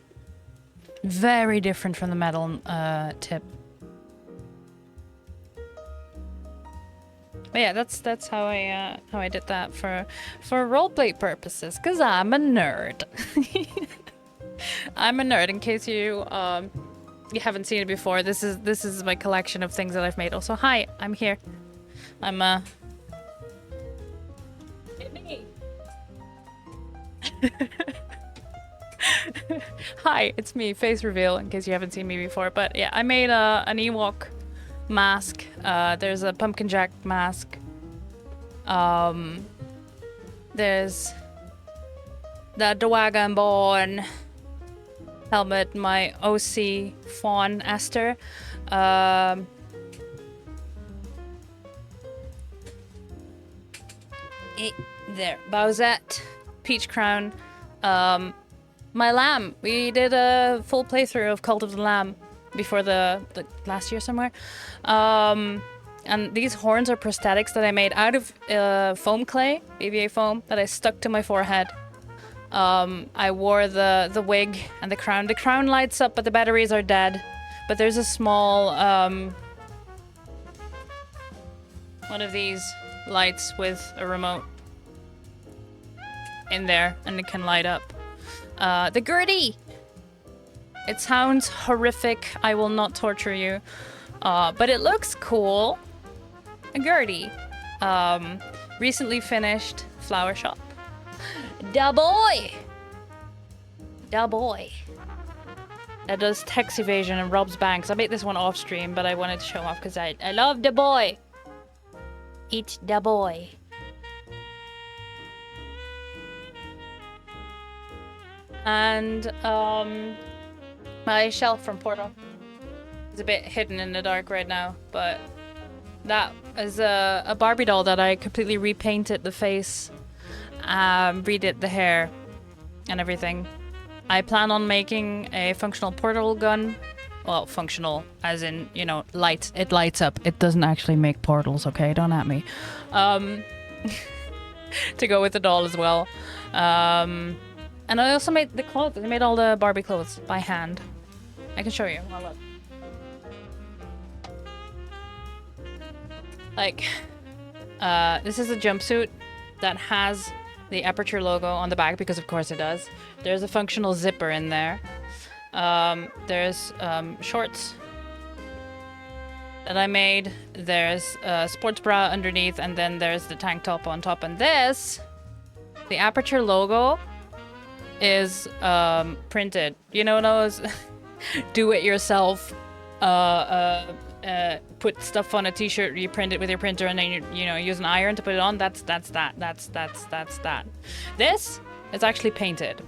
Very different from the metal tip. But yeah, that's how I did that for roleplay purposes, cause I'm a nerd. I'm a nerd. In case you haven't seen it before, this is my collection of things that I've made. Also, hi, I'm here. I'm Hi, it's me, face reveal, in case you haven't seen me before. But yeah, I made an Ewok mask. There's a pumpkin jack mask. There's the Dragonborn helmet, my OC fawn Esther. There, Bowsette, Peach Crown. My lamb. We did a full playthrough of Cult of the Lamb before the last year somewhere. And these horns are prosthetics that I made out of foam clay, EVA foam, that I stuck to my forehead. I wore the wig and the crown. The crown lights up, but the batteries are dead. But there's a small one of these lights with a remote in there, and it can light up. The Gertie! It sounds horrific. I will not torture you. But it looks cool. A Gertie. Recently finished flower shop. Da boy! Da boy. That does text evasion and robs banks. I made this one off stream, but I wanted to show off because I love da boy. Eat da boy. And my shelf from Portal is a bit hidden in the dark right now, but that is a Barbie doll that I completely repainted the face, redid the hair and everything. I plan on making a functional portal gun. Well, functional as in, you know, light. It lights up. It doesn't actually make portals, okay? Don't at me. To go with the doll as well. And I also made the clothes. I made all the Barbie clothes by hand. I can show you. Oh, look. Like, this is a jumpsuit that has the Aperture logo on the back, because of course it does. There's a functional zipper in there. There's shorts that I made. There's a sports bra underneath, and then there's the tank top on top. And this, the Aperture logo, is printed. You know those do-it-yourself put stuff on a t-shirt, you print it with your printer, and then you know, use an iron to put it on. That's that. This is actually painted.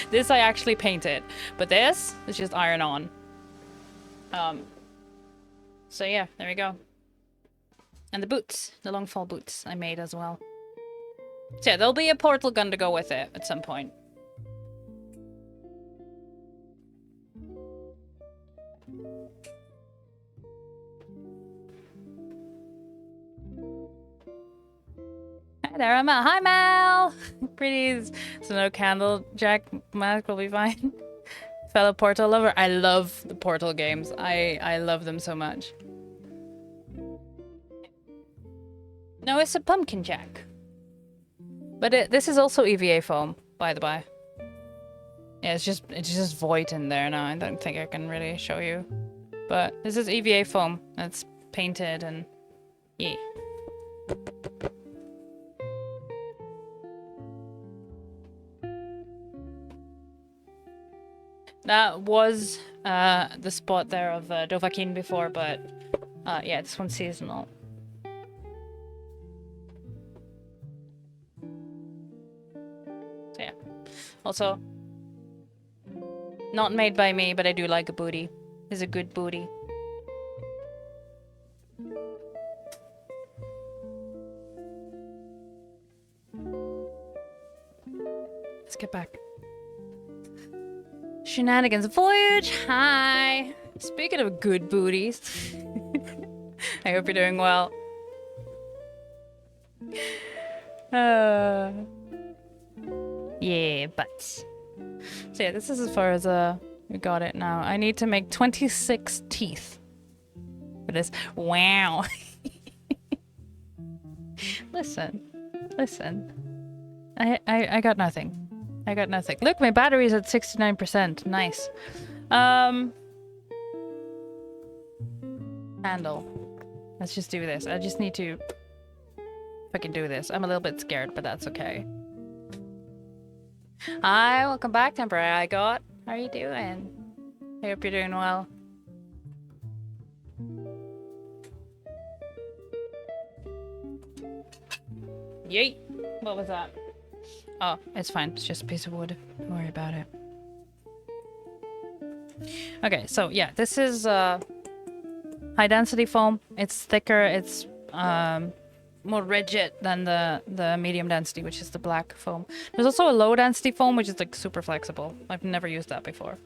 This I actually painted, but this is just iron on. So yeah, there we go. And the boots, the long fall boots I made as well. So yeah, there'll be a portal gun to go with it at some point. Hi there, I'm Hi Mal! Pretties. So no candle jack mask will be fine. Fellow Portal lover. I love the Portal games. I love them so much. No, it's a pumpkin jack. But this is also EVA foam, by the by. Yeah, it's just void in there now. I don't think I can really show you. But this is EVA foam. That's painted and yeah. That was the spot there of Dovahkiin before, but yeah, this one's seasonal. So yeah. Also, not made by me, but I do like a booty. It's a good booty. Let's get back. Shenanigans Voyage, hi! Speaking of good booties, I hope you're doing well. Yeah, butts. So yeah, this is as far as We got it now. I need to make 26 teeth for this. Wow. Listen. I got nothing. I got nothing. Look, my battery's at 69%. Nice. Handle. Let's just do this. I just need to fucking do this. I'm a little bit scared, but that's okay. Hi, welcome back, Temporary I got. How are you doing? I hope you're doing well. Yay! What was that? Oh, it's fine. It's just a piece of wood. Don't worry about it. Okay, so yeah, this is high density foam. It's thicker. It's more rigid than the medium density, which is the black foam. There's also a low density foam, which is like super flexible. I've never used that before.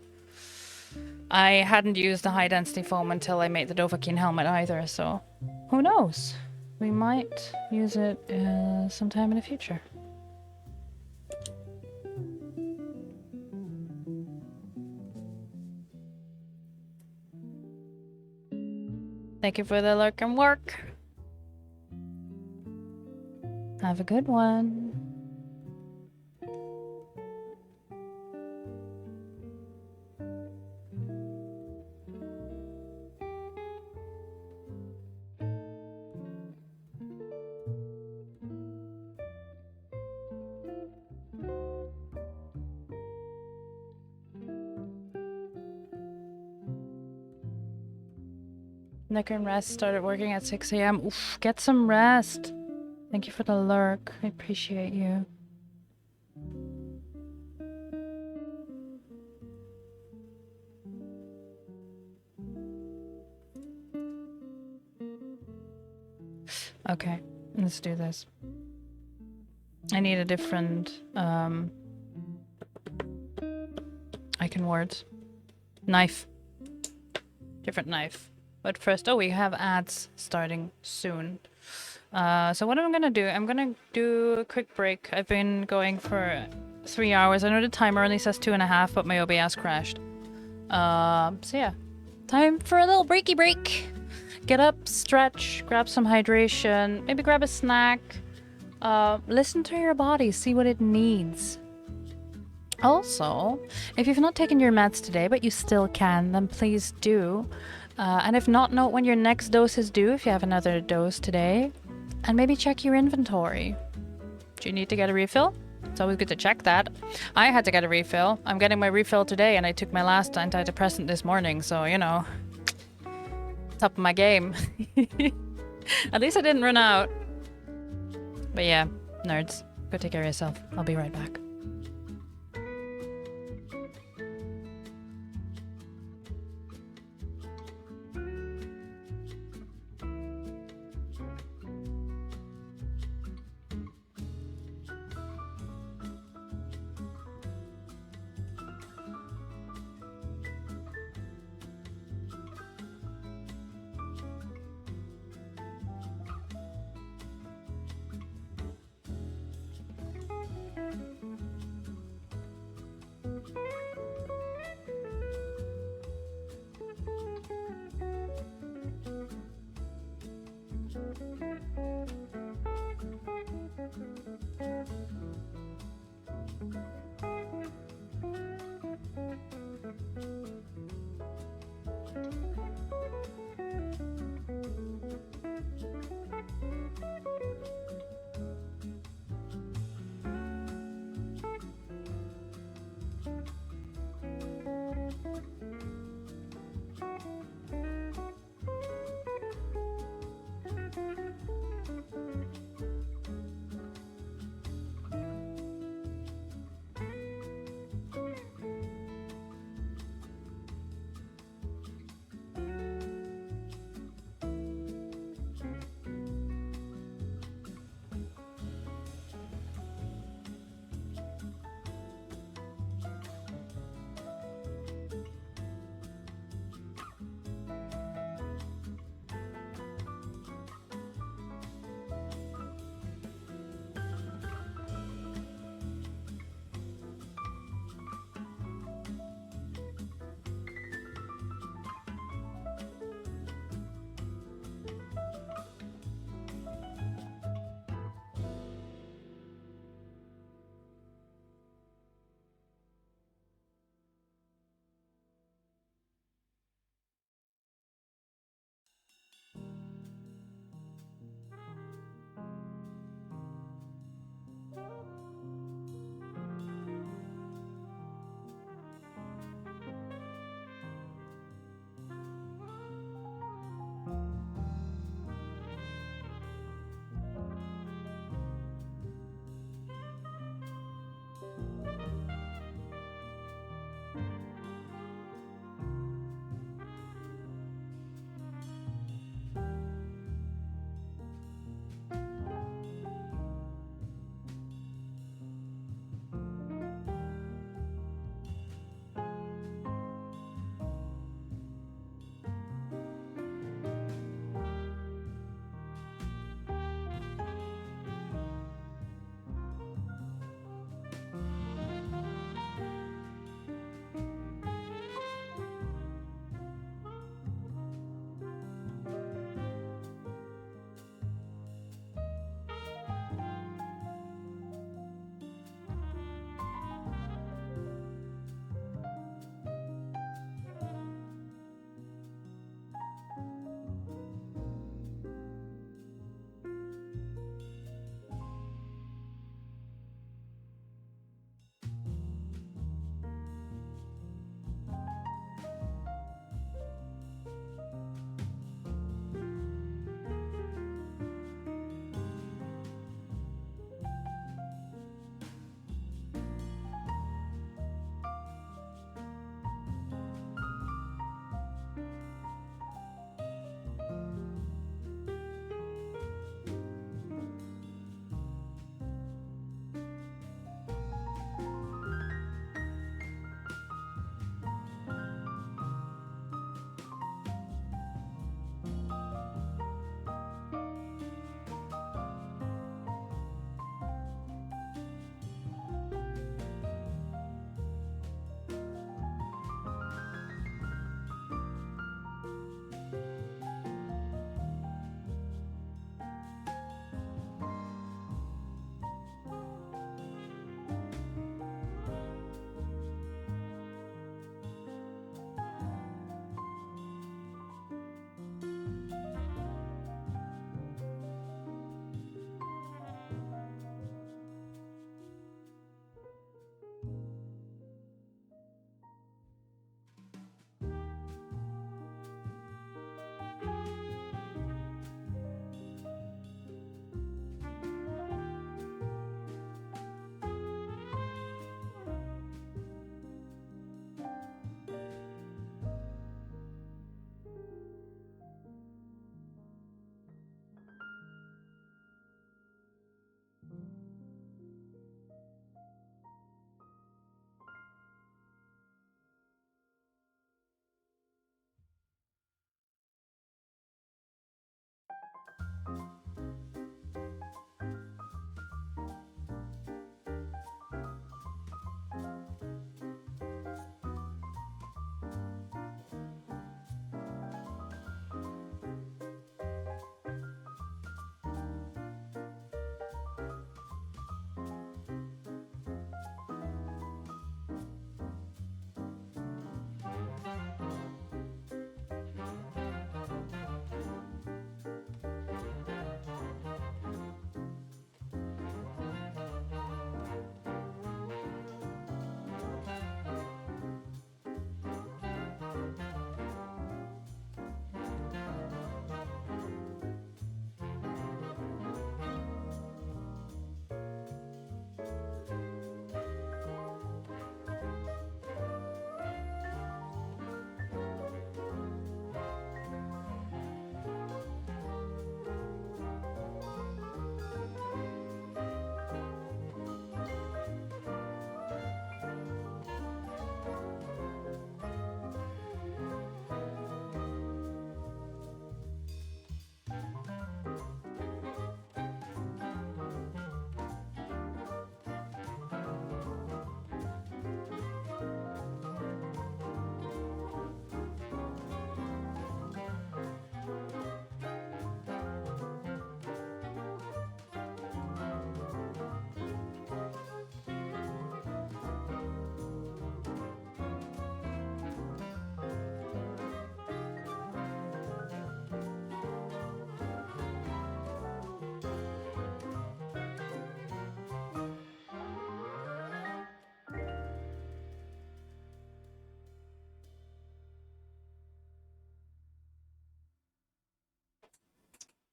I hadn't used the high density foam until I made the Dovahkiin helmet either, so who knows? We might use it sometime in the future. Thank you for the lurk and work. Have a good one. Necker and Rest started working at 6 a.m. Oof, get some rest. Thank you for the lurk. I appreciate you. Okay, let's do this. I need a different, icon words. Knife. Different knife. But first, oh, we have ads starting soon. So what I'm gonna do, I'm gonna do a quick break. I've been going for 3 hours. I know the timer only says 2.5, but my OBS crashed. So yeah, time for a little breaky break. Get up, stretch, grab some hydration, maybe grab a snack. Listen to your body, see what it needs. Also, if you've not taken your meds today, but you still can, then please do. And if not, note when your next dose is due, if you have another dose today. And maybe check your inventory. Do you need to get a refill? It's always good to check that. I had to get a refill. I'm getting my refill today, and I took my last antidepressant this morning, so, you know. Top of my game. At least I didn't run out. But yeah, nerds, go take care of yourself. I'll be right back.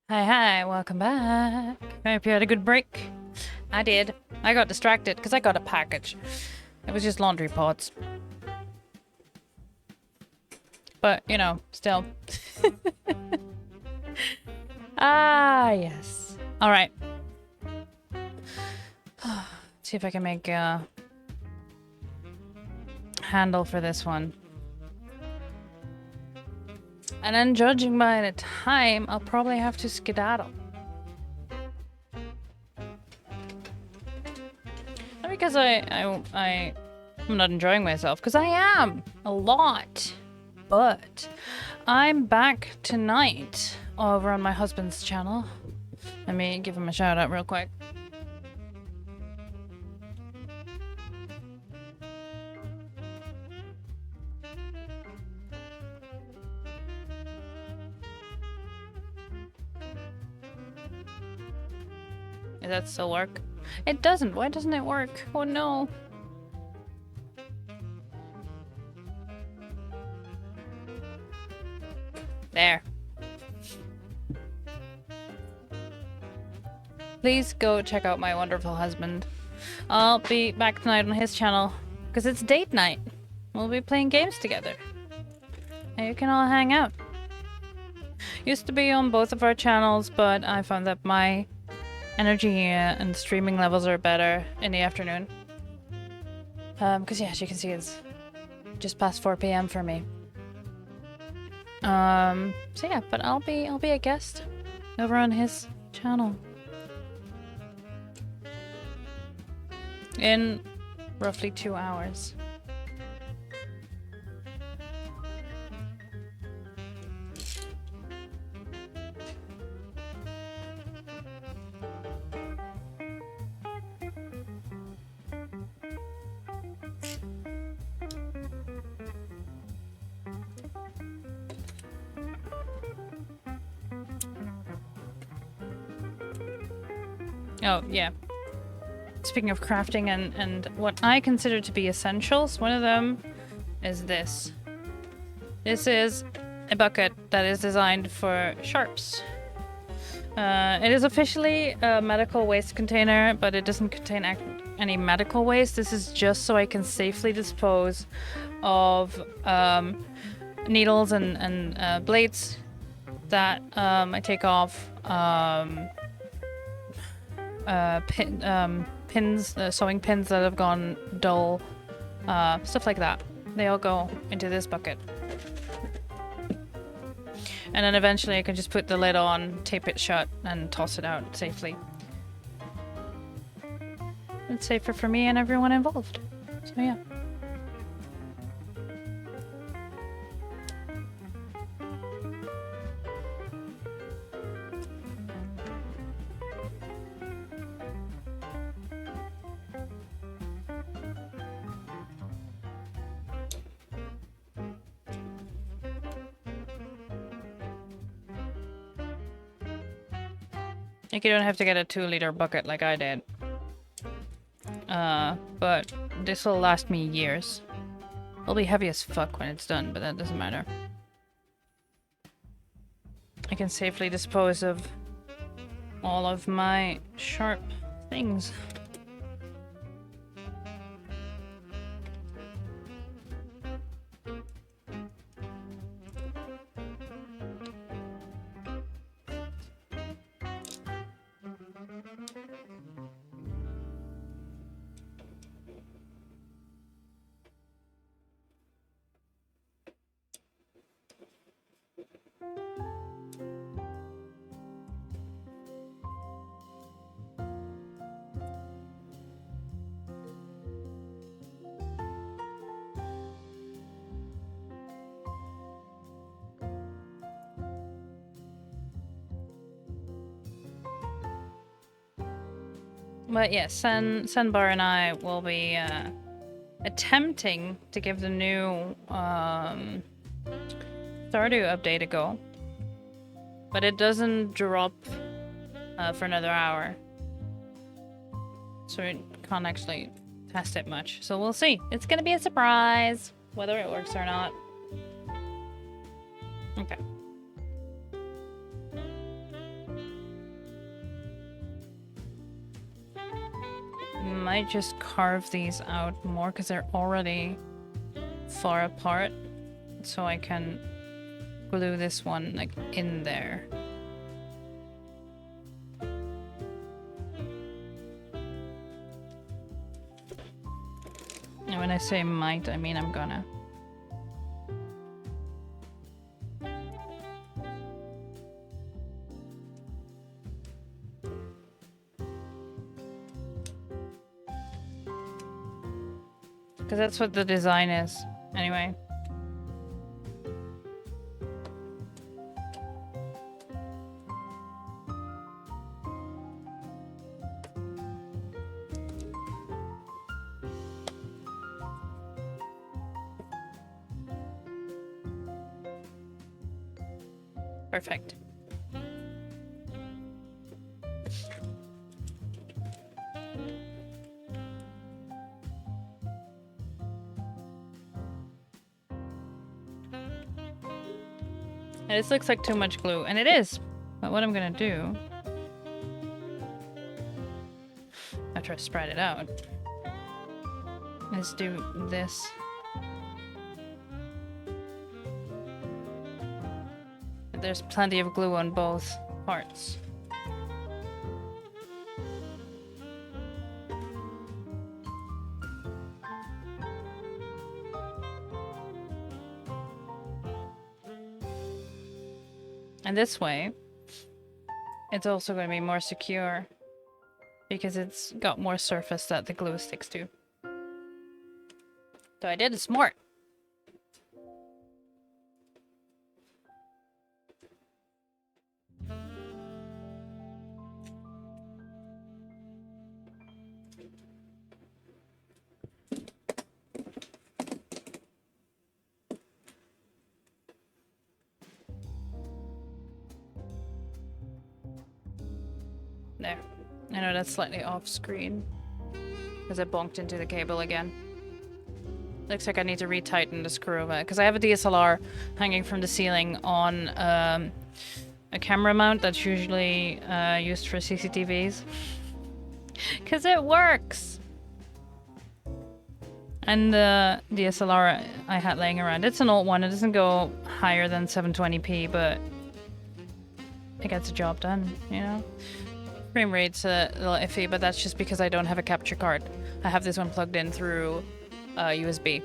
Hi, welcome back. I hope you had a good break. I did. I got distracted because I got a package. It was just laundry pods. But, you know, still. Ah, yes. Alright. See if I can make a handle for this one. And then judging by the time, I'll probably have to skedaddle. Not because I'm not enjoying myself, because I am a lot. But I'm back tonight over on my husband's channel. Let me give him a shout out real quick. Does that still work? It doesn't. Why doesn't it work? Oh no. There. Please go check out my wonderful husband. I'll be back tonight on his channel because it's date night. We'll be playing games together. And you can all hang out. Used to be on both of our channels, but I found that my energy and streaming levels are better in the afternoon. Because yeah, as you can see, it's just past 4 p.m. for me. So yeah, but I'll be a guest over on his channel in roughly 2 hours. Oh, yeah. Speaking of crafting and what I consider to be essentials, one of them is this. This is a bucket that is designed for sharps. It is officially a medical waste container, but it doesn't contain any medical waste. This is just so I can safely dispose of needles and blades that I take off. Pins, sewing pins that have gone dull, stuff like that. They all go into this bucket. And then eventually I can just put the lid on, tape it shut, and toss it out safely. It's safer for me and everyone involved. So yeah. Like, you don't have to get a 2-liter bucket like I did. But this will last me years. It'll be heavy as fuck when it's done, but that doesn't matter. I can safely dispose of all of my sharp things. But yes, Senbar and I will be attempting to give the new Stardew update a go. But it doesn't drop for another hour. So we can't actually test it much. So we'll see. It's gonna be a surprise whether it works or not. Okay. might just carve these out more because they're already far apart. So I can glue this one like in there. And when I say might, I mean I'm gonna. Because that's what the design is, anyway. Perfect. And this looks like too much glue, and it is. But what I'm gonna do, after I spread it out, is do this. There's plenty of glue on both parts. And this way, it's also going to be more secure because it's got more surface that the glue sticks to. So I did it smart. There. I know that's slightly off screen because I bonked into the cable again. Looks like I need to retighten the screw of it because I have a DSLR hanging from the ceiling on a camera mount that's usually used for CCTVs. Because it works! And the DSLR I had laying around, it's an old one. It doesn't go higher than 720p, but it gets the job done, you know? Frame rate's a little iffy, but that's just because I don't have a capture card. I have this one plugged in through USB.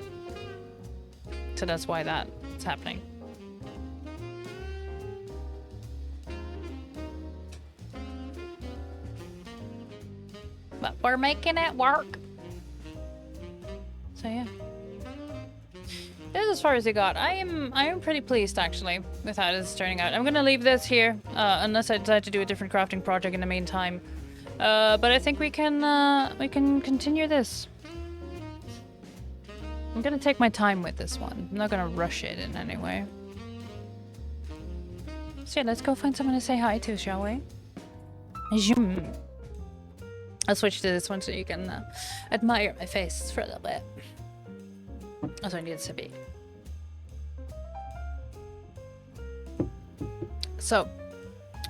So that's why that's happening. But we're making it work. So yeah. This is as far as it got. I am pretty pleased actually with how this is turning out. I'm gonna leave this here, unless I decide to do a different crafting project in the meantime. But I think we can continue this. I'm gonna take my time with this one. I'm not gonna rush it in any way. So yeah, let's go find someone to say hi to, shall we? Zoom. I'll switch to this one so you can admire my face for a little bit. That's what it needs to be. So,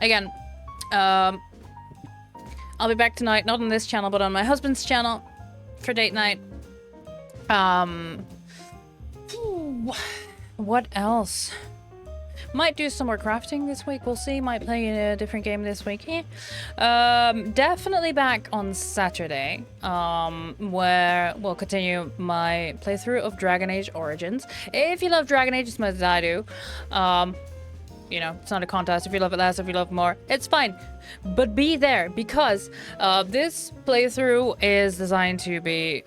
again, I'll be back tonight, not on this channel, but on my husband's channel for date night. What else? Might do some more crafting this week, we'll see. Might play a different game this week. Definitely back on Saturday, where we'll continue my playthrough of Dragon Age Origins. If you love Dragon Age as much as I do, you know, it's not a contest. If you love it less, if you love more, it's fine. But be there, because this playthrough is designed to be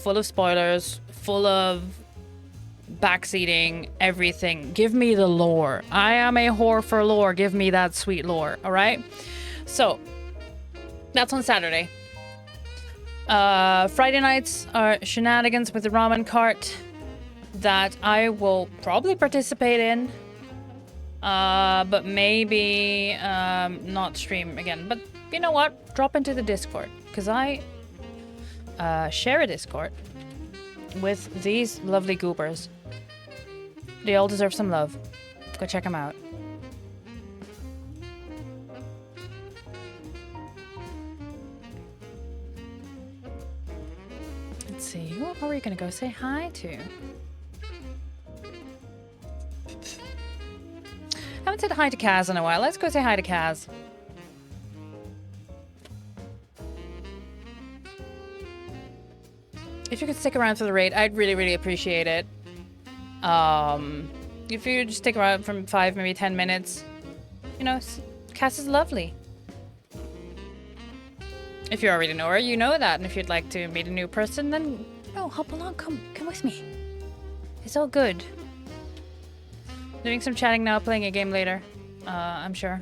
full of spoilers, full of backseating, everything. Give me the lore. I am a whore for lore. Give me that sweet lore, alright? So, that's on Saturday. Friday nights are shenanigans with the ramen cart that I will probably participate in. But maybe not stream again. But you know what? Drop into the Discord, because I share a Discord with these lovely goobers. They all deserve some love. Go check them out. Let's see. Who are we gonna go say hi to? I haven't said hi to Kaz in a while. Let's go say hi to Kaz. If you could stick around for the raid, I'd really, really appreciate it. If you could just stick around from 5, maybe 10 minutes. You know, Cass is lovely. If you already know her, you know that. And if you'd like to meet a new person, then, no, hop along. Come with me. It's all good. Doing some chatting now, playing a game later. I'm sure.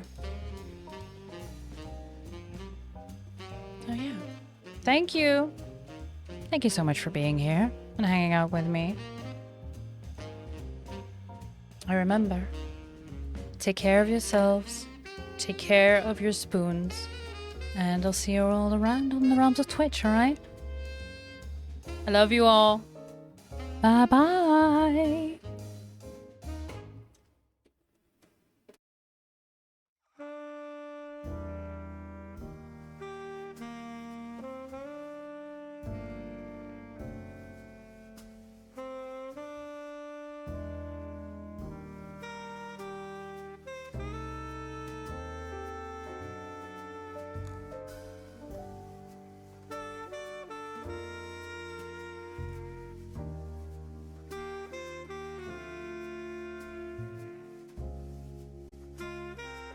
Oh, yeah. Thank you. Thank you so much for being here and hanging out with me. I remember. Take care of yourselves. Take care of your spoons. And I'll see you all around on the realms of Twitch, alright? I love you all. Bye-bye.